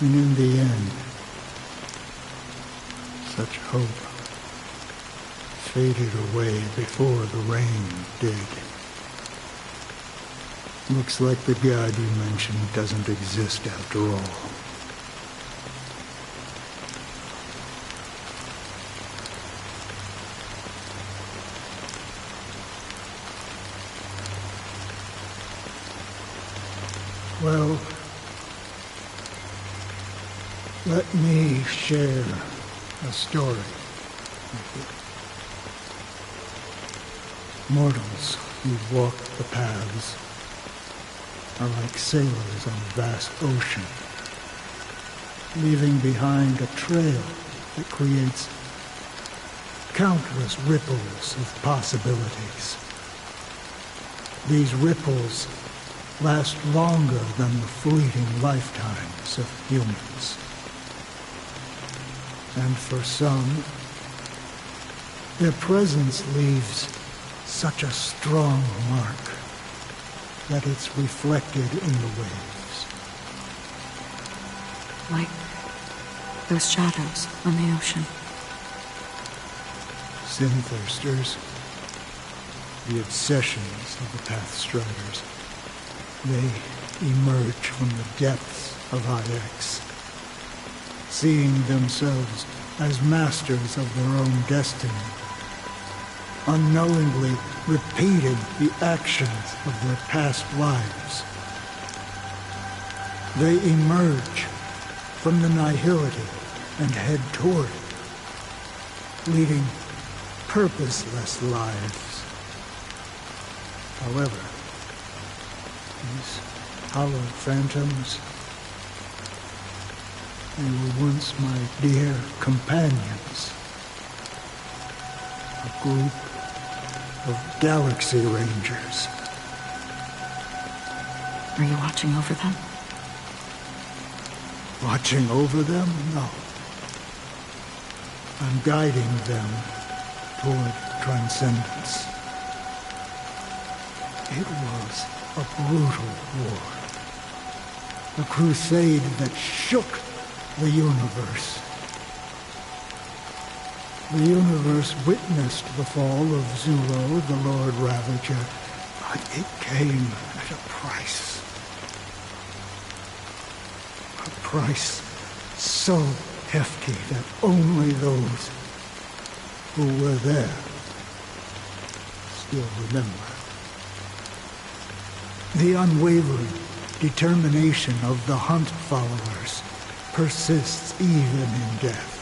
[SPEAKER 3] And in the end, such hope faded away before the rain did. Looks like the god you mentioned doesn't exist after all. Well, let me share a story with you. Mortals who walk the paths are like sailors on a vast ocean, leaving behind a trail that creates countless ripples of possibilities. These ripples last longer than the fleeting lifetimes of humans. And for some, their presence leaves such a strong mark that it's reflected in the waves.
[SPEAKER 1] Like those shadows on the ocean.
[SPEAKER 3] Sin-thirsters, the obsessions of the Pathstriders, they emerge from the depths of IX, seeing themselves as masters of their own destiny, unknowingly repeating the actions of their past lives. They emerge from the nihility and head toward it, leading purposeless lives. However, these hollow phantoms, they were once my dear companions. A group of Galaxy Rangers.
[SPEAKER 1] Are you watching over them?
[SPEAKER 3] Watching over them? No. I'm guiding them toward transcendence. It was a brutal war. A crusade that shook the universe. The universe witnessed the fall of Zulo, the Lord Ravager, but it came at a price. A price so hefty that only those who were there still remember. The unwavering determination of the Hunt followers persists even in death.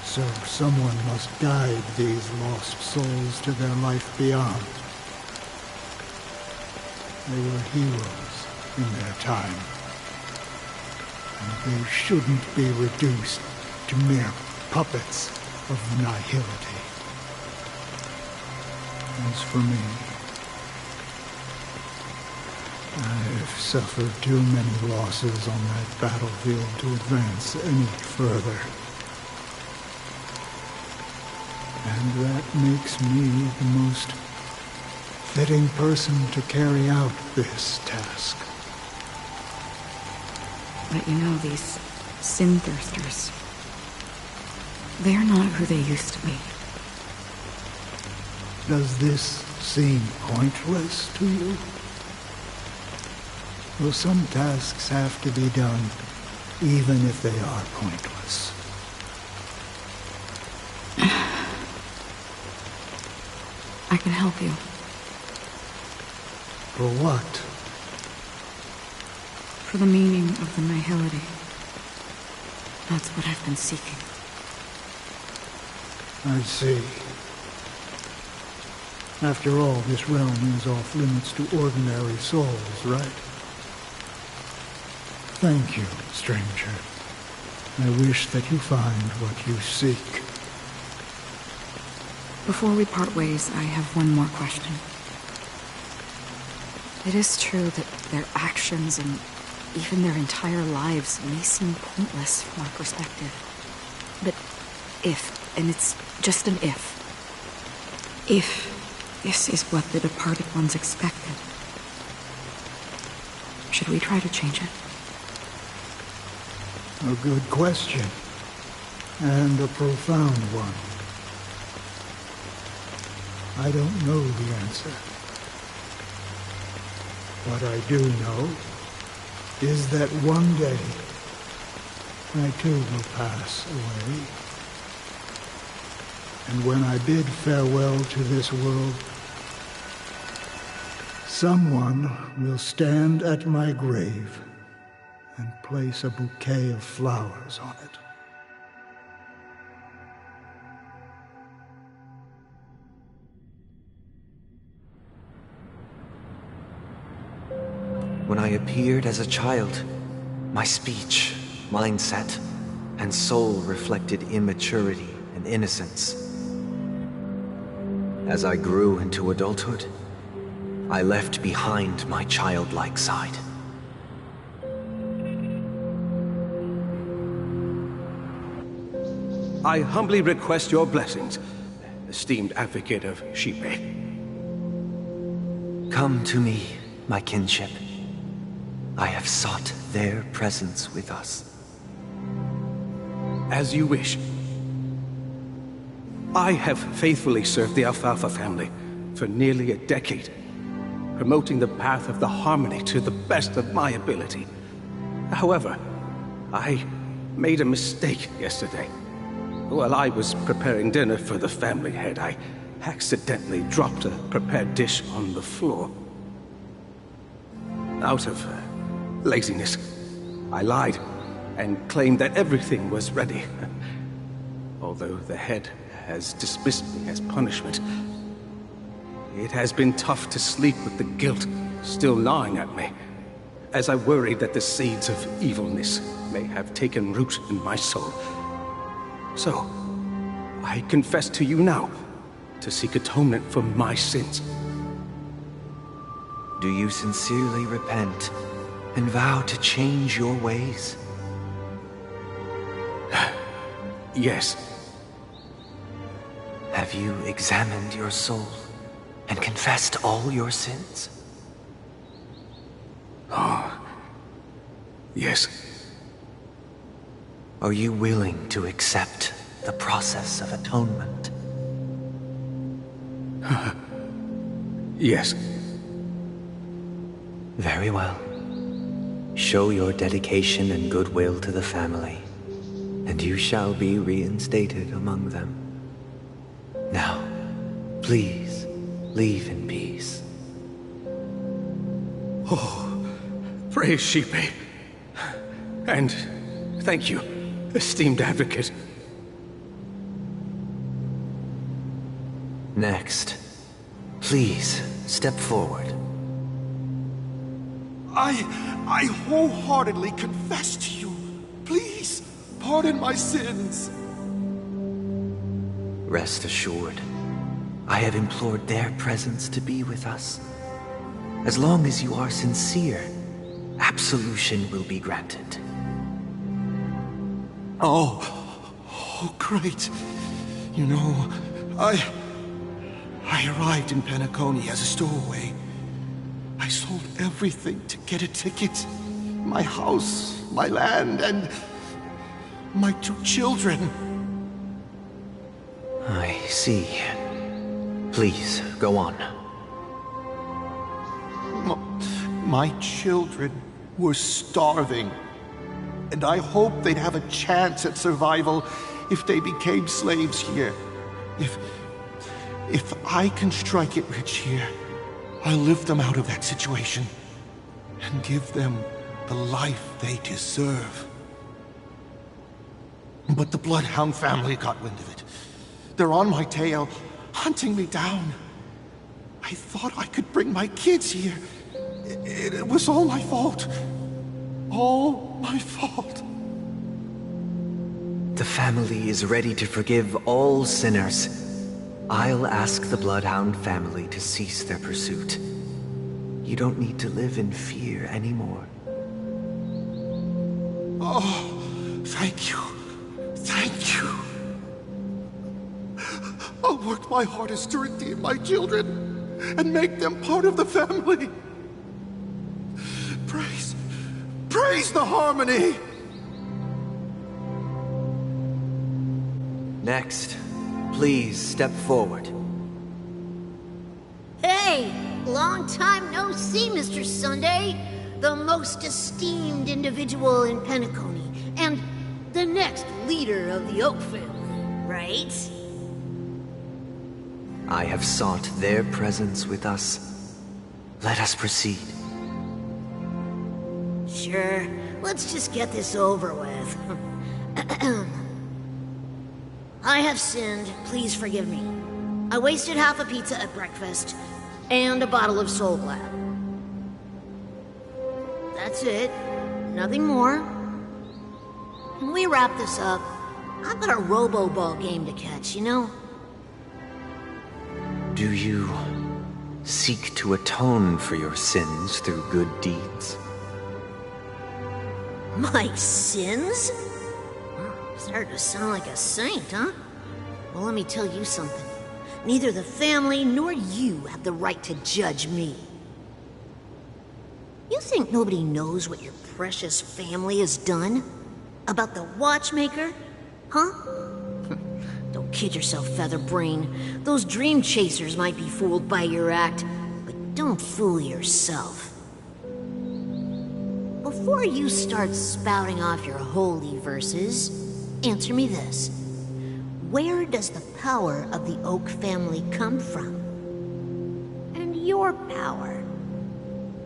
[SPEAKER 3] So someone must guide these lost souls to their life beyond. They were heroes in their time. And they shouldn't be reduced to mere puppets of nihility. As for me, I've suffered too many losses on that battlefield to advance any further. And that makes me the most fitting person to carry out this task.
[SPEAKER 1] But you know, these sin thirsters, they're not who they used to be.
[SPEAKER 3] Does this seem pointless to you? Well, some tasks have to be done, even if they are pointless.
[SPEAKER 1] I can help you.
[SPEAKER 3] For what?
[SPEAKER 1] For the meaning of the nihility. That's what I've been seeking.
[SPEAKER 3] I see. After all, this realm is off limits to ordinary souls, right? Thank you, stranger. I wish that you find what you seek.
[SPEAKER 1] Before we part ways, I have one more question. It is true that their actions and even their entire lives may seem pointless from our perspective. But if, and it's just an if this is what the departed ones expected, should we try to change it?
[SPEAKER 3] A good question. And a profound one. I don't know the answer. What I do know is that one day I too will pass away. And when I bid farewell to this world, someone will stand at my grave and place a bouquet of flowers on it.
[SPEAKER 4] When I appeared as a child, my speech, mindset, and soul reflected immaturity and innocence. As I grew into adulthood, I left behind my childlike side.
[SPEAKER 21] I humbly request your blessings, esteemed advocate of Shipe.
[SPEAKER 4] Come to me, my kinship. I have sought their presence with us.
[SPEAKER 21] As you wish. I have faithfully served the Alfalfa family for nearly a decade, promoting the path of the harmony to the best of my ability. However, I made a mistake yesterday. While I was preparing dinner for the family head, I accidentally dropped a prepared dish on the floor. Out of Laziness. I lied and claimed that everything was ready. Although the head has dismissed me as punishment, it has been tough to sleep with the guilt still gnawing at me, as I worried that the seeds of evilness may have taken root in my soul. So, I confess to you now, to seek atonement for my sins.
[SPEAKER 4] Do you sincerely repent and vow to change your ways?
[SPEAKER 21] Yes.
[SPEAKER 4] Have you examined your soul and confessed all your sins?
[SPEAKER 21] Oh, yes.
[SPEAKER 4] Are you willing to accept the process of atonement?
[SPEAKER 21] Yes.
[SPEAKER 4] Very well. Show your dedication and goodwill to the family, and you shall be reinstated among them. Now, please, leave in peace.
[SPEAKER 21] Oh, praise Sheepy. And thank you, esteemed advocate.
[SPEAKER 4] Next, please step forward.
[SPEAKER 7] I wholeheartedly confess to you. Please, pardon my sins.
[SPEAKER 4] Rest assured, I have implored their presence to be with us. As long as you are sincere, absolution will be granted.
[SPEAKER 7] Oh, great. You know, I arrived in Penacony as a stowaway. I sold everything to get a ticket. My house, my land, and my 2 children.
[SPEAKER 4] I see. Please, go on.
[SPEAKER 7] My children were starving, and I hoped they'd have a chance at survival if they became slaves here. If I can strike it rich here, I'll lift them out of that situation and give them the life they deserve. But the Bloodhound family got wind of it. They're on my tail, hunting me down. I thought I could bring my kids here. It was all my fault. All my fault.
[SPEAKER 4] The family is ready to forgive all sinners. I'll ask the Bloodhound family to cease their pursuit. You don't need to live in fear anymore.
[SPEAKER 7] Oh, thank you. Thank you. I'll work my hardest to redeem my children and make them part of the family. Praise the harmony!
[SPEAKER 4] Next, please step forward.
[SPEAKER 22] Hey! Long time no see, Mr. Sunday. The most esteemed individual in Penacony, and the next leader of the Oak family, right?
[SPEAKER 4] I have sought their presence with us. Let us proceed.
[SPEAKER 22] Sure. Let's just get this over with. I have sinned. Please forgive me. I wasted half a pizza at breakfast, and a bottle of Soul Glad. That's it. Nothing more. When we wrap this up, I've got a robo-ball game to catch, you know?
[SPEAKER 4] Do you seek to atone for your sins through good deeds?
[SPEAKER 22] My sins? Starting to sound like a saint, huh? Well, let me tell you something. Neither the family nor you have the right to judge me. You think nobody knows what your precious family has done? About the watchmaker? Huh? Don't kid yourself, Featherbrain. Those dream chasers might be fooled by your act, but don't fool yourself. Before you start spouting off your holy verses, answer me this. Where does the power of the Oak family come from? And your power?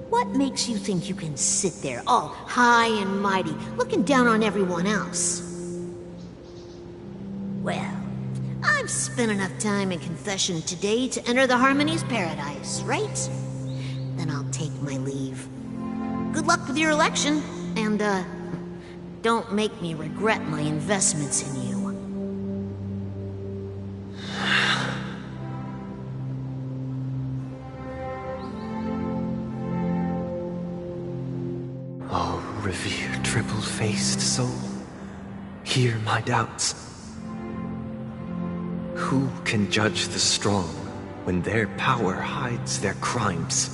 [SPEAKER 22] What makes you think you can sit there all high and mighty, looking down on everyone else? Well, I've spent enough time in confession today to enter the Harmony's paradise, right? Then I'll take my leave. Good luck with your election, and, don't make me regret my investments in you.
[SPEAKER 4] Oh, revered triple-faced soul, hear my doubts. Who can judge the strong when their power hides their crimes?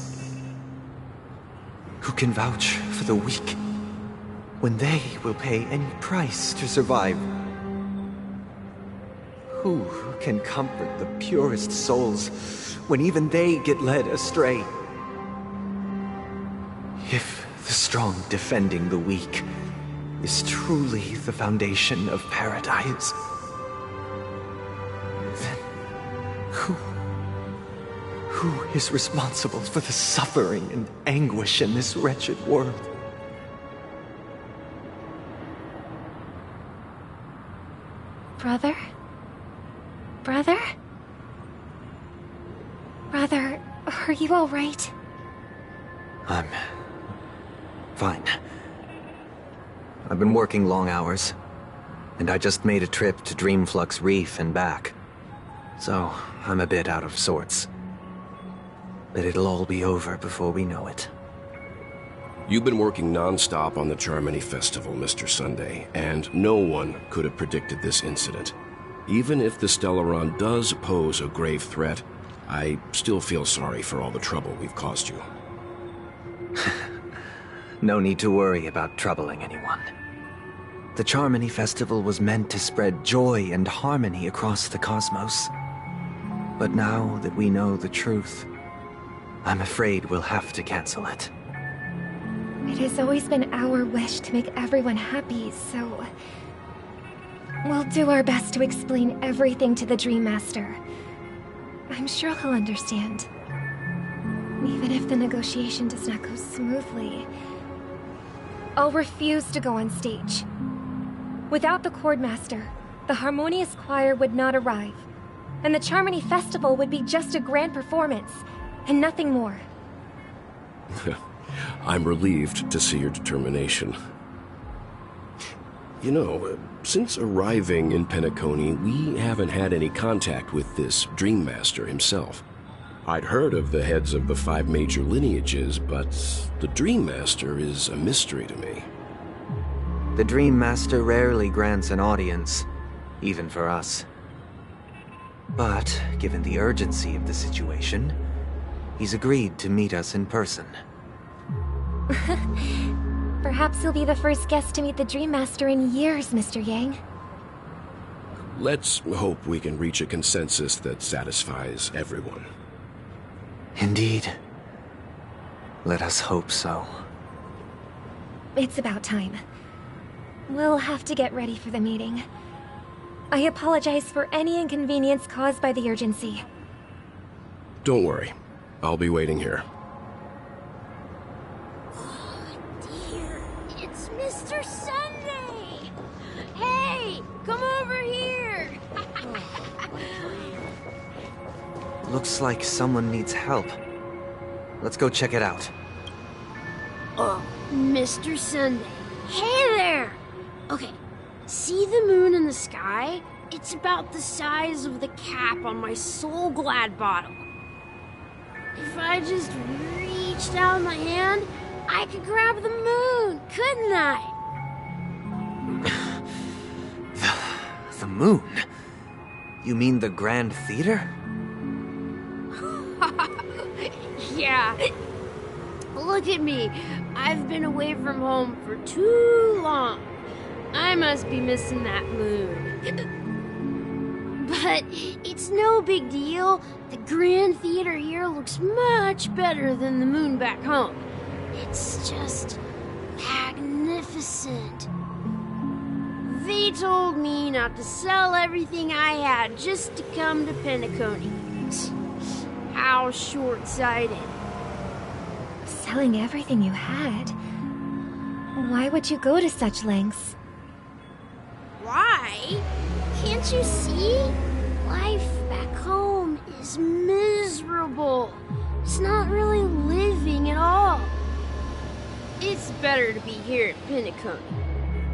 [SPEAKER 4] Who can vouch for the weak when they will pay any price to survive? Who can comfort the purest souls when even they get led astray? If the strong defending the weak is truly the foundation of paradise, then who is responsible for the suffering and anguish in this wretched world?
[SPEAKER 8] Brother? Brother? Brother, are you all right?
[SPEAKER 4] I'm fine. I've been working long hours, and I just made a trip to Dreamflux Reef and back. So, I'm a bit out of sorts. But it'll all be over before we know it.
[SPEAKER 13] You've been working non-stop on the Charmony Festival, Mr. Sunday, and no one could have predicted this incident. Even if the Stellaron does pose a grave threat, I still feel sorry for all the trouble we've caused you.
[SPEAKER 4] No need to worry about troubling anyone. The Charmony Festival was meant to spread joy and harmony across the cosmos. But now that we know the truth, I'm afraid we'll have to cancel it.
[SPEAKER 8] It has always been our wish to make everyone happy, so... we'll do our best to explain everything to the Dream Master. I'm sure he'll understand. Even if the negotiation does not go smoothly, I'll refuse to go on stage. Without the Chord Master, the Harmonious Choir would not arrive, and the Charmony Festival would be just a grand performance, and nothing more.
[SPEAKER 13] I'm relieved to see your determination. You know, since arriving in Penacony, we haven't had any contact with this Dream Master himself. I'd heard of the heads of the 5 major lineages, but the Dream Master is a mystery to me.
[SPEAKER 4] The Dream Master rarely grants an audience, even for us. But, given the urgency of the situation, he's agreed to meet us in person.
[SPEAKER 8] Perhaps you'll be the first guest to meet the Dream Master in years, Mr. Yang.
[SPEAKER 13] Let's hope we can reach a consensus that satisfies everyone.
[SPEAKER 4] Indeed. Let us hope so.
[SPEAKER 8] It's about time. We'll have to get ready for the meeting. I apologize for any inconvenience caused by the urgency.
[SPEAKER 13] Don't worry. I'll be waiting here.
[SPEAKER 15] It's Mr. Sunday! Hey, come over here!
[SPEAKER 4] Looks like someone needs help. Let's go check it out.
[SPEAKER 15] Oh, Mr. Sunday. Hey there! Okay, see the moon in the sky? It's about the size of the cap on my Soul Glad bottle. If I just reached out my hand, I could grab the moon, couldn't I?
[SPEAKER 4] The moon? You mean the Grand Theater?
[SPEAKER 15] Yeah. Look at me. I've been away from home for too long. I must be missing that moon. But it's no big deal. The Grand Theater here looks much better than the moon back home. It's just magnificent. They told me not to sell everything I had just to come to Penacony. How short-sighted.
[SPEAKER 10] selling everything you had. Why would you go to such lengths?
[SPEAKER 15] Why? Can't you see? Life back home is miserable. It's not really living at all. It's better to be here at Pinnacle.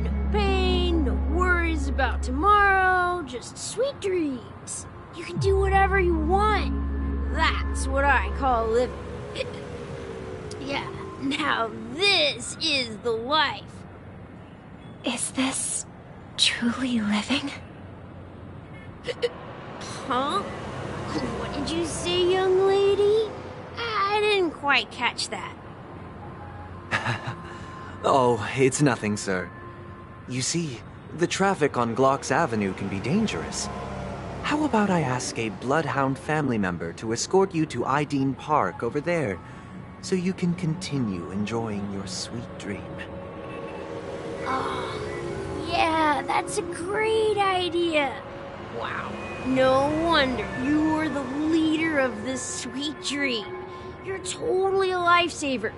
[SPEAKER 15] No pain, no worries about tomorrow, just sweet dreams. You can do whatever you want. That's what I call living. Yeah, now this is the life.
[SPEAKER 10] Is this truly living?
[SPEAKER 15] Huh? What did you say, young lady? I didn't quite catch that.
[SPEAKER 4] Oh, it's nothing, sir. You see, the traffic on Glock's Avenue can be dangerous. How about I ask a Bloodhound family member to escort you to Ideen Park over there, so you can continue enjoying your sweet dream?
[SPEAKER 15] Oh, yeah, that's a great idea. Wow, no wonder you were the leader of this sweet dream. You're totally a lifesaver.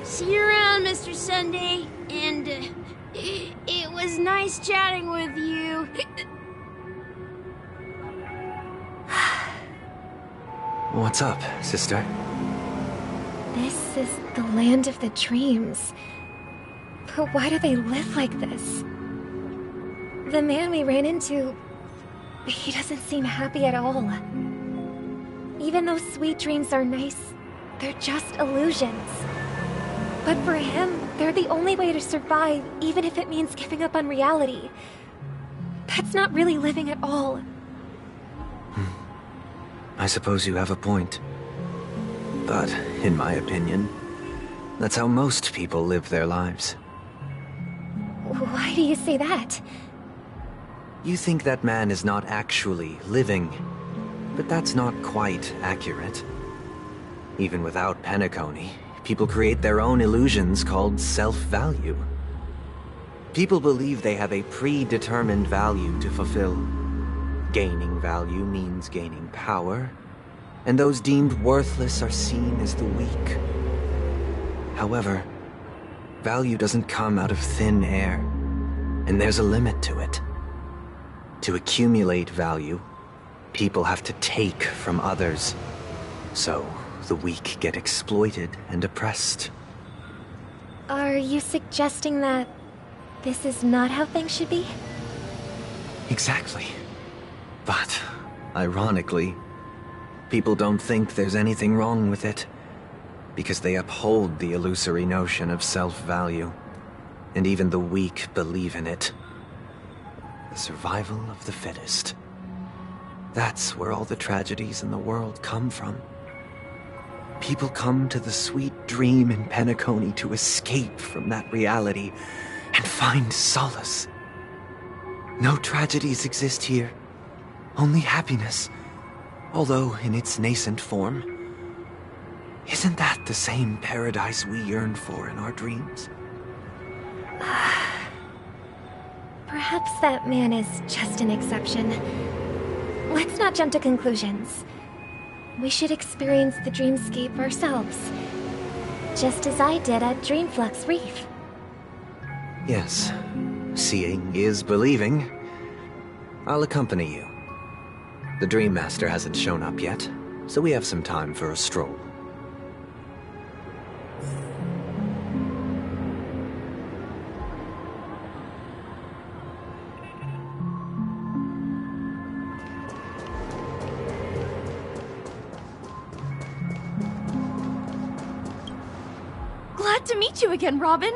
[SPEAKER 15] See you around, Mr. Sunday, and it was nice chatting with you.
[SPEAKER 4] What's up, sister?
[SPEAKER 10] This is the land of the dreams. But why do they live like this? The man we ran into, he doesn't seem happy at all. Even though sweet dreams are nice, they're just illusions. But for him, they're the only way to survive, even if it means giving up on reality. That's not really living at all.
[SPEAKER 4] I suppose you have a point. But, in my opinion, that's how most people live their lives.
[SPEAKER 10] Why do you say that?
[SPEAKER 4] You think that man is not actually living, but that's not quite accurate. Even without Penacony, people create their own illusions called self-value. People believe they have a predetermined value to fulfill. Gaining value means gaining power, and those deemed worthless are seen as the weak. However, value doesn't come out of thin air, and there's a limit to it. To accumulate value, people have to take from others. So, the weak get exploited and oppressed.
[SPEAKER 10] Are you suggesting that this is not how things should be?
[SPEAKER 4] Exactly. But, ironically, people don't think there's anything wrong with it, because they uphold the illusory notion of self-value, and even the weak believe in it. The survival of the fittest. That's where all the tragedies in the world come from. People come to the sweet dream in Penacony to escape from that reality and find solace. No tragedies exist here, only happiness, although in its nascent form. Isn't that the same paradise we yearn for in our dreams?
[SPEAKER 10] Perhaps that man is just an exception. Let's not jump to conclusions. We should experience the dreamscape ourselves, just as I did at Dreamflux Reef.
[SPEAKER 4] Yes, seeing is believing. I'll accompany you. The Dream Master hasn't shown up yet, so we have some time for a stroll.
[SPEAKER 16] Glad to meet you again, Robin.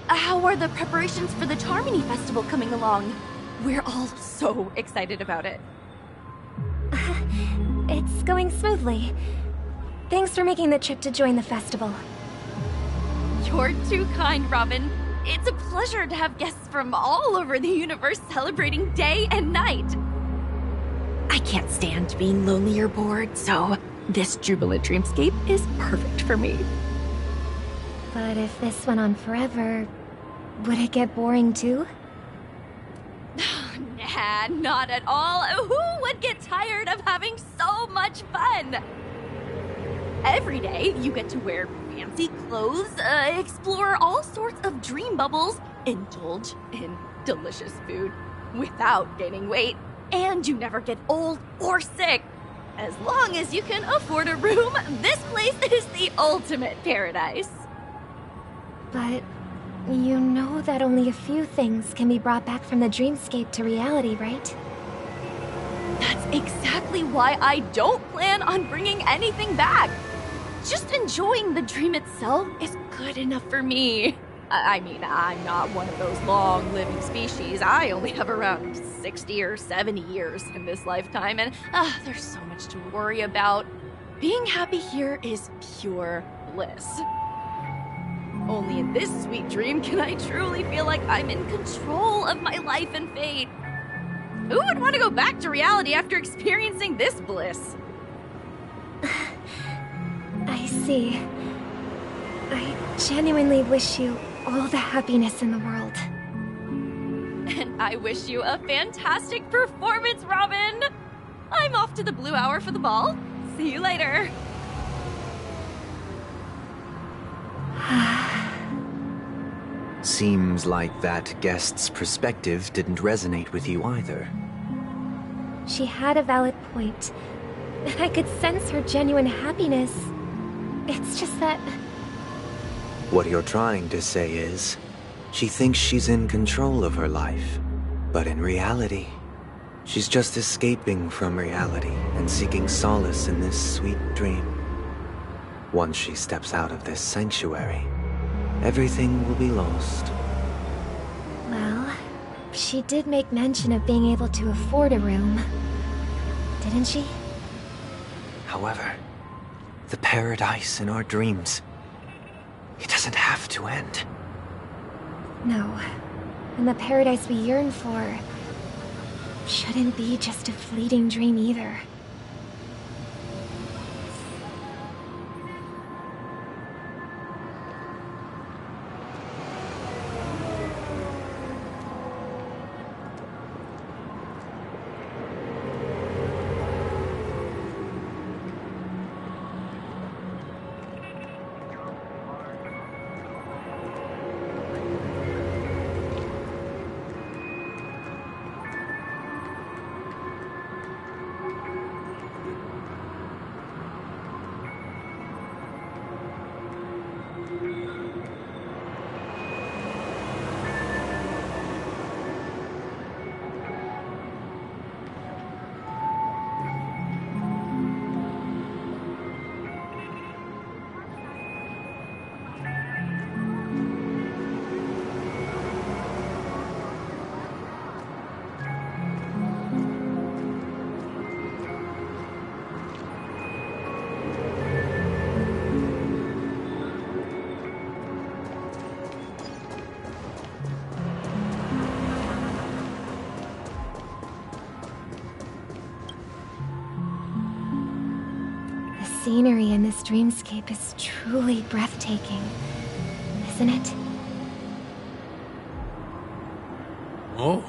[SPEAKER 16] How are the preparations for the Tarmony Festival coming along? We're all so excited about it.
[SPEAKER 10] It's going smoothly. Thanks for making the trip to join the festival.
[SPEAKER 16] You're too kind, Robin. It's a pleasure to have guests from all over the universe celebrating day and night. I can't stand being lonely or bored, so this jubilant dreamscape is perfect for me.
[SPEAKER 10] But if this went on forever, would it get boring too?
[SPEAKER 16] Nah, not at all. Who would get tired of having so much fun? Every day, you get to wear fancy clothes, explore all sorts of dream bubbles, indulge in delicious food without gaining weight, and you never get old or sick. As long as you can afford a room, this place is the ultimate paradise.
[SPEAKER 10] But you know that only a few things can be brought back from the dreamscape to reality, right?
[SPEAKER 16] That's exactly why I don't plan on bringing anything back. Just enjoying the dream itself is good enough for me. I mean, I'm not one of those long-living species. I only have around 60 or 70 years in this lifetime, and there's so much to worry about. Being happy here is pure bliss. Only in this sweet dream can I truly feel like I'm in control of my life and fate. Who would want to go back to reality after experiencing this bliss?
[SPEAKER 10] I see. I genuinely wish you all the happiness in the world.
[SPEAKER 16] And I wish you a fantastic performance, Robin! I'm off to the Blue Hour for the ball. See you later.
[SPEAKER 4] Seems like that guest's perspective didn't resonate with you either.
[SPEAKER 10] She had a valid point. I could sense her genuine happiness. It's just that...
[SPEAKER 4] What you're trying to say is, she thinks she's in control of her life. But in reality, she's just escaping from reality and seeking solace in this sweet dream. Once she steps out of this sanctuary, everything will be lost.
[SPEAKER 10] Well, she did make mention of being able to afford a room. Didn't she?
[SPEAKER 4] However, the paradise in our dreams, it doesn't have to end.
[SPEAKER 10] No. And the paradise we yearn for shouldn't be just a fleeting dream either. The scenery in this dreamscape is truly breathtaking, isn't it?
[SPEAKER 6] Oh,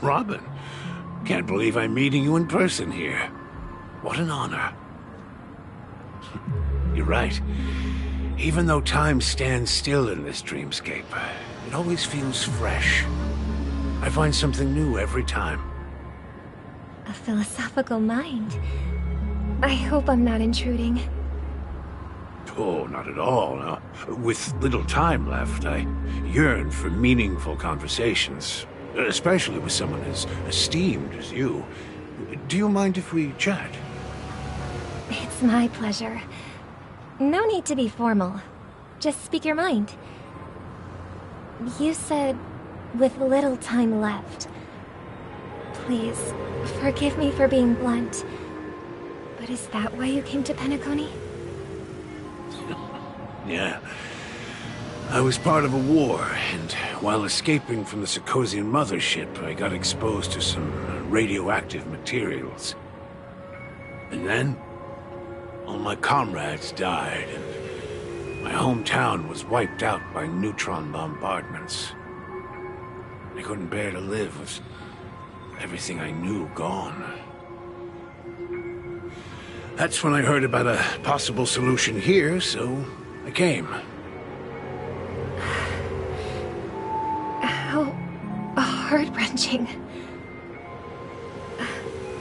[SPEAKER 6] Robin. Can't believe I'm meeting you in person here. What an honor. You're right. Even though time stands still in this dreamscape, it always feels fresh. I find something new every time.
[SPEAKER 10] A philosophical mind. I hope I'm not intruding.
[SPEAKER 6] Oh, not at all. No. With little time left, I yearn for meaningful conversations, especially with someone as esteemed as you. Do you mind if we chat?
[SPEAKER 10] It's my pleasure. No need to be formal. Just speak your mind. You said, with little time left. Please, forgive me for being blunt. But is that why you came to Penacony?
[SPEAKER 6] Yeah. I was part of a war, and while escaping from the Sarkosian mothership, I got exposed to some radioactive materials. And then, all my comrades died, and my hometown was wiped out by neutron bombardments. I couldn't bear to live with everything I knew gone. That's when I heard about a possible solution here, so I came.
[SPEAKER 10] How heart-wrenching.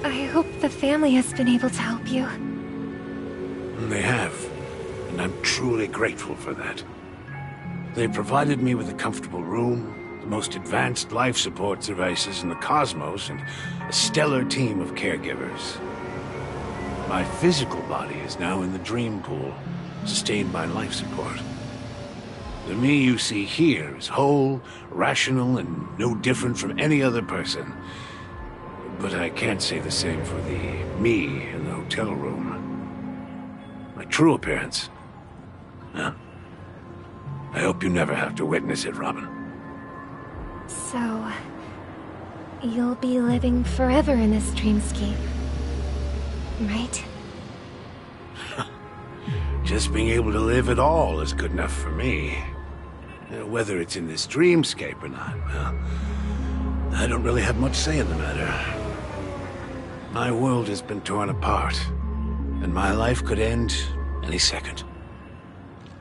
[SPEAKER 10] I hope the family has been able to help you.
[SPEAKER 6] They have, and I'm truly grateful for that. They provided me with a comfortable room, the most advanced life support devices in the cosmos, and a stellar team of caregivers. My physical body is now in the dream pool, sustained by life support. The me you see here is whole, rational, and no different from any other person. But I can't say the same for the me in the hotel room. My true appearance? Huh? I hope you never have to witness it, Robin.
[SPEAKER 10] So, you'll be living forever in this dreamscape, right?
[SPEAKER 6] Just being able to live at all is good enough for me. Whether it's in this dreamscape or not, well, I don't really have much say in the matter. My world has been torn apart, and my life could end any second.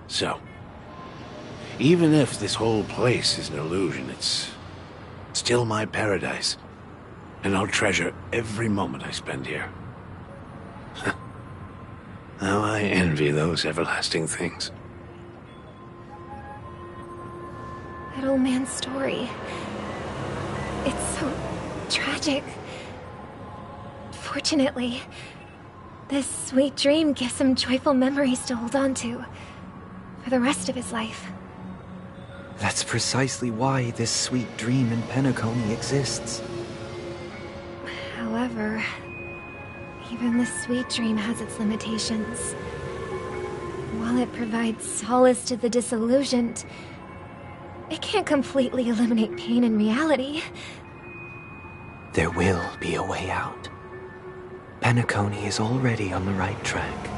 [SPEAKER 6] So, even if this whole place is an illusion, it's still my paradise, and I'll treasure every moment I spend here. How I envy those everlasting things.
[SPEAKER 10] That old man's story. It's so tragic. Fortunately, this sweet dream gives him joyful memories to hold on to for the rest of his life.
[SPEAKER 4] That's precisely why this sweet dream in Penacony exists.
[SPEAKER 10] However, even this sweet dream has its limitations. While it provides solace to the disillusioned, it can't completely eliminate pain in reality.
[SPEAKER 4] There will be a way out. Penacony is already on the right track.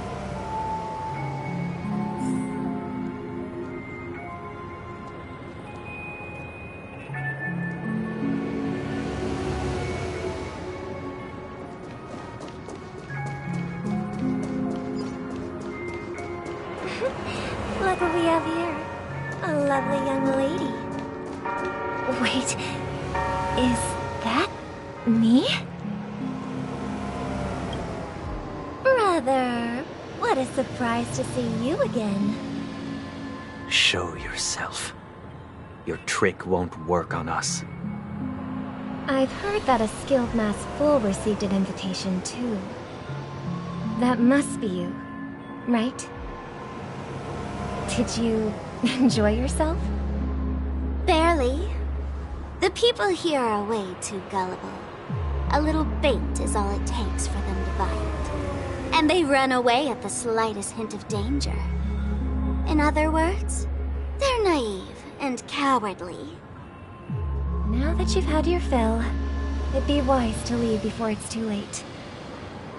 [SPEAKER 10] Look what we have here. A lovely young lady. Wait, is that me? Brother, what a surprise to see you again.
[SPEAKER 4] Show yourself. Your trick won't work on us.
[SPEAKER 10] I've heard that a skilled masked fool received an invitation too. That must be you, right? Did you enjoy yourself?
[SPEAKER 2] Barely. The people here are way too gullible. A little bait is all it takes for them to bite. And they run away at the slightest hint of danger. In other words, they're naive and cowardly.
[SPEAKER 10] Now that you've had your fill, it'd be wise to leave before it's too late.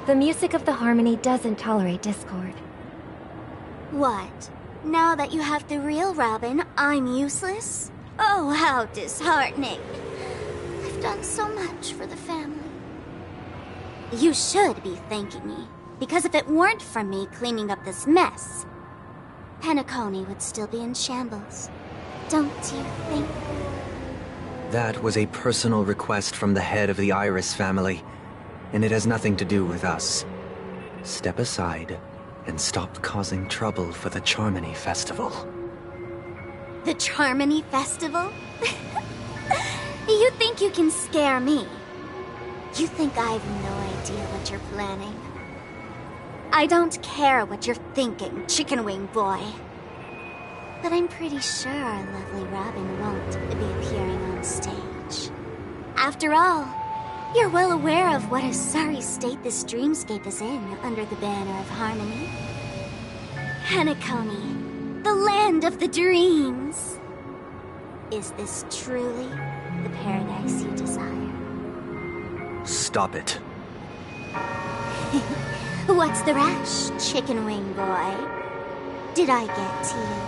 [SPEAKER 10] The music of the harmony doesn't tolerate discord.
[SPEAKER 2] What? Now that you have the real Robin, I'm useless? Oh, how disheartening. I've done so much for the family. You should be thanking me, because if it weren't for me cleaning up this mess, Penacony would still be in shambles. Don't you think?
[SPEAKER 4] That was a personal request from the head of the Iris family, and it has nothing to do with us. Step aside and stop causing trouble for the Charmony Festival.
[SPEAKER 2] The Charmony Festival? You think you can scare me? You think I have no idea what you're planning? I don't care what you're thinking, chicken wing boy. But I'm pretty sure our lovely Robin won't be appearing on stage. After all, you're well aware of what a sorry state this dreamscape is in under the banner of harmony. Penacony, the land of the dreams. Is this truly the paradise you desire?
[SPEAKER 4] Stop it.
[SPEAKER 2] What's the rush, chicken wing boy? Did I get to you?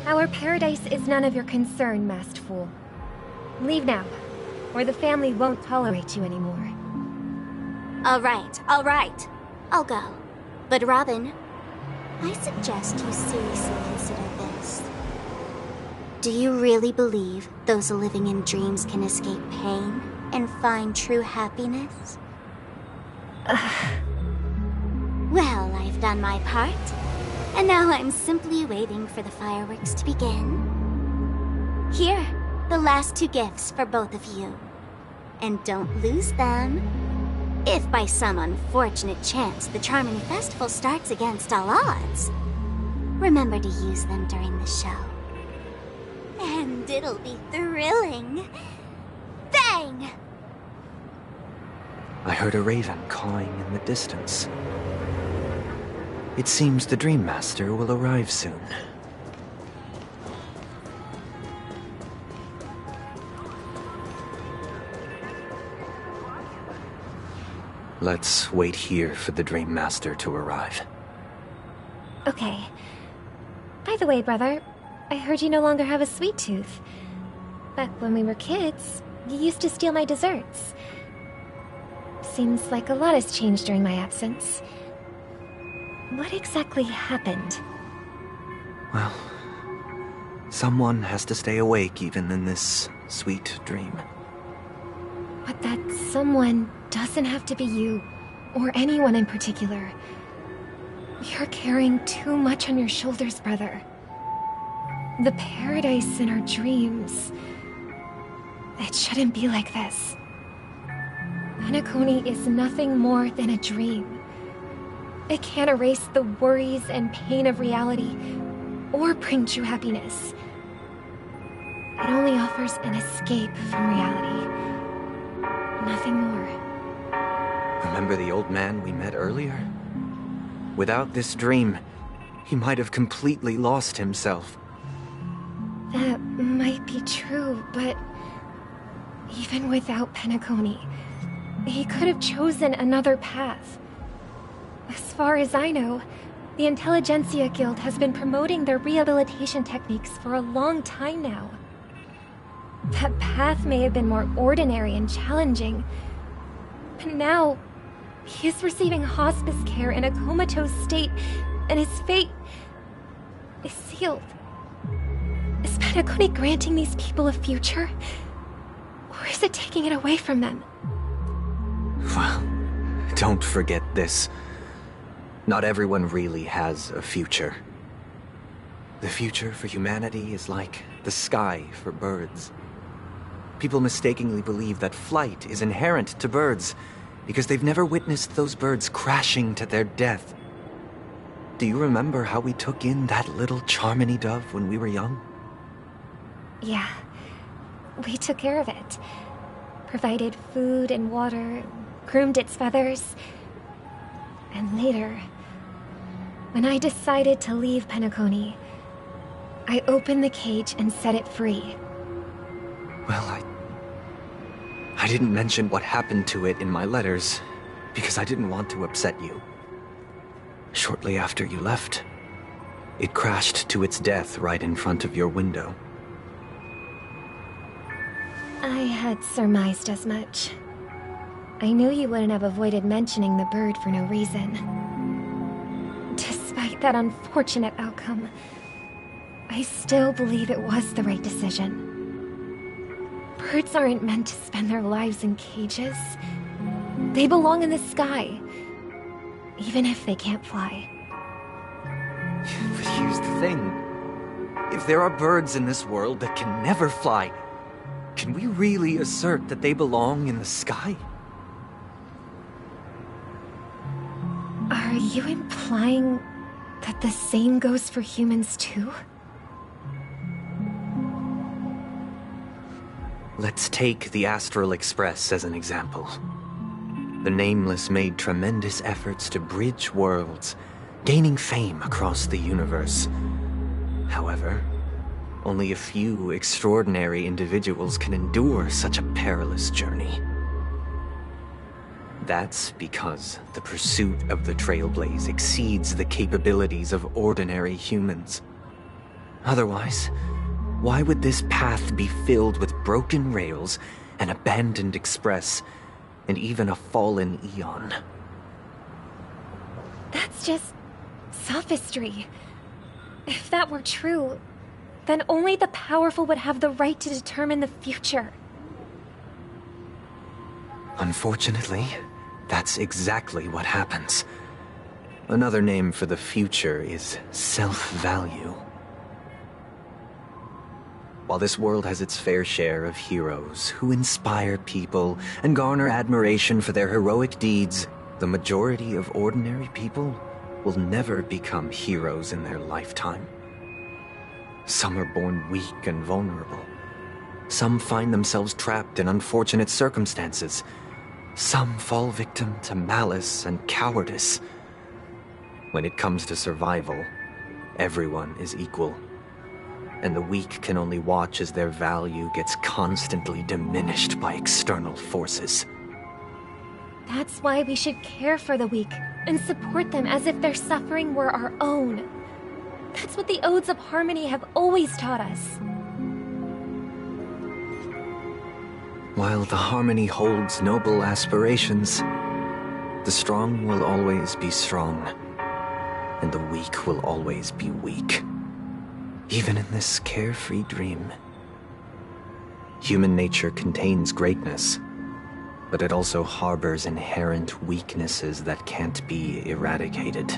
[SPEAKER 10] Our paradise is none of your concern, masked fool. Leave now, or the family won't tolerate you anymore.
[SPEAKER 2] All right, all right. I'll go. But Robin, I suggest you seriously consider this. Do you really believe those living in dreams can escape pain and find true happiness? Well, I've done my part, and now I'm simply waiting for the fireworks to begin. Here, the last 2 gifts for both of you. And don't lose them. If by some unfortunate chance the Charmony Festival starts against all odds, remember to use them during the show. And it'll be thrilling. Bang!
[SPEAKER 4] I heard a raven cawing in the distance. It seems the Dream Master will arrive soon. Let's wait here for the Dream Master to arrive.
[SPEAKER 10] Okay. By the way, brother, I heard you no longer have a sweet tooth. Back when we were kids, you used to steal my desserts. Seems like a lot has changed during my absence. What exactly happened?
[SPEAKER 4] Well, someone has to stay awake even in this sweet dream.
[SPEAKER 10] But that someone doesn't have to be you, or anyone in particular. You're carrying too much on your shoulders, brother. The paradise in our dreams. It shouldn't be like this. Penacony is nothing more than a dream. It can't erase the worries and pain of reality, or bring true happiness. It only offers an escape from reality. Nothing more.
[SPEAKER 4] Remember the old man we met earlier? Without this dream, he might have completely lost himself.
[SPEAKER 10] That might be true, but even without Penacony, he could have chosen another path. As far as I know, the Intelligentsia Guild has been promoting their rehabilitation techniques for a long time now. That path may have been more ordinary and challenging, but now he is receiving hospice care in a comatose state, and his fate is sealed. Is Penacony granting these people a future, or is it taking it away from them?
[SPEAKER 4] Well, don't forget this. Not everyone really has a future. The future for humanity is like the sky for birds. People mistakenly believe that flight is inherent to birds because they've never witnessed those birds crashing to their death. Do you remember how we took in that little Charmony dove when we were young?
[SPEAKER 10] Yeah. We took care of it. Provided food and water, groomed its feathers. And later, when I decided to leave Penacony, I opened the cage and set it free.
[SPEAKER 4] Well, I didn't mention what happened to it in my letters, because I didn't want to upset you. Shortly after you left, it crashed to its death right in front of your window.
[SPEAKER 10] I had surmised as much. I knew you wouldn't have avoided mentioning the bird for no reason. Despite that unfortunate outcome, I still believe it was the right decision. Birds aren't meant to spend their lives in cages. They belong in the sky, even if they can't fly.
[SPEAKER 4] But here's the thing. If there are birds in this world that can never fly, can we really assert that they belong in the sky?
[SPEAKER 10] Are you implying that the same goes for humans too?
[SPEAKER 4] Let's take the Astral Express as an example. The Nameless made tremendous efforts to bridge worlds, gaining fame across the universe. However, only a few extraordinary individuals can endure such a perilous journey. That's because the pursuit of the Trailblaze exceeds the capabilities of ordinary humans. Otherwise, why would this path be filled with broken rails, an abandoned express, and even a fallen Eon?
[SPEAKER 10] That's just sophistry. If that were true, then only the powerful would have the right to determine the future.
[SPEAKER 4] Unfortunately, that's exactly what happens. Another name for the future is self-value. While this world has its fair share of heroes who inspire people and garner admiration for their heroic deeds, the majority of ordinary people will never become heroes in their lifetime. Some are born weak and vulnerable. Some find themselves trapped in unfortunate circumstances. Some fall victim to malice and cowardice. When it comes to survival, everyone is equal. And the weak can only watch as their value gets constantly diminished by external forces.
[SPEAKER 10] That's why we should care for the weak and support them as if their suffering were our own. That's what the Odes of Harmony have always taught us.
[SPEAKER 4] While the Harmony holds noble aspirations, the strong will always be strong, and the weak will always be weak. Even in this carefree dream. Human nature contains greatness, but it also harbors inherent weaknesses that can't be eradicated.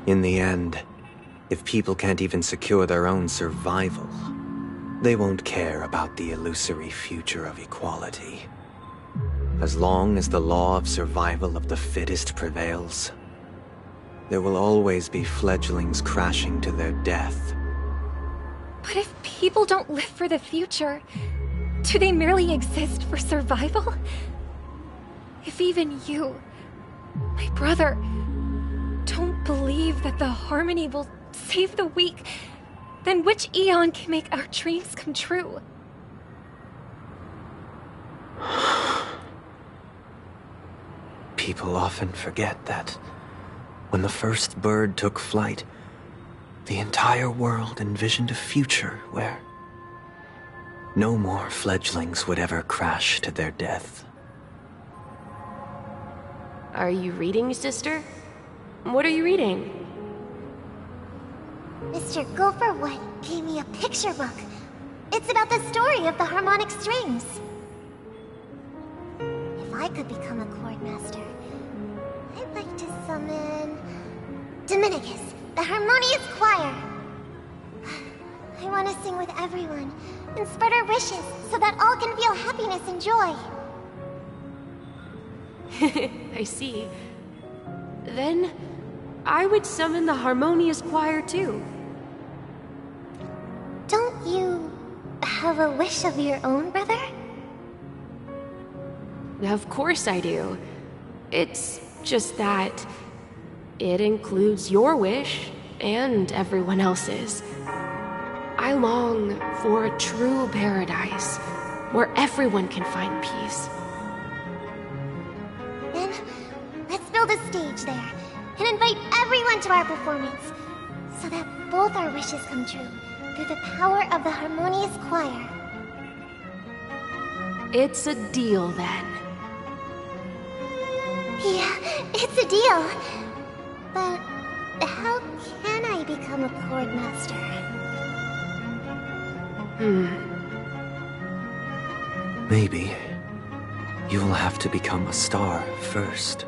[SPEAKER 4] In the end, if people can't even secure their own survival, they won't care about the illusory future of equality. As long as the law of survival of the fittest prevails, there will always be fledglings crashing to their death.
[SPEAKER 10] But if people don't live for the future, do they merely exist for survival? If even you, my brother, don't believe that the Harmony will save the weak, then which Eon can make our dreams come true?
[SPEAKER 4] People often forget that when the first bird took flight, the entire world envisioned a future where no more fledglings would ever crash to their death.
[SPEAKER 8] Are you reading, sister? What are you reading?
[SPEAKER 2] Mr. Gopherwood gave me a picture book. It's about the story of the harmonic strings. If I could become a chord master, I'd like to summon Dominicus, the harmonious choir. I want to sing with everyone and spread our wishes so that all can feel happiness and joy.
[SPEAKER 8] I see. Then, I would summon the harmonious choir too.
[SPEAKER 2] Don't you have a wish of your own, brother?
[SPEAKER 8] Of course I do. It's just that it includes your wish and everyone else's. I long for a true paradise where everyone can find peace.
[SPEAKER 2] Then, let's build a stage there and invite everyone to our performance so that both our wishes come true through the power of the harmonious choir.
[SPEAKER 8] It's a deal then.
[SPEAKER 2] Yeah, it's a deal. But how can I become a chord master?
[SPEAKER 4] Maybe you'll have to become a star first.